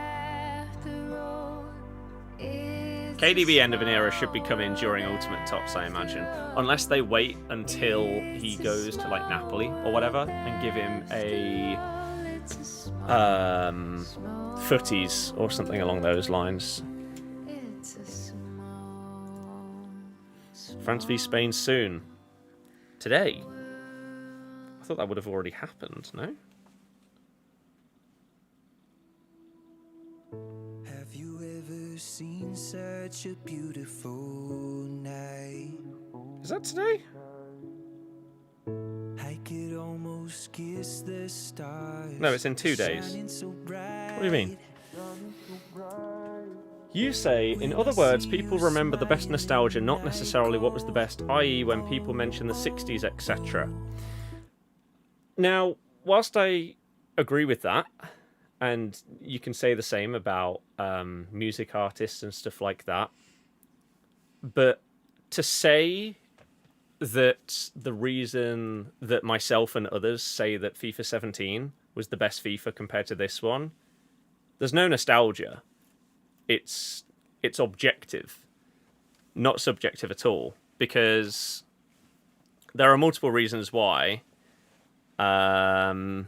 KDB end of an era should be coming during Ultimate Tots, I imagine. Unless they wait until he goes to like Napoli or whatever and give him a FUTTIES or something along those lines. France v Spain soon. Today? I thought that would have already happened, no? Have you ever seen such a beautiful night? Is that today? I could almost kiss the stars. No, it's in 2 days. Shining so bright. What do you mean? You say, in other words, people remember the best nostalgia, not necessarily what was the best, i.e. when people mention the 60s, etc. Now, whilst I agree with that, and you can say the same about music artists and stuff like that, but to say that the reason that myself and others say that FIFA 17 was the best FIFA compared to this one, there's no nostalgia. It's objective, not subjective at all, because there are multiple reasons why. The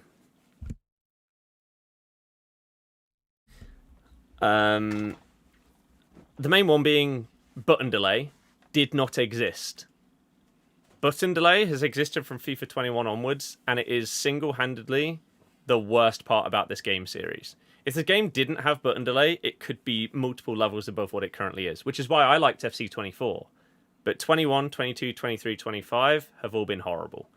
main one being button delay did not exist. Button delay has existed from FIFA 21 onwards, and it is single-handedly the worst part about this game series. If the game didn't have button delay, it could be multiple levels above what it currently is, which is why I liked FC 24. But 21, 22, 23, 25 have all been horrible.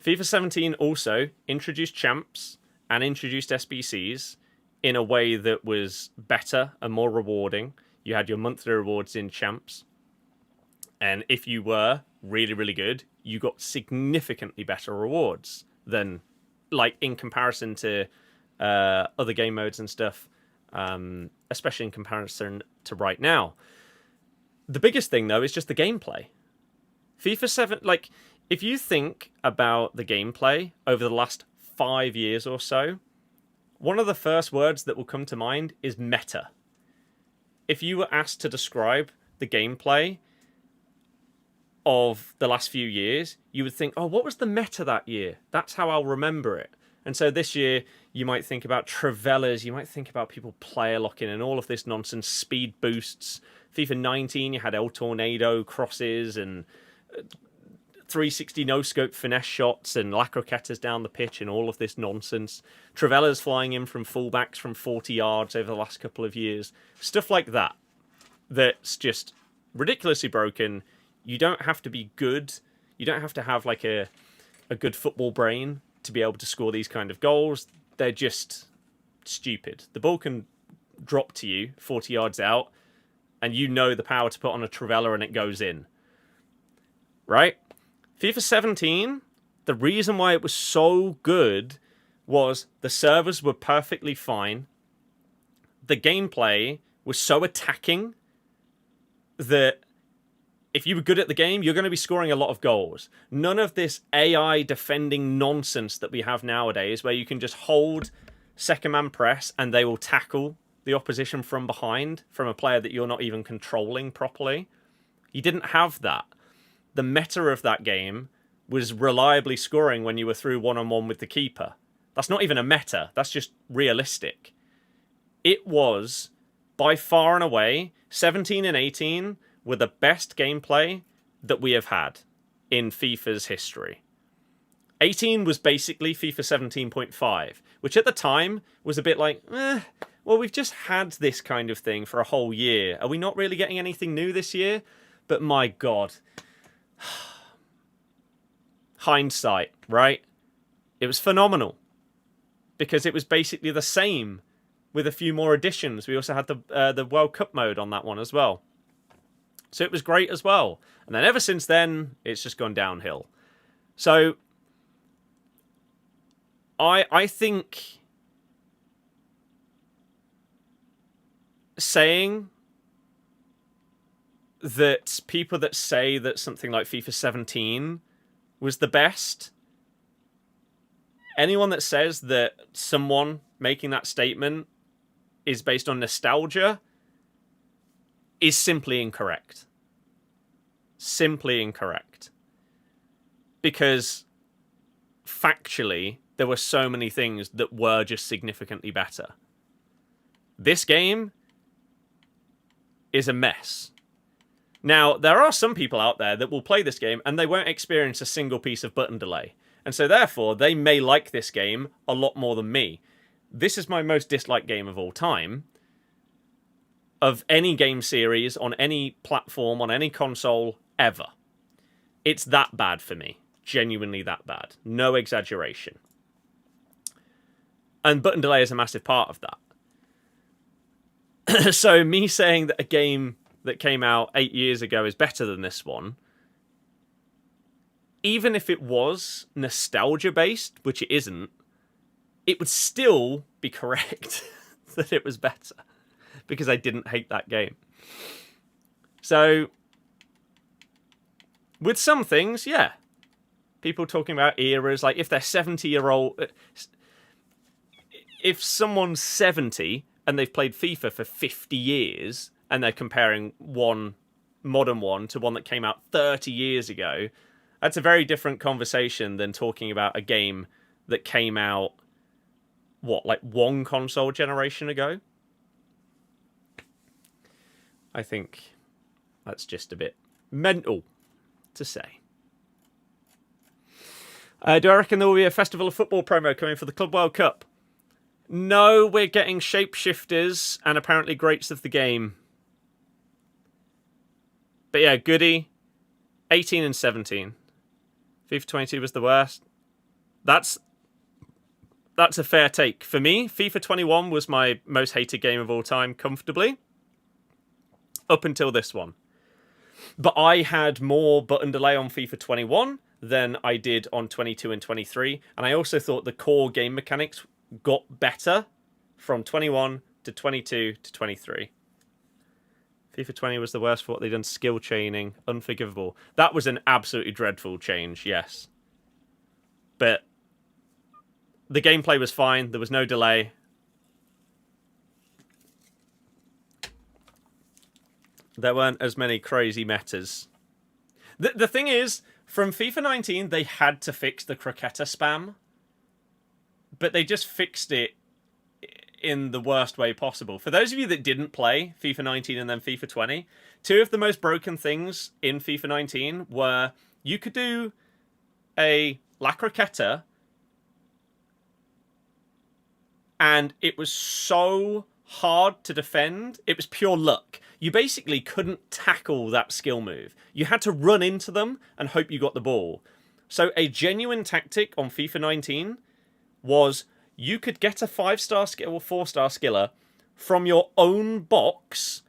FIFA 17 also introduced champs and introduced SBCs in a way that was better and more rewarding. You had your monthly rewards in champs. And if you were really, really good, you got significantly better rewards than, like, in comparison to other game modes and stuff, especially in comparison to right now. The biggest thing, though, is just the gameplay. FIFA 7, like, if you think about the gameplay over the last 5 years or so, one of the first words that will come to mind is meta. If you were asked to describe the gameplay of the last few years, you would think, oh, what was the meta that year? That's how I'll remember it. And so this year, you might think about Trailblazers, you might think about people player locking and all of this nonsense, speed boosts. FIFA 19, you had El Tornado crosses and 360 no-scope finesse shots and La Croquetas down the pitch and all of this nonsense. Trailblazers flying in from fullbacks from 40 yards over the last couple of years. Stuff like that. That's just ridiculously broken. You don't have to be good. You don't have to have like a good football brain to be able to score these kind of goals. They're just stupid. The ball can drop to you 40 yards out and you know the power to put on a trivela and it goes in. Right? FIFA 17, the reason why it was so good was the servers were perfectly fine. The gameplay was so attacking that if you were good at the game, you're going to be scoring a lot of goals. None of this AI defending nonsense that we have nowadays where you can just hold second man press and they will tackle the opposition from behind from a player that you're not even controlling properly. You didn't have that. The meta of that game was reliably scoring when you were through one-on-one with the keeper. That's not even a meta. That's just realistic. It was, by far and away, 17 and 18 were the best gameplay that we have had in FIFA's history. 18 was basically FIFA 17.5, which at the time was a bit like, well, we've just had this kind of thing for a whole year. Are we not really getting anything new this year? But my God. Hindsight, right? It was phenomenal. Because it was basically the same with a few more additions. We also had the World Cup mode on that one as well. So it was great as well. And then ever since then, it's just gone downhill. So I think saying that people that say that something like FIFA 17 was the best, anyone that says that someone making that statement is based on nostalgia is simply incorrect. Simply incorrect. Because factually, there were so many things that were just significantly better. This game is a mess. Now, there are some people out there that will play this game and they won't experience a single piece of button delay. And so therefore, they may like this game a lot more than me. This is my most disliked game of all time. Of any game series, on any platform, on any console, ever. It's that bad for me. Genuinely that bad. No exaggeration. And button delay is a massive part of that. So me saying that a game that came out 8 years ago is better than this one, even if it was nostalgia-based, which it isn't, it would still be correct that it was better. Because I didn't hate that game. So, with some things, yeah. People talking about eras, like if they're 70-year-old... If someone's 70 and they've played FIFA for 50 years and they're comparing one modern one to one that came out 30 years ago, that's a very different conversation than talking about a game that came out, what, like one console generation ago? I think that's just a bit mental to say. Do I reckon there will be a Festival of Football promo coming for the Club World Cup? No, we're getting shapeshifters and apparently greats of the game. But yeah, Goody, 18 and 17. FIFA 22 was the worst. That's a fair take. For me, FIFA 21 was my most hated game of all time, comfortably. Up until this one. But I had more button delay on FIFA 21 than I did on 22 and 23. And I also thought the core game mechanics got better from 21 to 22 to 23. FIFA 20 was the worst for what they'd done. Skill chaining. Unforgivable. That was an absolutely dreadful change, yes. But the gameplay was fine. There was no delay. There weren't as many crazy metas. The thing is, from FIFA 19, they had to fix the Croqueta spam. But they just fixed it in the worst way possible. For those of you that didn't play FIFA 19 and then FIFA 20, two of the most broken things in FIFA 19 were you could do a La Croqueta and it was so hard to defend, it was pure luck. You basically couldn't tackle that skill move. You had to run into them and hope you got the ball. So a genuine tactic on FIFA 19 was you could get a 5-star skill or 4-star skiller from your own box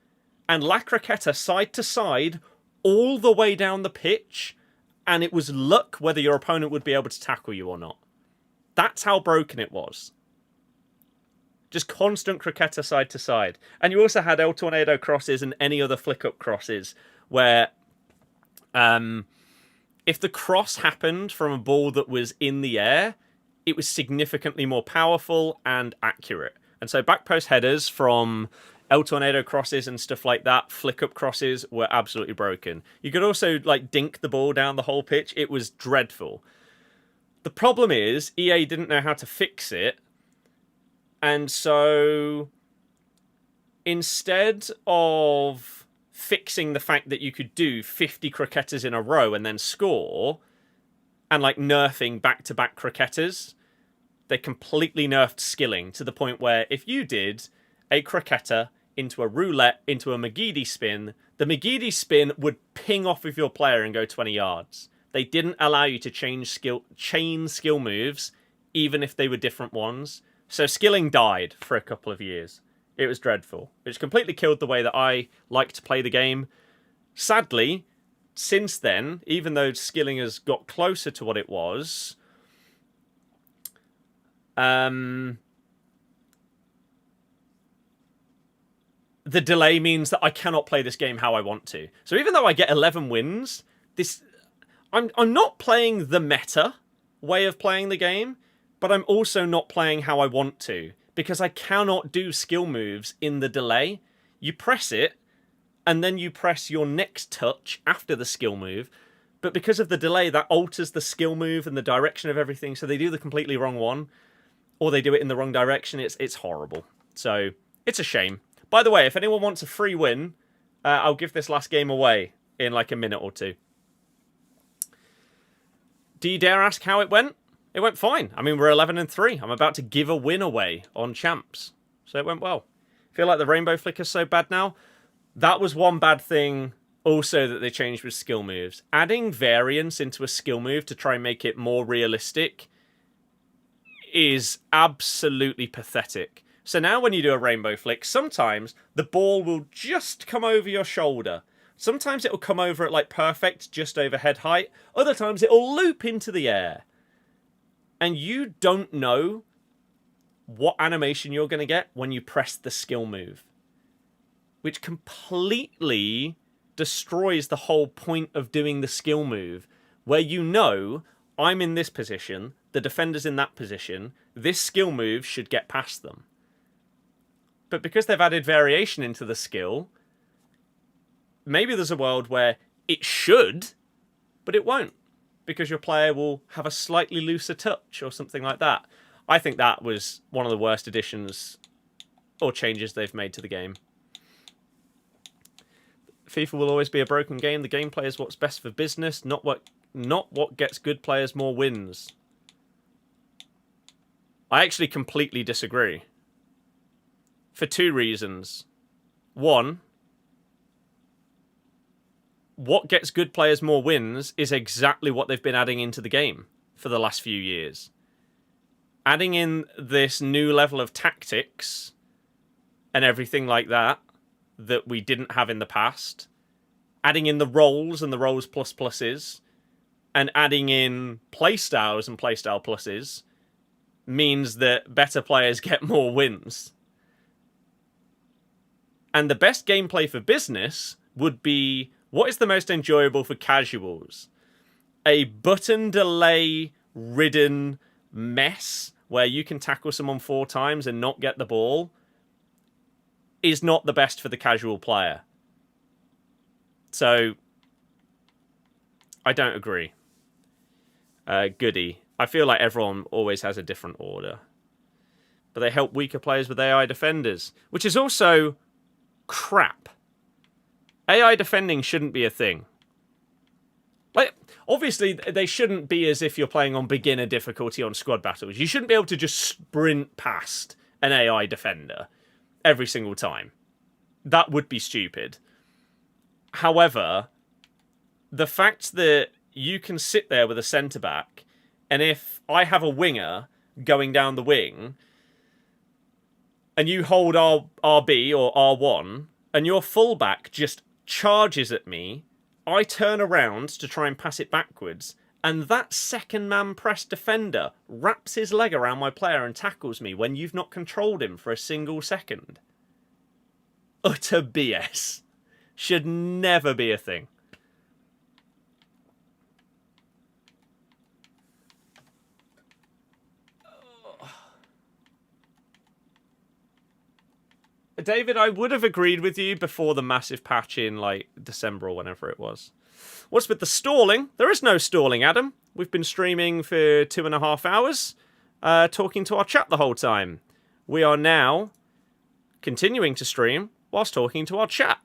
and La Croqueta side to side all the way down the pitch, and it was luck whether your opponent would be able to tackle you or not. That's how broken it was. Just constant Croqueta side to side. And you also had El Tornado crosses and any other flick-up crosses where if the cross happened from a ball that was in the air, it was significantly more powerful and accurate. And so back post headers from El Tornado crosses and stuff like that, flick-up crosses, were absolutely broken. You could also like dink the ball down the whole pitch. It was dreadful. The problem is EA didn't know how to fix it. And so instead of fixing the fact that you could do 50 croquetas in a row and then score, and like nerfing back-to-back croquetas, they completely nerfed skilling to the point where if you did a croqueta into a roulette, into a Magidi spin, the Magidi spin would ping off of your player and go 20 yards. They didn't allow you to chain skill moves, even if they were different ones. So skilling died for a couple of years. It was dreadful. It's completely killed the way that I like to play the game. Sadly, since then, even though skilling has got closer to what it was, the delay means that I cannot play this game how I want to. So even though I get 11 wins, I'm not playing the meta way of playing the game, but I'm also not playing how I want to, because I cannot do skill moves in the delay. You press it, and then you press your next touch after the skill move, but because of the delay, that alters the skill move and the direction of everything, so they do the completely wrong one, or they do it in the wrong direction. It's horrible. So, it's a shame. By the way, if anyone wants a free win, I'll give this last game away in like a minute or two. Do you dare ask how it went? It went fine. I mean, we're 11-3. I'm about to give a win away on champs. So it went well. Feel like the rainbow flicker's so bad now. That was one bad thing also that they changed with skill moves. Adding variance into a skill move to try and make it more realistic is absolutely pathetic. So now when you do a rainbow flick, sometimes the ball will just come over your shoulder. Sometimes it will come over at like perfect, just over head height. Other times it will loop into the air. And you don't know what animation you're going to get when you press the skill move, which completely destroys the whole point of doing the skill move, where you know, I'm in this position, the defender's in that position, this skill move should get past them. But because they've added variation into the skill, maybe there's a world where it should, but it won't, because your player will have a slightly looser touch or something like that. I think that was one of the worst additions or changes they've made to the game. FIFA will always be a broken game. The gameplay is what's best for business, not what gets good players more wins. I actually completely disagree. For two reasons. One, what gets good players more wins is exactly what they've been adding into the game for the last few years. Adding in this new level of tactics and everything like that we didn't have in the past. Adding in the roles and the roles plus pluses. And adding in playstyles and playstyle pluses means that better players get more wins. And the best gameplay for business would be, what is the most enjoyable for casuals? A button delay ridden mess where you can tackle someone 4 times and not get the ball is not the best for the casual player. So, I don't agree. Goody. I feel like everyone always has a different order. But they help weaker players with AI defenders, which is also crap. AI defending shouldn't be a thing. Like, obviously, they shouldn't be as if you're playing on beginner difficulty on squad battles. You shouldn't be able to just sprint past an AI defender every single time. That would be stupid. However, the fact that you can sit there with a centre-back, and if I have a winger going down the wing, and you hold RB or R1, and your fullback just charges at me, I turn around to try and pass it backwards, and that second man press defender wraps his leg around my player and tackles me when you've not controlled him for a single second. Utter BS. Should never be a thing. David, I would have agreed with you before the massive patch in like December or whenever it was. What's with the stalling? There is no stalling, Adam. we've been streaming for 2.5 hours, talking to our chat the whole time. We are now continuing to stream whilst talking to our chat.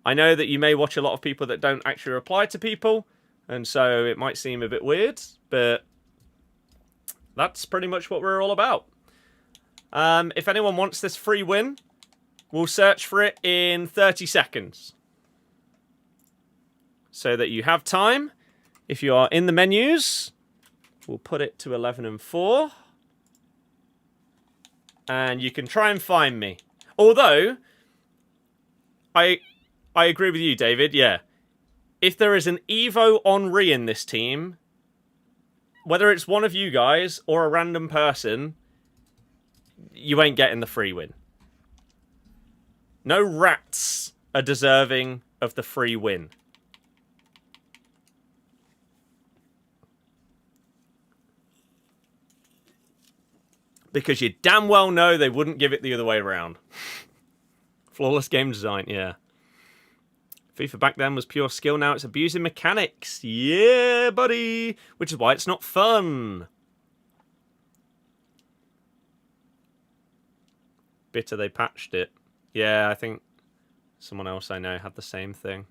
I know that you may watch a lot of people that don't actually reply to people, and so it might seem a bit weird, but that's pretty much what we're all about. If anyone wants this free win, we'll search for it in 30 seconds. So that you have time. If you are in the menus, we'll put it to 11 and 4. And you can try and find me. Although, I agree with you, David, yeah. If there is an Evo Henry in this team, whether it's one of you guys or a random person, you ain't getting the free win. No rats are deserving of the free win. Because you damn well know they wouldn't give it the other way around. Flawless game design, yeah. FIFA back then was pure skill, now it's abusing mechanics. Yeah, buddy! Which is why it's not fun. Bitter they patched it. Yeah, I think someone else I know had the same thing.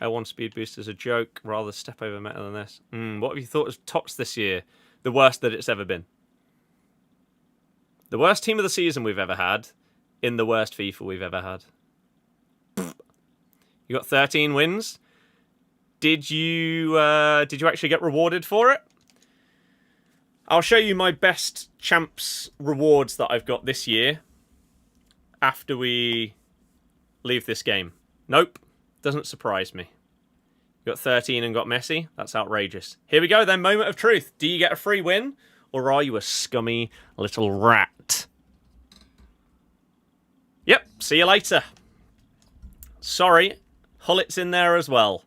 L1 speed boost is a joke, rather step over meta than this. What have you thought of Tots this year? The worst that it's ever been. The worst team of the season we've ever had, in the worst FIFA we've ever had. You got 13 wins. Did you actually get rewarded for it? I'll show you my best champs rewards that I've got this year after we leave this game. Nope, doesn't surprise me. You got 13 and got Messi. That's outrageous. Here we go then, moment of truth. Do you get a free win? Or are you a scummy little rat? Yep, see you later. Sorry, Hullit's in there as well.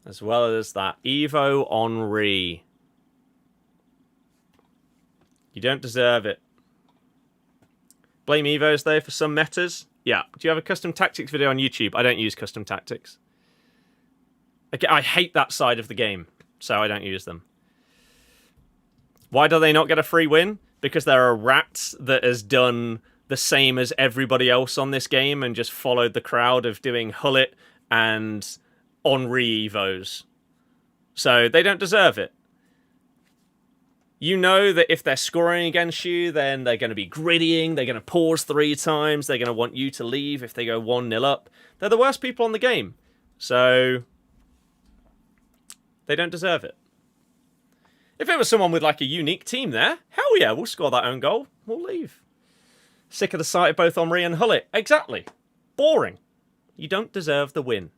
As well as that. Evo Henry. You don't deserve it. Blame Evos, though, for some metas. Yeah. Do you have a custom tactics video on YouTube? I don't use custom tactics. I hate that side of the game, so I don't use them. Why do they not get a free win? Because there are rats that has done the same as everybody else on this game and just followed the crowd of doing Hullet and Henry Evos. So they don't deserve it. You know that if they're scoring against you, then they're going to be grittying, they're going to pause 3 times, they're going to want you to leave if they go 1-0 up. They're the worst people on the game. So they don't deserve it. If it was someone with like a unique team there, hell yeah, we'll score that own goal. We'll leave. Sick of the sight of both Henry and Hullet. Exactly. Boring. You don't deserve the win.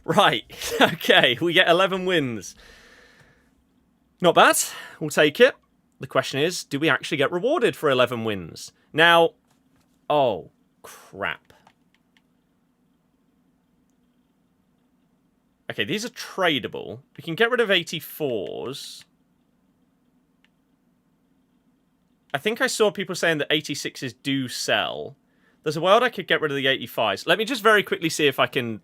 Right. Okay, we get 11 wins. Not bad. We'll take it. The question is, do we actually get rewarded for 11 wins? Now, oh, crap. Okay, these are tradable. We can get rid of 84s. I think I saw people saying that 86s do sell. There's a world I could get rid of the 85s. Let me just very quickly see if I can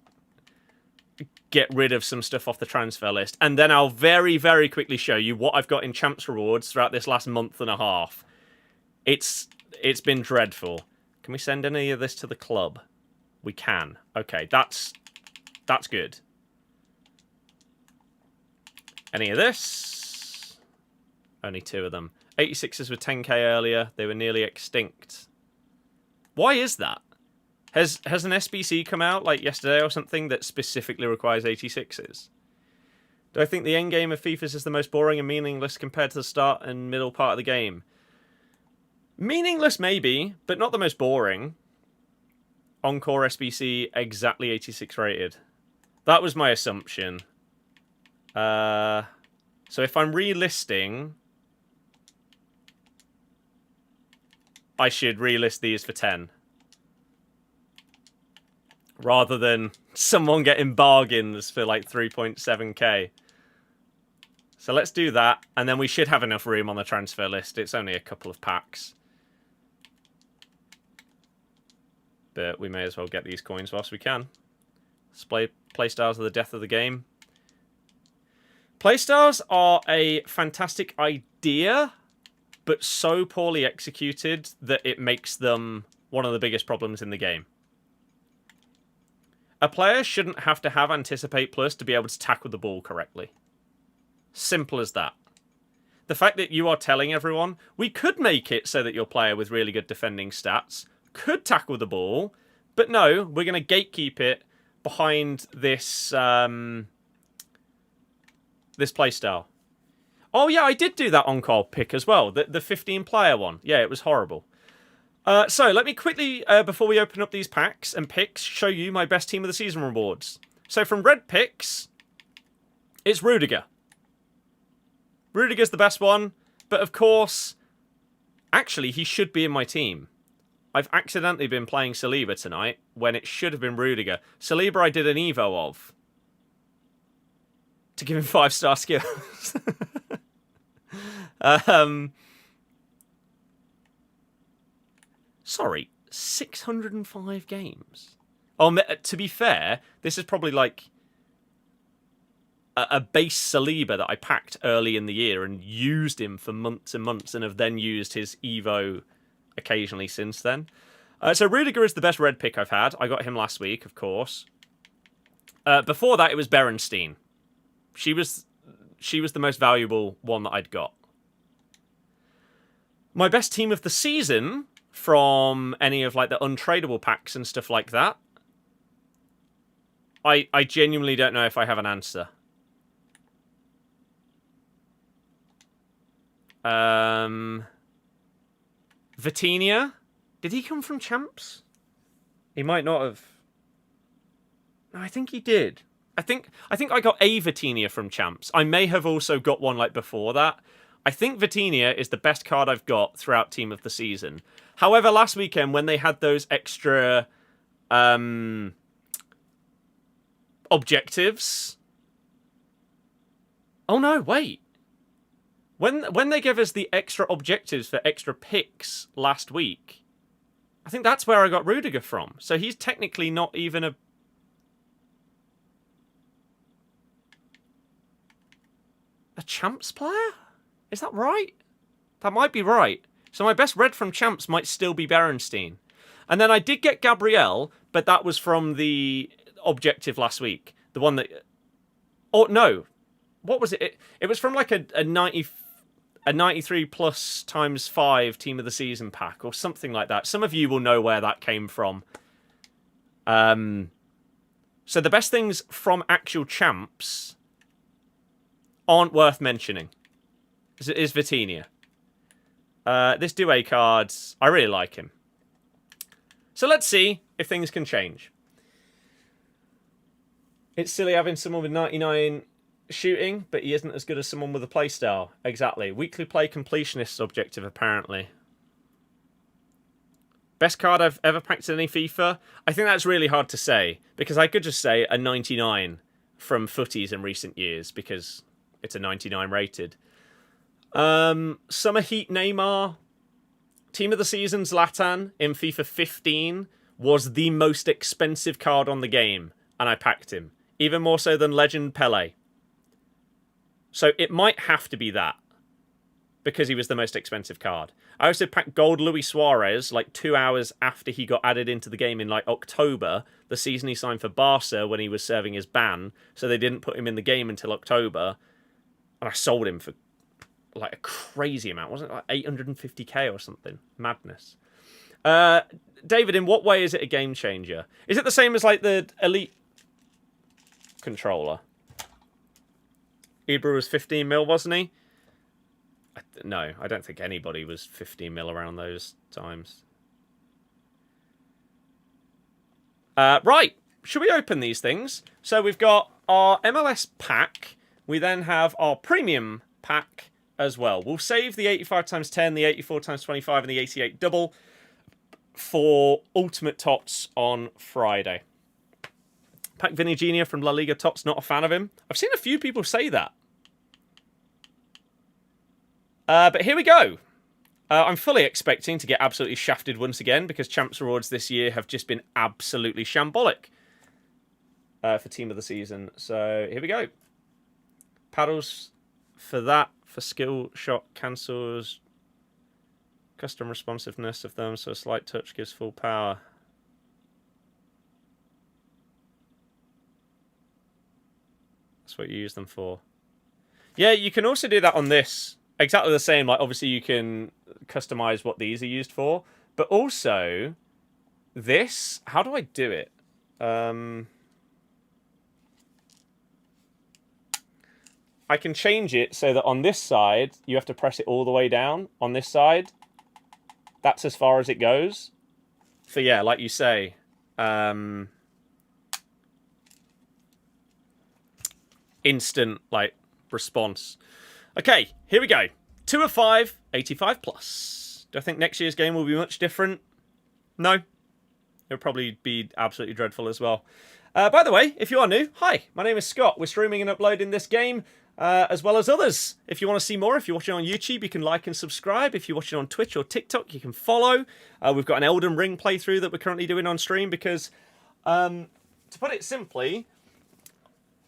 get rid of some stuff off the transfer list. And then I'll very, very quickly show you what I've got in Champs Rewards throughout this last month and a half. It's been dreadful. Can we send any of this to the club? We can. Okay, that's good. Any of this? Only 2 of them. 86s were 10k earlier. They were nearly extinct. Why is that? Has an SBC come out like yesterday or something that specifically requires 86s? Do I think the end game of FIFAs is the most boring and meaningless compared to the start and middle part of the game? Meaningless maybe, but not the most boring. Encore SBC exactly 86 rated. That was my assumption. So if I'm relisting, I should relist these for 10. Rather than someone getting bargains for like 3.7k. So let's do that. And then we should have enough room on the transfer list. It's only a couple of packs. But we may as well get these coins whilst we can. Play styles are the death of the game. Playstyles are a fantastic idea, but so poorly executed that it makes them one of the biggest problems in the game. A player shouldn't have to have Anticipate Plus to be able to tackle the ball correctly. Simple as that. The fact that you are telling everyone, we could make it so that your player with really good defending stats could tackle the ball, but no, we're going to gatekeep it behind this this playstyle. Oh yeah, I did do that on-call pick as well, the 15-player one. Yeah, it was horrible. So let me quickly, before we open up these packs and picks, show you my best team of the season rewards. So from red picks, it's Rudiger. Rudiger's the best one, but of course, actually, he should be in my team. I've accidentally been playing Saliba tonight when it should have been Rudiger. Saliba I did an Evo of to give him 5-star skills. Sorry, 605 games. Oh, to be fair, this is probably like a base Saliba that I packed early in the year and used him for months and months and have then used his Evo occasionally since then. So Rudiger is the best red pick I've had. I got him last week, of course. Before that, it was Berenstein. She was the most valuable one that I'd got. My best team of the season from any of like the untradeable packs and stuff like that. I genuinely don't know if I have an answer. Vitinha? Did he come from Champs? He might not have. No, I think he did. I think I got a Vitinha from Champs. I may have also got one like before that. I think Vitinha is the best card I've got throughout Team of the Season. However, last weekend when they had those extra objectives. Oh no, wait. When they gave us the extra objectives for extra picks last week, I think that's where I got Rudiger from. So he's technically not even a Champs player? Is that right? That might be right. So my best red from Champs might still be Berenstein. And then I did get Gabriel, but that was from the objective last week. The one that... Oh, no. What was it? It was from like a 93 plus times 5 Team of the Season pack or something like that. Some of you will know where that came from. So the best things from actual Champs aren't worth mentioning. Is Vitinha. This Doué card, I really like him. So let's see if things can change. It's silly having someone with 99 shooting, but he isn't as good as someone with a playstyle. Exactly. Weekly play completionist objective, apparently. Best card I've ever packed in any FIFA? I think that's really hard to say, because I could just say a 99 from FUTTIES in recent years, because it's a 99 rated. Summer Heat Neymar. Team of the Season Zlatan in FIFA 15 was the most expensive card on the game, and I packed him. Even more so than Legend Pele. So it might have to be that, because he was the most expensive card. I also packed Gold Luis Suarez like 2 hours after he got added into the game in like October, the season he signed for Barca when he was serving his ban, so they didn't put him in the game until October, and I sold him for like a crazy amount. Wasn't it like 850k or something? Madness. David, in what way is it a game changer? Is it the same as like the Elite controller? Ibra was 15 mil, wasn't he? No, I don't think anybody was 15 mil around those times. Right, should we open these things? So we've got our MLS pack. We then have our premium pack as well. We'll save the 85x10, the 84x25, and the 88 double for Ultimate Tots on Friday. Pack Vinny Jr. from La Liga Tots, not a fan of him. I've seen a few people say that. But here we go. I'm fully expecting to get absolutely shafted once again because Champs Rewards this year have just been absolutely shambolic for Team of the Season. So here we go. Paddles for that, for skill shot cancels custom responsiveness of them, so a slight touch gives full power. That's what you use them for. Yeah, you can also do that on this. Exactly the same. Like, obviously, you can customize what these are used for. But also, this... How do I do it? I can change it so that on this side, you have to press it all the way down. On this side, that's as far as it goes. So, yeah, like you say... instant, like, response. Okay, here we go. 2 of 5, 85 plus. Do I think next year's game will be much different? No. It'll probably be absolutely dreadful as well. By the way, if you are new, hi, my name is Scott. We're streaming and uploading this game, as well as others. If you want to see more, if you're watching on YouTube, you can like and subscribe. If you're watching on Twitch or TikTok, you can follow. We've got an Elden Ring playthrough that we're currently doing on stream because, to put it simply,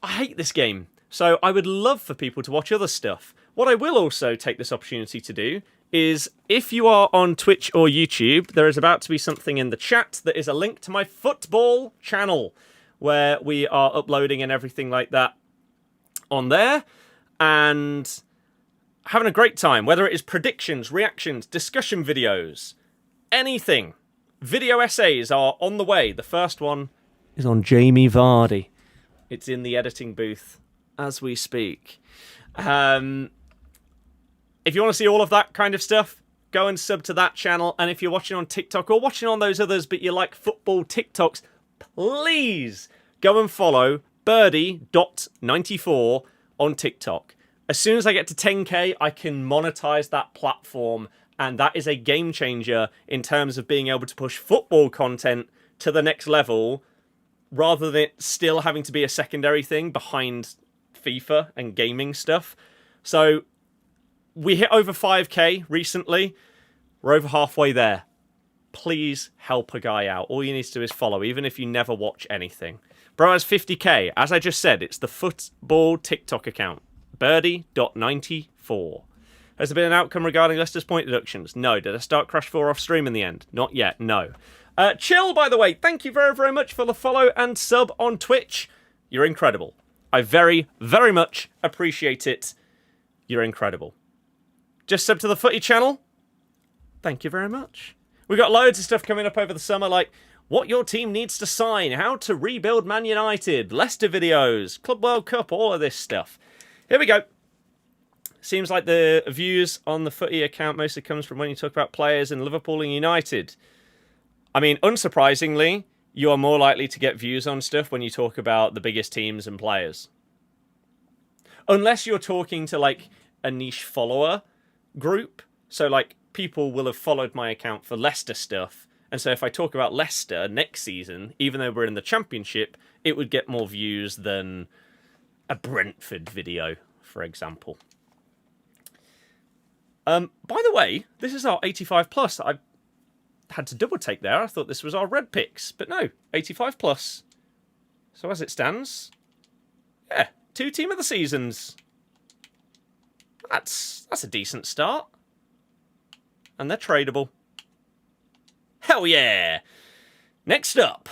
I hate this game. So I would love for people to watch other stuff. What I will also take this opportunity to do is, if you are on Twitch or YouTube, there is about to be something in the chat that is a link to my football channel, where we are uploading and everything like that on there, and having a great time, whether it is predictions, reactions, discussion videos, anything. Video essays are on the way. The first one is on Jamie Vardy. It's in the editing booth as we speak. If you want to see all of that kind of stuff, go and sub to that channel. And if you're watching on TikTok or watching on those others, but you like football TikToks, please go and follow birdie.94 on TikTok. As soon as I get to 10k, I can monetize that platform. And that is a game changer in terms of being able to push football content to the next level, rather than it still having to be a secondary thing behind FIFA and gaming stuff. So we hit over 5k recently. We're over halfway there. Please help a guy out. All you need to do is follow, even if you never watch anything. Bro has 50k. As I just said, it's the football TikTok account. Birdie.94. Has there been an outcome regarding Leicester's point deductions? No. Did I start Crash 4 off stream in the end? Not yet, no. Chill, by the way, thank you very, very much for the follow and sub on Twitch. You're incredible. I very, very much appreciate it. You're incredible. Just sub to the Footy channel. Thank you very much. We've got loads of stuff coming up over the summer, like what your team needs to sign, how to rebuild Man United, Leicester videos, Club World Cup, all of this stuff. Here we go. Seems like the views on the Footy account mostly comes from when you talk about players in Liverpool and United. I mean, unsurprisingly, you are more likely to get views on stuff when you talk about the biggest teams and players. Unless you're talking to, like, a niche follower group. So, like, people will have followed my account for Leicester stuff. And so if I talk about Leicester next season, even though we're in the Championship, it would get more views than a Brentford video, for example. By the way, this is our 85 plus. I had to double take there. I thought this was our red picks, but no, 85 plus. So as it stands, yeah, 2 team of the seasons. That's a decent start. And they're tradable. Hell yeah! Next up.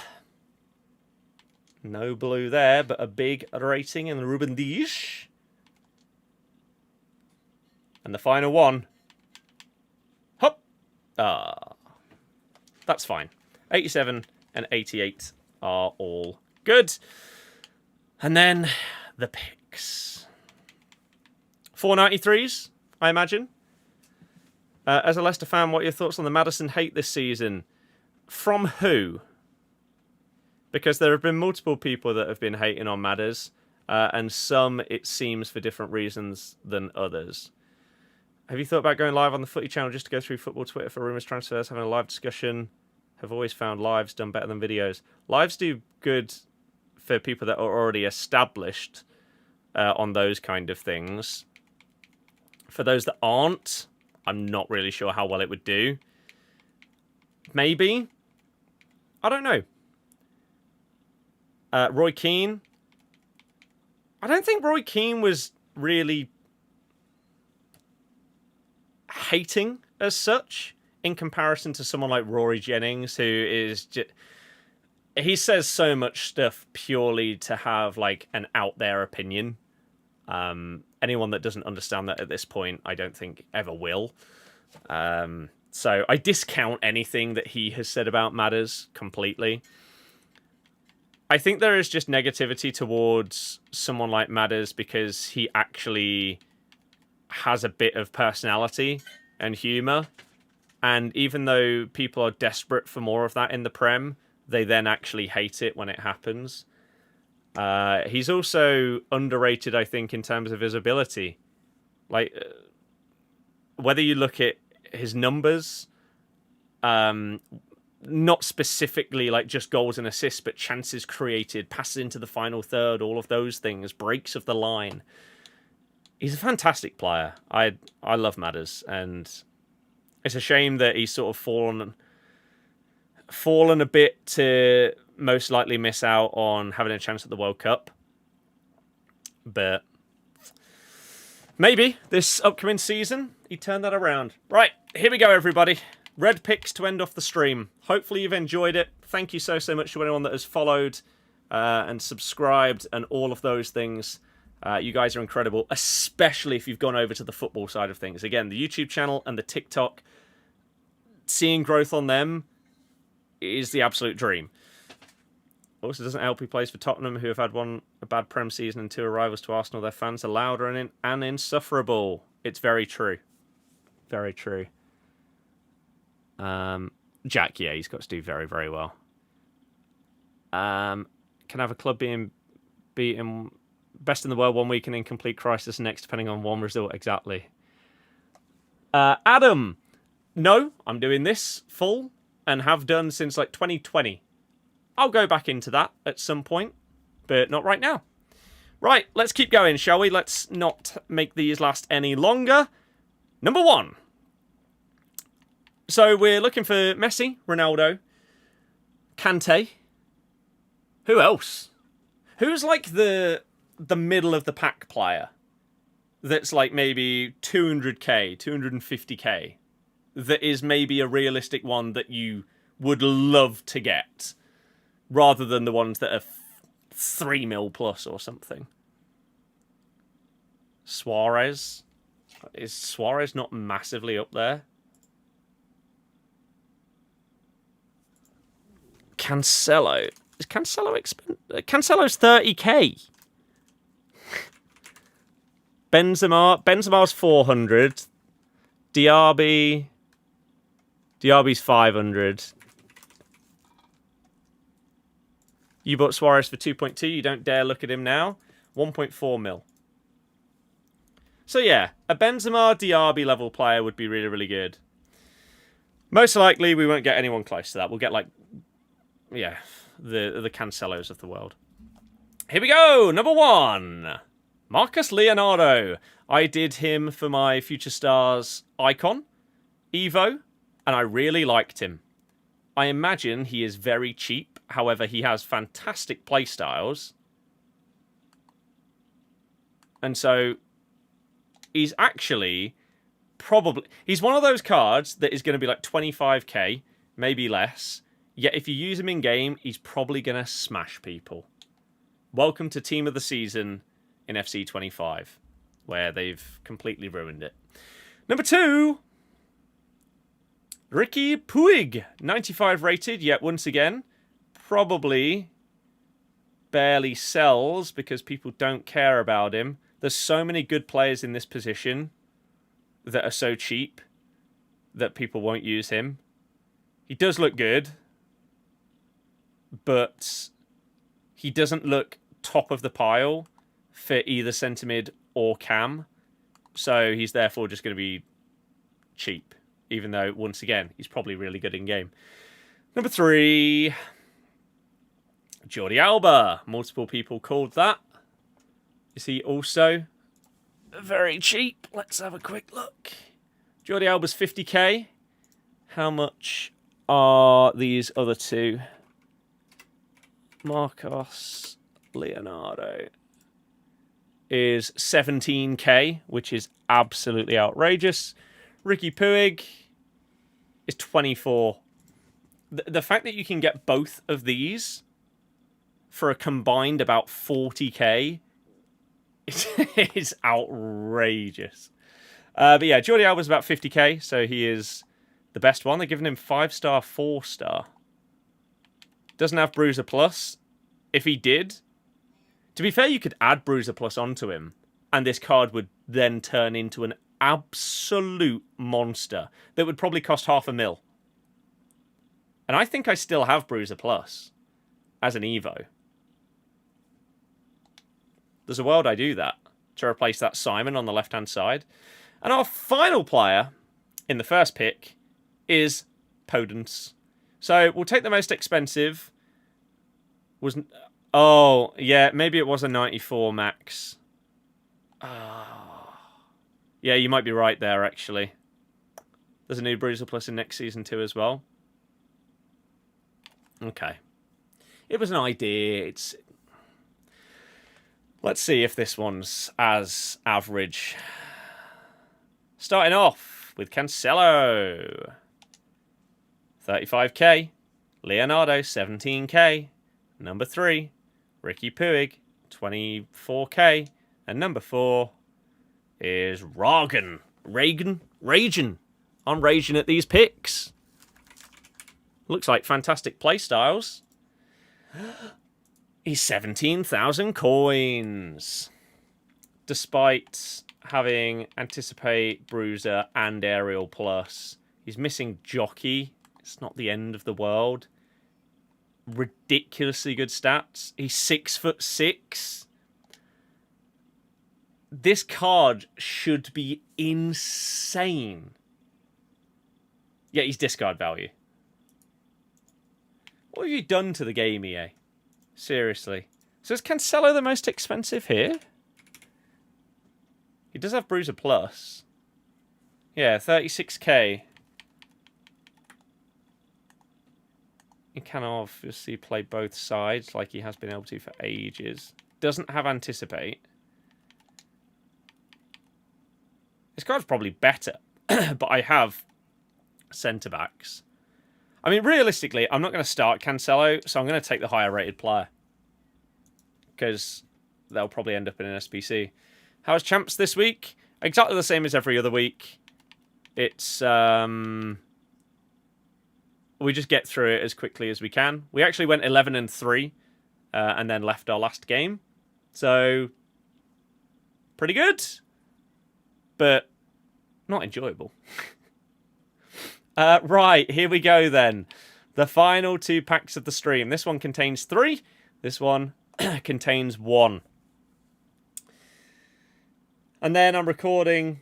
No blue there, but a big rating in Ruben Diaz. And the final one. Hop! That's fine. 87 and 88 are all good. And then the picks. 493s, I imagine. As a Leicester fan, what are your thoughts on the Maddison hate this season? From who? Because there have been multiple people that have been hating on Madders, and some, it seems, for different reasons than others. Have you thought about going live on the Footy channel just to go through football Twitter for rumours, transfers, having a live discussion? Have always found lives done better than videos. Lives do good for people that are already established on those kind of things. For those that aren't, I'm not really sure how well it would do. Maybe. I don't know. Roy Keane. I don't think Roy Keane was really hating as such in comparison to someone like Rory Jennings, who is just... He says so much stuff purely to have, like, an out-there opinion. Anyone that doesn't understand that at this point, I don't think ever will. So I discount anything that he has said about Matters completely. I think there is just negativity towards someone like Matters because he actually has a bit of personality and humour. And even though people are desperate for more of that in the Prem, they then actually hate it when it happens. He's also underrated, I think, in terms of his ability. Like, whether you look at his numbers, not specifically like just goals and assists, but chances created, passes into the final third, all of those things, breaks of the line. He's a fantastic player. I love Matters, and it's a shame that he's sort of fallen a bit to most likely miss out on having a chance at the World Cup. But maybe this upcoming season, he turned that around. Right, here we go, everybody. Red picks to end off the stream. Hopefully you've enjoyed it. Thank you so much to anyone that has followed and subscribed and all of those things. You guys are incredible, especially if you've gone over to the football side of things. Again, the YouTube channel and the TikTok, seeing growth on them is the absolute dream. Also, doesn't help he plays for Tottenham, who have had a bad Prem season and 2 arrivals to Arsenal. Their fans are louder and insufferable. It's very true. Very true. Jack, yeah, he's got to do very, very well. Can have a club being beaten best in the world one week and in complete crisis next, depending on one result exactly. Adam, no, I'm doing this full and have done since like 2020. I'll go back into that at some point, but not right now. Right, let's keep going, shall we? Let's not make these last any longer. Number 1. So we're looking for Messi, Ronaldo, Kante. Who else? Who's like the middle of the pack player that's like maybe 200k, 250k, that is maybe a realistic one that you would love to get, rather than the ones that are 3 mil plus or something? Suarez? Is Suarez not massively up there? Cancelo. Is Cancelo expensive? Cancelo's 30k. Benzema's 400. Diaby's 500. You bought Suarez for 2.2. You don't dare look at him now. 1.4 mil. So yeah, a Benzema, Diaby level player would be really, really good. Most likely, we won't get anyone close to that. We'll get like, yeah, the Cancelos of the world. Here we go. Number 1. Marcus Leonardo. I did him for my Future Stars icon, Evo, and I really liked him. I imagine he is very cheap. However, he has fantastic playstyles. And so he's actually probably... He's one of those cards that is going to be like 25k, maybe less. Yet if you use him in-game, he's probably going to smash people. Welcome to Team of the Season in FC 25, where they've completely ruined it. Number 2... Ricky Puig, 95 rated, yet once again, probably barely sells because people don't care about him. There's so many good players in this position that are so cheap that people won't use him. He does look good, but he doesn't look top of the pile for either centre mid or cam. So he's therefore just going to be cheap. Even though, once again, he's probably really good in-game. Number 3. Jordi Alba. Multiple people called that. Is he also very cheap? Let's have a quick look. Jordi Alba's 50k. How much are these other two? Marcos Leonardo. is 17k, which is absolutely outrageous. Ricky Puig is 24. The fact that you can get both of these for a combined about 40k is outrageous. But yeah, Jordi Alba's about 50k, so he is the best one. They're giving him 5-star, 4-star. Doesn't have Bruiser Plus. If he did, to be fair, you could add Bruiser Plus onto him, and this card would then turn into an absolute monster that would probably cost $500,000. And I think I still have Bruiser Plus as an Evo. There's a world I do that to replace that Simon on the left-hand side. And our final player in the first pick is Podence. So we'll take the most expensive. Oh, yeah, maybe it was a 94 max. Yeah, you might be right there, actually. There's a new Bruiser Plus in next season too as well. Okay. It was an idea. Let's see if this one's as average. Starting off with Cancelo. 35k. Leonardo, 17k. Number 3, Ricky Puig, 24k. And number 4 is Ragen. Raging. I'm raging at these picks. Looks like fantastic playstyles. He's 17,000 coins. Despite having Anticipate, Bruiser, and Aerial Plus. He's missing Jockey. It's not the end of the world. Ridiculously good stats. He's 6'6". This card should be insane. Yeah, he's discard value. What have you done to the game, EA? Seriously. So is Cancelo the most expensive here? He does have Bruiser Plus. Yeah, 36k. He can obviously play both sides like he has been able to for ages. Doesn't have Anticipate. This card's probably better, but I have centre-backs. I mean, realistically, I'm not going to start Cancelo, so I'm going to take the higher-rated player. Because they'll probably end up in an SBC. How's Champs this week? Exactly the same as every other week. It's... we just get through it as quickly as we can. We actually went 11-3 and then left our last game. So, pretty good. But not enjoyable. Right, here we go then. The final 2 packs of the stream. This one contains 3. This one contains 1. And then I'm recording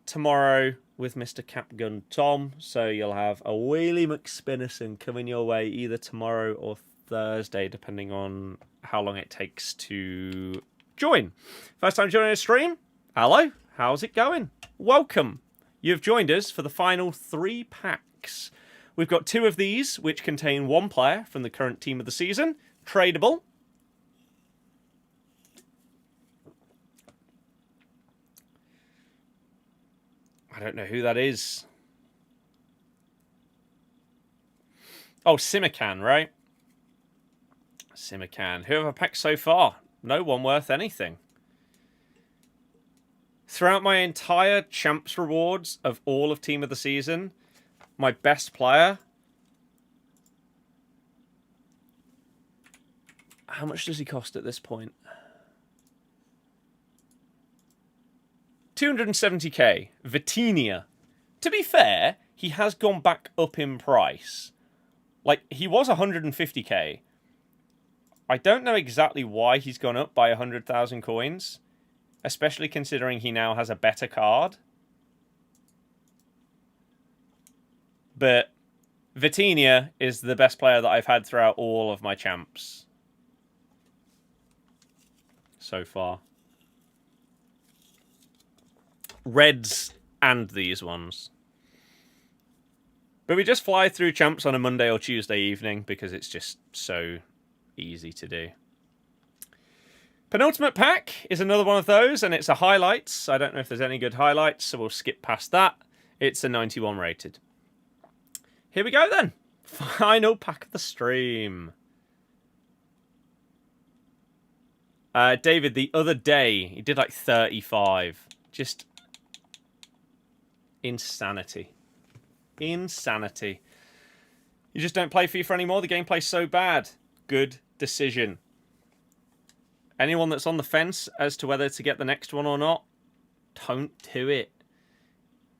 tomorrow with Mr. Capgun Tom. So you'll have a Wheelie McSpinnison coming your way either tomorrow or Thursday, depending on how long it takes to join. First time joining a stream? Hello, how's it going? Welcome. You've joined us for the final 3 packs. We've got 2 of these, which contain 1 player from the current team of the season. Tradable. I don't know who that is. Oh, Simican, right? Simican. Who have I packed so far? No one worth anything. Throughout my entire Champs rewards of all of Team of the Season, my best player... How much does he cost at this point? 270k. Vitinha. To be fair, he has gone back up in price. Like, he was 150k. I don't know exactly why he's gone up by 100,000 coins. Especially considering he now has a better card. But Vitinha is the best player that I've had throughout all of my champs. So far. Reds and these ones. But we just fly through champs on a Monday or Tuesday evening because it's just so easy to do. Penultimate pack is another one of those, and it's a highlights. I don't know if there's any good highlights, so we'll skip past that. It's a 91 rated. Here we go then. Final pack of the stream. David, the other day, he did like 35. Just insanity. Insanity. You just don't play FIFA anymore? The gameplay's so bad. Good decision. Anyone that's on the fence as to whether to get the next one or not, don't do it.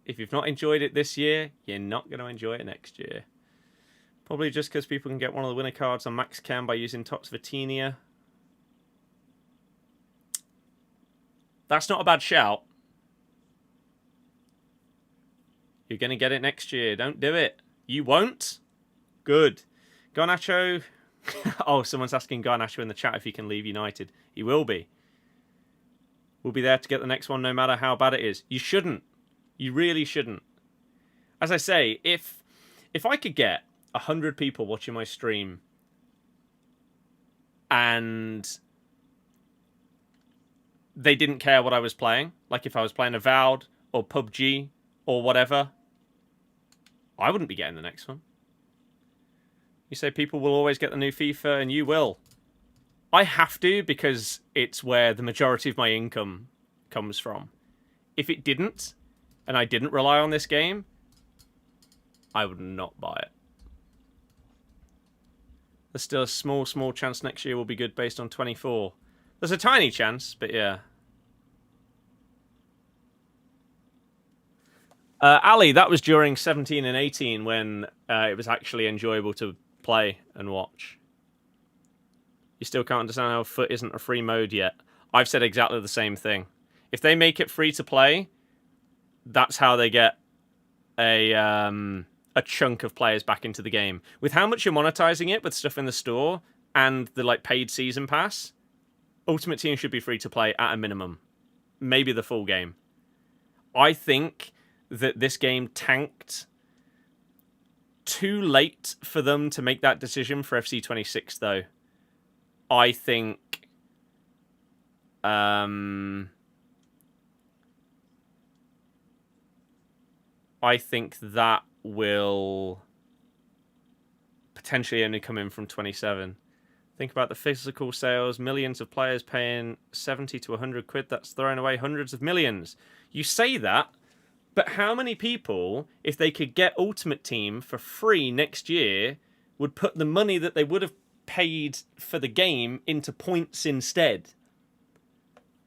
If you've not enjoyed it this year, you're not going to enjoy it next year. Probably just because people can get one of the winner cards on Max Cam by using Tots Vitinia. That's not a bad shout. You're going to get it next year. Don't do it. You won't? Good. Garnacho. Oh, someone's asking Garnacho in the chat if he can leave United. He will be. We'll be there to get the next one no matter how bad it is. You shouldn't. You really shouldn't. As I say, if I could get 100 people watching my stream and they didn't care what I was playing, like if I was playing Avowed or PUBG or whatever, I wouldn't be getting the next one. You say people will always get the new FIFA, and you will. I have to because it's where the majority of my income comes from. If it didn't, and I didn't rely on this game, I would not buy it. There's still a small chance next year will be good based on 24. There's a tiny chance, but yeah. Ali, that was during 17 and 18 when it was actually enjoyable to play and watch. You still can't understand how FUT isn't a free mode yet. I've said exactly the same thing. If they make it free to play, that's how they get a chunk of players back into the game. With how much you're monetizing it with stuff in the store and the like paid season pass, Ultimate Team should be free to play at a minimum. Maybe the full game. I think that this game tanked too late for them to make that decision for FC26, though. I think that will potentially only come in from 27. Think about the physical sales, millions of players paying 70 to 100 quid. That's throwing away hundreds of millions. You say that, but how many people, if they could get Ultimate Team for free next year, would put the money that they would have paid for the game into points instead?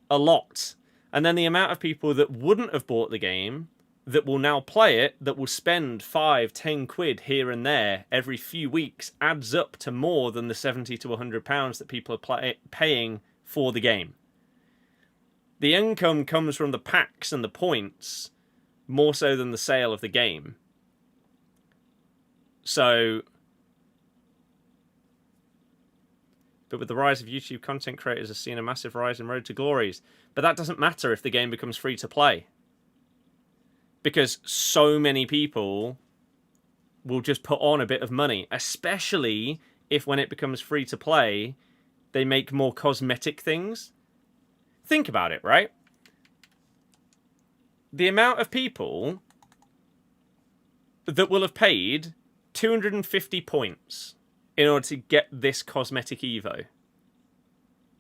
A lot. And then the amount of people that wouldn't have bought the game, that will now play it, that will spend 5, 10 quid here and there every few weeks, adds up to more than the 70 to 100 pounds that people are paying for the game. The income comes from the packs and the points, more so than the sale of the game. So, but with the rise of YouTube content creators, has seen a massive rise in Road to Glories. But that doesn't matter if the game becomes free to play. Because so many people will just put on a bit of money, especially if when it becomes free to play, they make more cosmetic things. Think about it, right? The amount of people that will have paid 250 points in order to get this cosmetic Evo.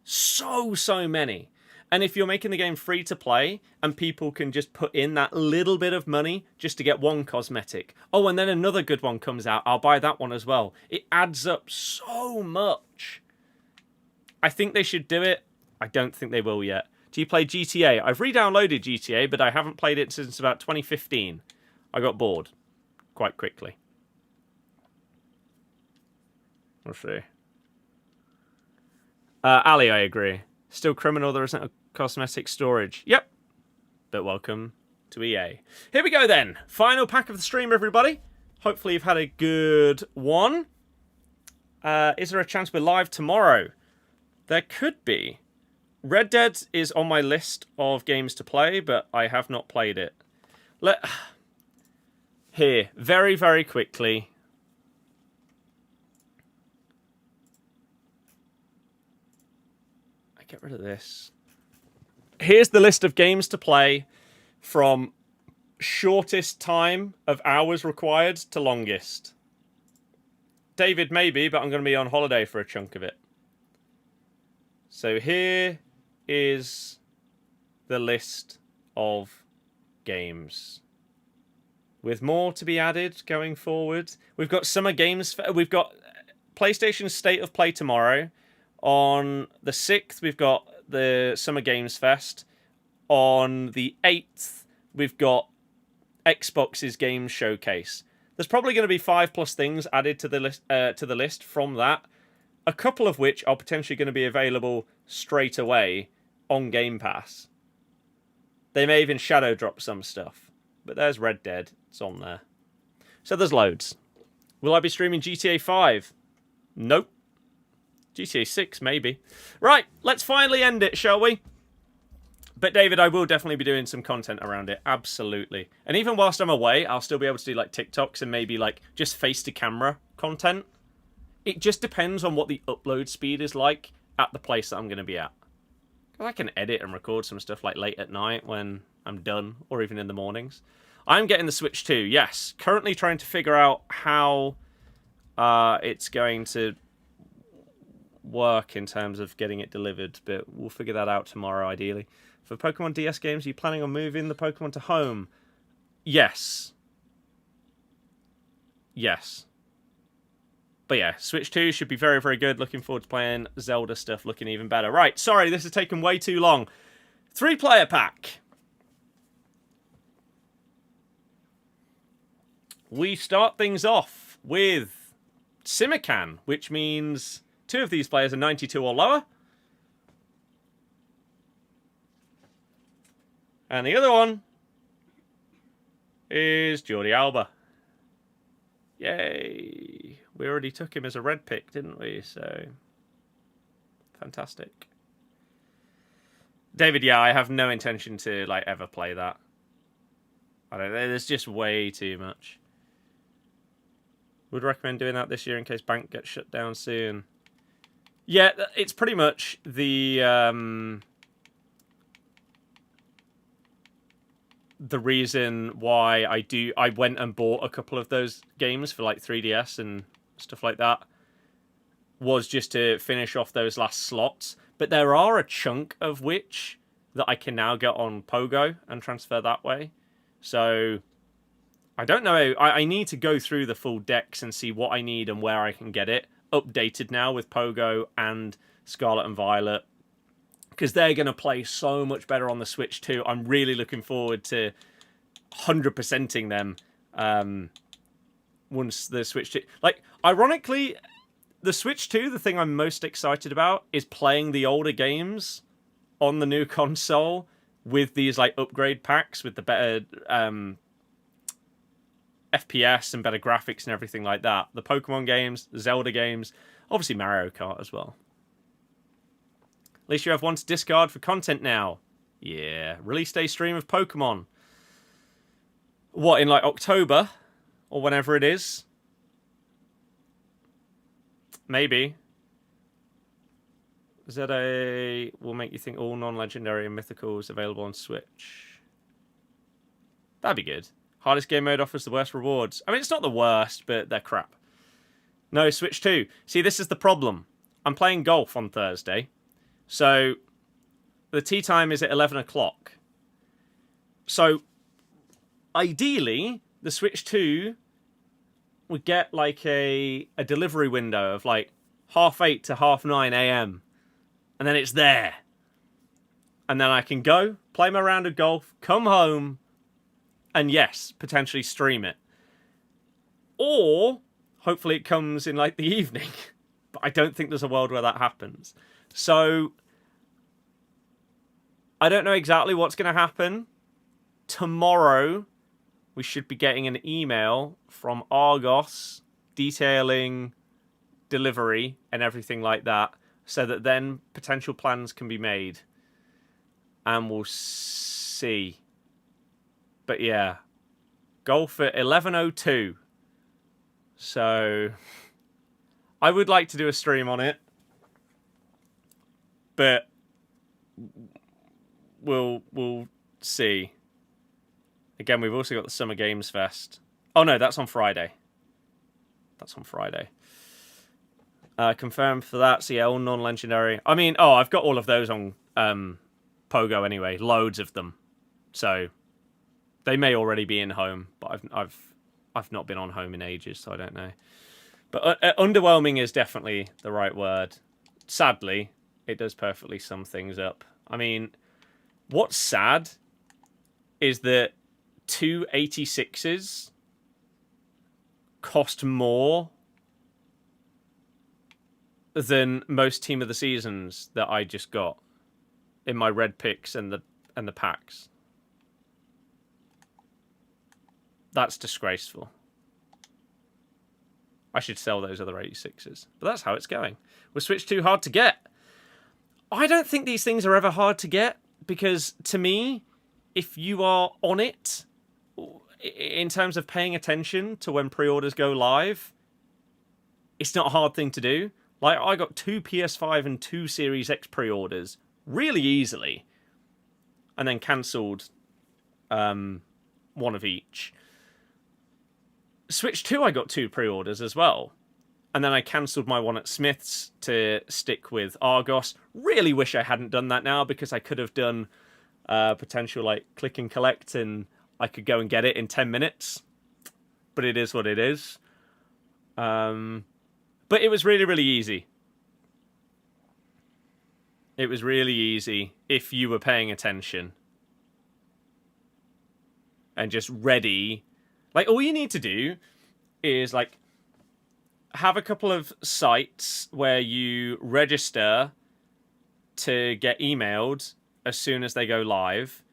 So many. And if you're making the game free to play and people can just put in that little bit of money just to get one cosmetic. Oh, and then another good one comes out. I'll buy that one as well. It adds up so much. I think they should do it. I don't think they will yet. Do you play GTA? I've re-downloaded GTA, but I haven't played it since about 2015. I got bored quite quickly. We'll see. Ali, I agree. Still criminal there isn't a cosmetic storage. Yep. But welcome to EA. Here we go then. Final pack of the stream, everybody. Hopefully you've had a good one. Is there a chance we're live tomorrow? There could be. Red Dead is on my list of games to play, but I have not played it. Here, very, very quickly. I get rid of this. Here's the list of games to play from shortest time of hours required to longest. David, maybe, but I'm going to be on holiday for a chunk of it. So here is the list of games. With more to be added going forward. We've got summer games. We've got PlayStation State of Play tomorrow. On the 6th, we've got the Summer Games Fest. On the 8th, we've got Xbox's Games Showcase. There's probably going to be 5+ things added to the list from that. A couple of which are potentially going to be available straight away on Game Pass. They may even shadow drop some stuff. But there's Red Dead. It's on there. So there's loads. Will I be streaming GTA 5? Nope. GTA 6, maybe. Right, let's finally end it, shall we? But David, I will definitely be doing some content around it. Absolutely. And even whilst I'm away, I'll still be able to do like TikToks and maybe like just face-to-camera content. It just depends on what the upload speed is like at the place that I'm going to be at. I can edit and record some stuff like late at night when I'm done, or even in the mornings. I'm getting the Switch 2, yes. Currently trying to figure out how it's going to work in terms of getting it delivered, but we'll figure that out tomorrow, ideally. For Pokemon DS games, are you planning on moving the Pokemon to home? Yes. Yes. But yeah, Switch 2 should be very, very good. Looking forward to playing Zelda stuff, looking even better. Right, sorry, this has taken way too long. 3-player pack. We start things off with Simican, which means 2 of these players are 92 or lower. And the other one is Jordi Alba. Yay. We already took him as a red pick, didn't we? So, fantastic. David, yeah, I have no intention to like ever play that. I don't know, there's just way too much. Would recommend doing that this year in case bank gets shut down soon. Yeah, it's pretty much the reason why I went and bought a couple of those games for like 3DS and stuff like that, was just to finish off those last slots. But there are a chunk of which that I can now get on Pogo and transfer that way. So I don't know. I need to go through the full decks and see what I need and where I can get it updated now with Pogo and Scarlet and Violet, because they're going to play so much better on the Switch 2. I'm really looking forward to 100%ing them once the Switch 2... Like, ironically, the Switch 2, the thing I'm most excited about is playing the older games on the new console with these, like, upgrade packs with the better FPS and better graphics and everything like that. The Pokemon games, the Zelda games, obviously Mario Kart as well. At least you have one to discard for content now. Yeah. Release day stream of Pokemon. What, in like October? Or whenever it is? Maybe. ZA will make you think all non-legendary and mythicals available on Switch. That'd be good. Hardest game mode offers the worst rewards. I mean, it's not the worst, but they're crap. No, Switch 2. See, this is the problem. I'm playing golf on Thursday. So, the tea time is at 11 o'clock. So, ideally, the Switch 2 would get like a delivery window of like 8:30 to 9:30 a.m. And then it's there. And then I can go, play my round of golf, come home, and yes, potentially stream it. Or, hopefully it comes in like the evening. But I don't think there's a world where that happens. So, I don't know exactly what's going to happen. Tomorrow, we should be getting an email from Argos detailing delivery and everything like that, so that then potential plans can be made. And we'll see. But yeah, golf at 11:02. So, I would like to do a stream on it. But we'll see. Again, we've also got the Summer Games Fest. Oh no, that's on Friday. Confirmed for that. So yeah, all non-legendary. I mean, I've got all of those on Pogo anyway. Loads of them. So they may already be in home, but I've not been on home in ages, so I don't know. But underwhelming is definitely the right word. Sadly, it does perfectly sum things up. I mean, what's sad is that 2 86s cost more than most team of the seasons that I just got in my red picks and the packs. That's disgraceful. I should sell those other 86s. But that's how it's going. Was Switch 2 hard to get? I don't think these things are ever hard to get, because to me, if you are on it, in terms of paying attention to when pre-orders go live, it's not a hard thing to do. Like, I got 2 PS5 and 2 Series X pre-orders really easily, and then cancelled one of each. Switch 2, I got 2 pre-orders as well. And then I cancelled my one at Smith's to stick with Argos. Really wish I hadn't done that now, because I could have done potential like click and collect, and I could go and get it in 10 minutes. But it is what it is. But it was really, really easy. It was really easy if you were paying attention. And just ready. Like, all you need to do is, like, have a couple of sites where you register to get emailed as soon as they go live,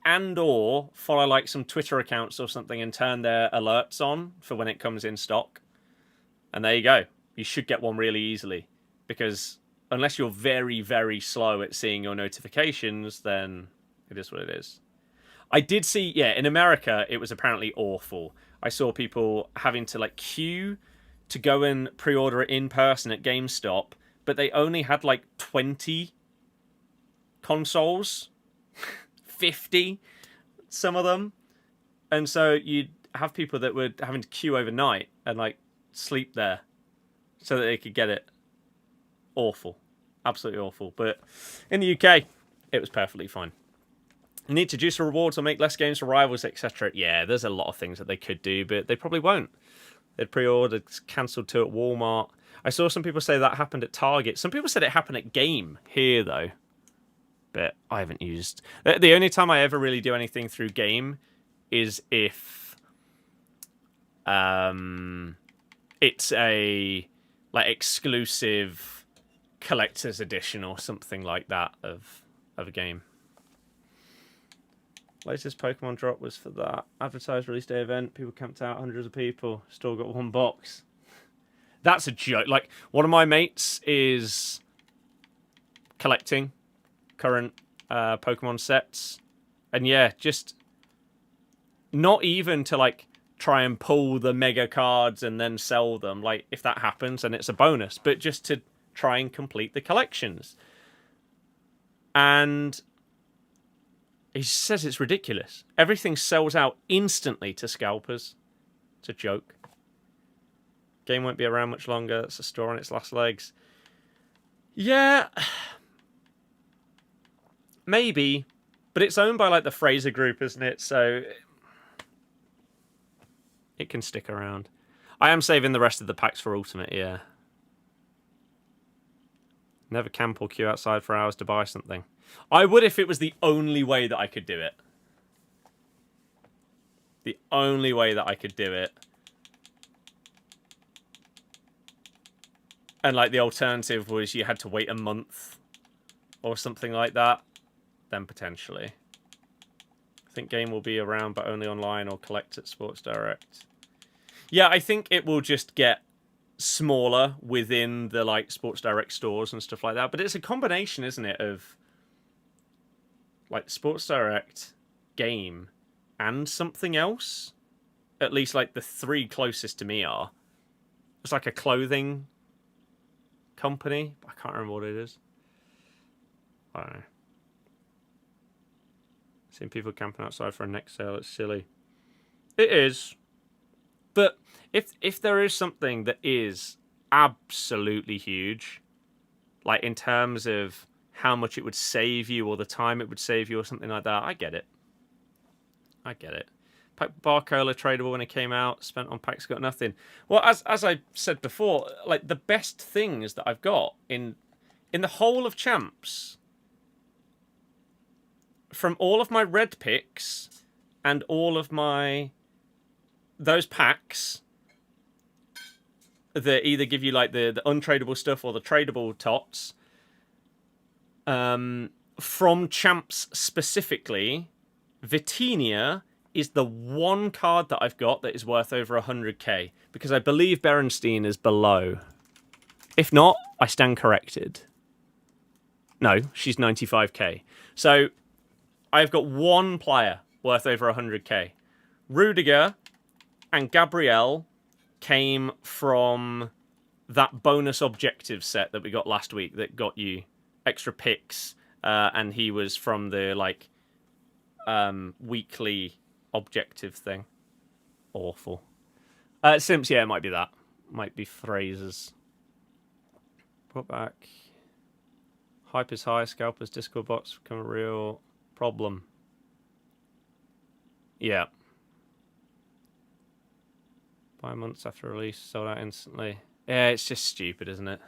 and or follow, like, some Twitter accounts or something and turn their alerts on for when it comes in stock. And there you go. You should get one really easily, because unless you're very, very slow at seeing your notifications, then it is what it is. I did see, yeah, in America, it was apparently awful. I saw people having to, like, queue to go and pre-order it in person at GameStop, but they only had, like, 20 consoles. 50, some of them. And so you'd have people that were having to queue overnight and, like, sleep there so that they could get it. Awful. Absolutely awful. But in the UK, it was perfectly fine. You need to juice the rewards or make less games for rivals, etc. Yeah, there's a lot of things that they could do, but they probably won't. They'd pre-ordered, cancelled 2 at Walmart. I saw some people say that happened at Target. Some people said it happened at Game here, though. But I haven't used... The only time I ever really do anything through Game is if it's a like exclusive collector's edition or something like that of a game. Latest Pokemon drop was for that advertised release day event. People camped out, hundreds of people. Still got 1 box. That's a joke. Like, one of my mates is collecting current Pokemon sets. And yeah, just not even to, like, try and pull the mega cards and then sell them. Like, if that happens, then it's a bonus. But just to try and complete the collections. And he says it's ridiculous. Everything sells out instantly to scalpers. It's a joke. Game won't be around much longer. It's a store on its last legs. Yeah. Maybe. But it's owned by, like, the Fraser Group, isn't it? So it can stick around. I am saving the rest of the packs for Ultimate, yeah. Never camp or queue outside for hours to buy something. I would if it was the only way that I could do it. The only way that I could do it. And, like, the alternative was you had to wait a month or something like that. Then potentially. I think game will be around, but only online or collect at Sports Direct. Yeah, I think it will just get smaller within the, like, Sports Direct stores and stuff like that. But it's a combination, isn't it, of, like, Sports Direct, game, and something else. At least, like, the 3 closest to me are. It's like a clothing company. I can't remember what it is. I don't know. Seeing people camping outside for a next sale, it's silly. It is. But if there is something that is absolutely huge, like in terms of how much it would save you or the time it would save you or something like that, I get it. I get it. Barcola tradable when it came out, spent on packs, got nothing. Well, as I said before, like the best things that I've got in the whole of Champs, from all of my red picks and all of those packs that either give you like the untradable stuff or the tradable tots, from Champs specifically, Vitinha is the one card that I've got that is worth over 100k, because I believe Berenstein is below. If not, I stand corrected. No, she's 95k. So I've got one player worth over 100k. Rudiger and Gabriel came from that bonus objective set that we got last week that got you extra picks, and he was from the like weekly objective thing. Awful. Simps, yeah, it might be that. Might be phrases. Put back. Hype is high. Scalpers Discord box become a real problem. Yeah. 5 months after release, sold out instantly. Yeah, it's just stupid, isn't it?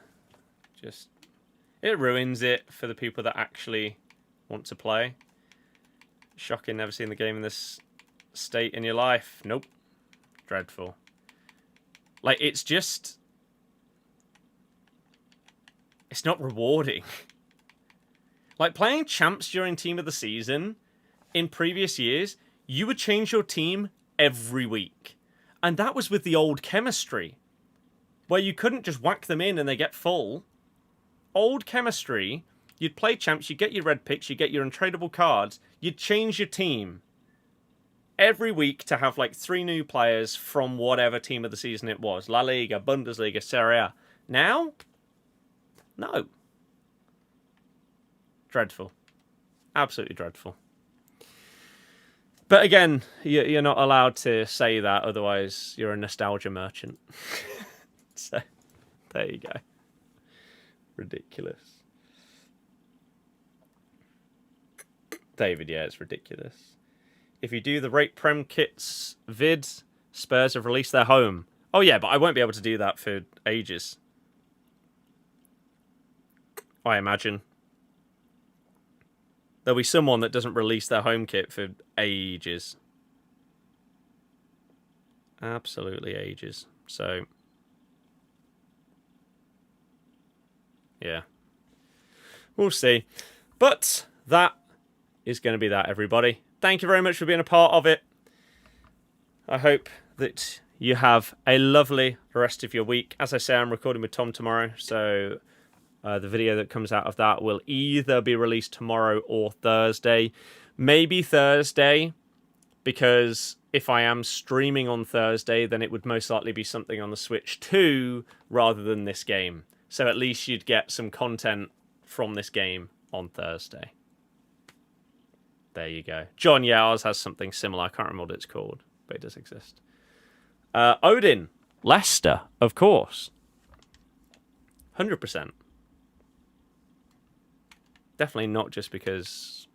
Just, it ruins it for the people that actually want to play. Shocking, never seen the game in this state in your life. Nope. Dreadful. Like, it's just, it's not rewarding. Like, playing Champs during Team of the Season, in previous years, you would change your team every week. And that was with the old chemistry, where you couldn't just whack them in and they get full. Old chemistry, you'd play Champs, you'd get your red picks, you'd get your untradeable cards, you'd change your team every week to have like 3 new players from whatever Team of the Season it was. La Liga, Bundesliga, Serie A. Now? No. Dreadful. Absolutely dreadful. But again, you're not allowed to say that, otherwise you're a nostalgia merchant. So, there you go. Ridiculous. David, yeah, it's ridiculous. If you do the Rate Prem Kits vid, Spurs have released their home. Oh yeah, but I won't be able to do that for ages. I imagine. There'll be someone that doesn't release their home kit for ages. Absolutely ages. So, yeah. We'll see. But that is going to be that, everybody. Thank you very much for being a part of it. I hope that you have a lovely rest of your week. As I say, I'm recording with Tom tomorrow, so the video that comes out of that will either be released tomorrow or Thursday. Maybe Thursday, because if I am streaming on Thursday, then it would most likely be something on the Switch 2 rather than this game. So at least you'd get some content from this game on Thursday. There you go. John, yeah, ours has something similar. I can't remember what it's called, but it does exist. Odin, Leicester, of course. 100%. Definitely not just because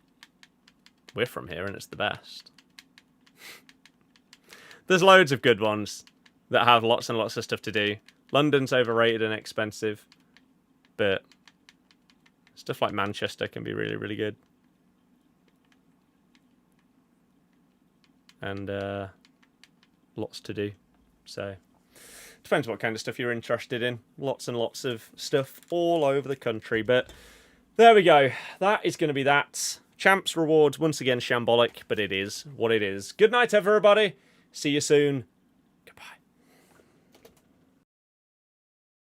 we're from here and it's the best. There's loads of good ones that have lots and lots of stuff to do. London's overrated and expensive, but stuff like Manchester can be really, really good. And lots to do. So, depends what kind of stuff you're interested in. Lots and lots of stuff all over the country, but there we go. That is going to be that. Champs rewards, once again, shambolic, but it is what it is. Good night, everybody. See you soon. Goodbye.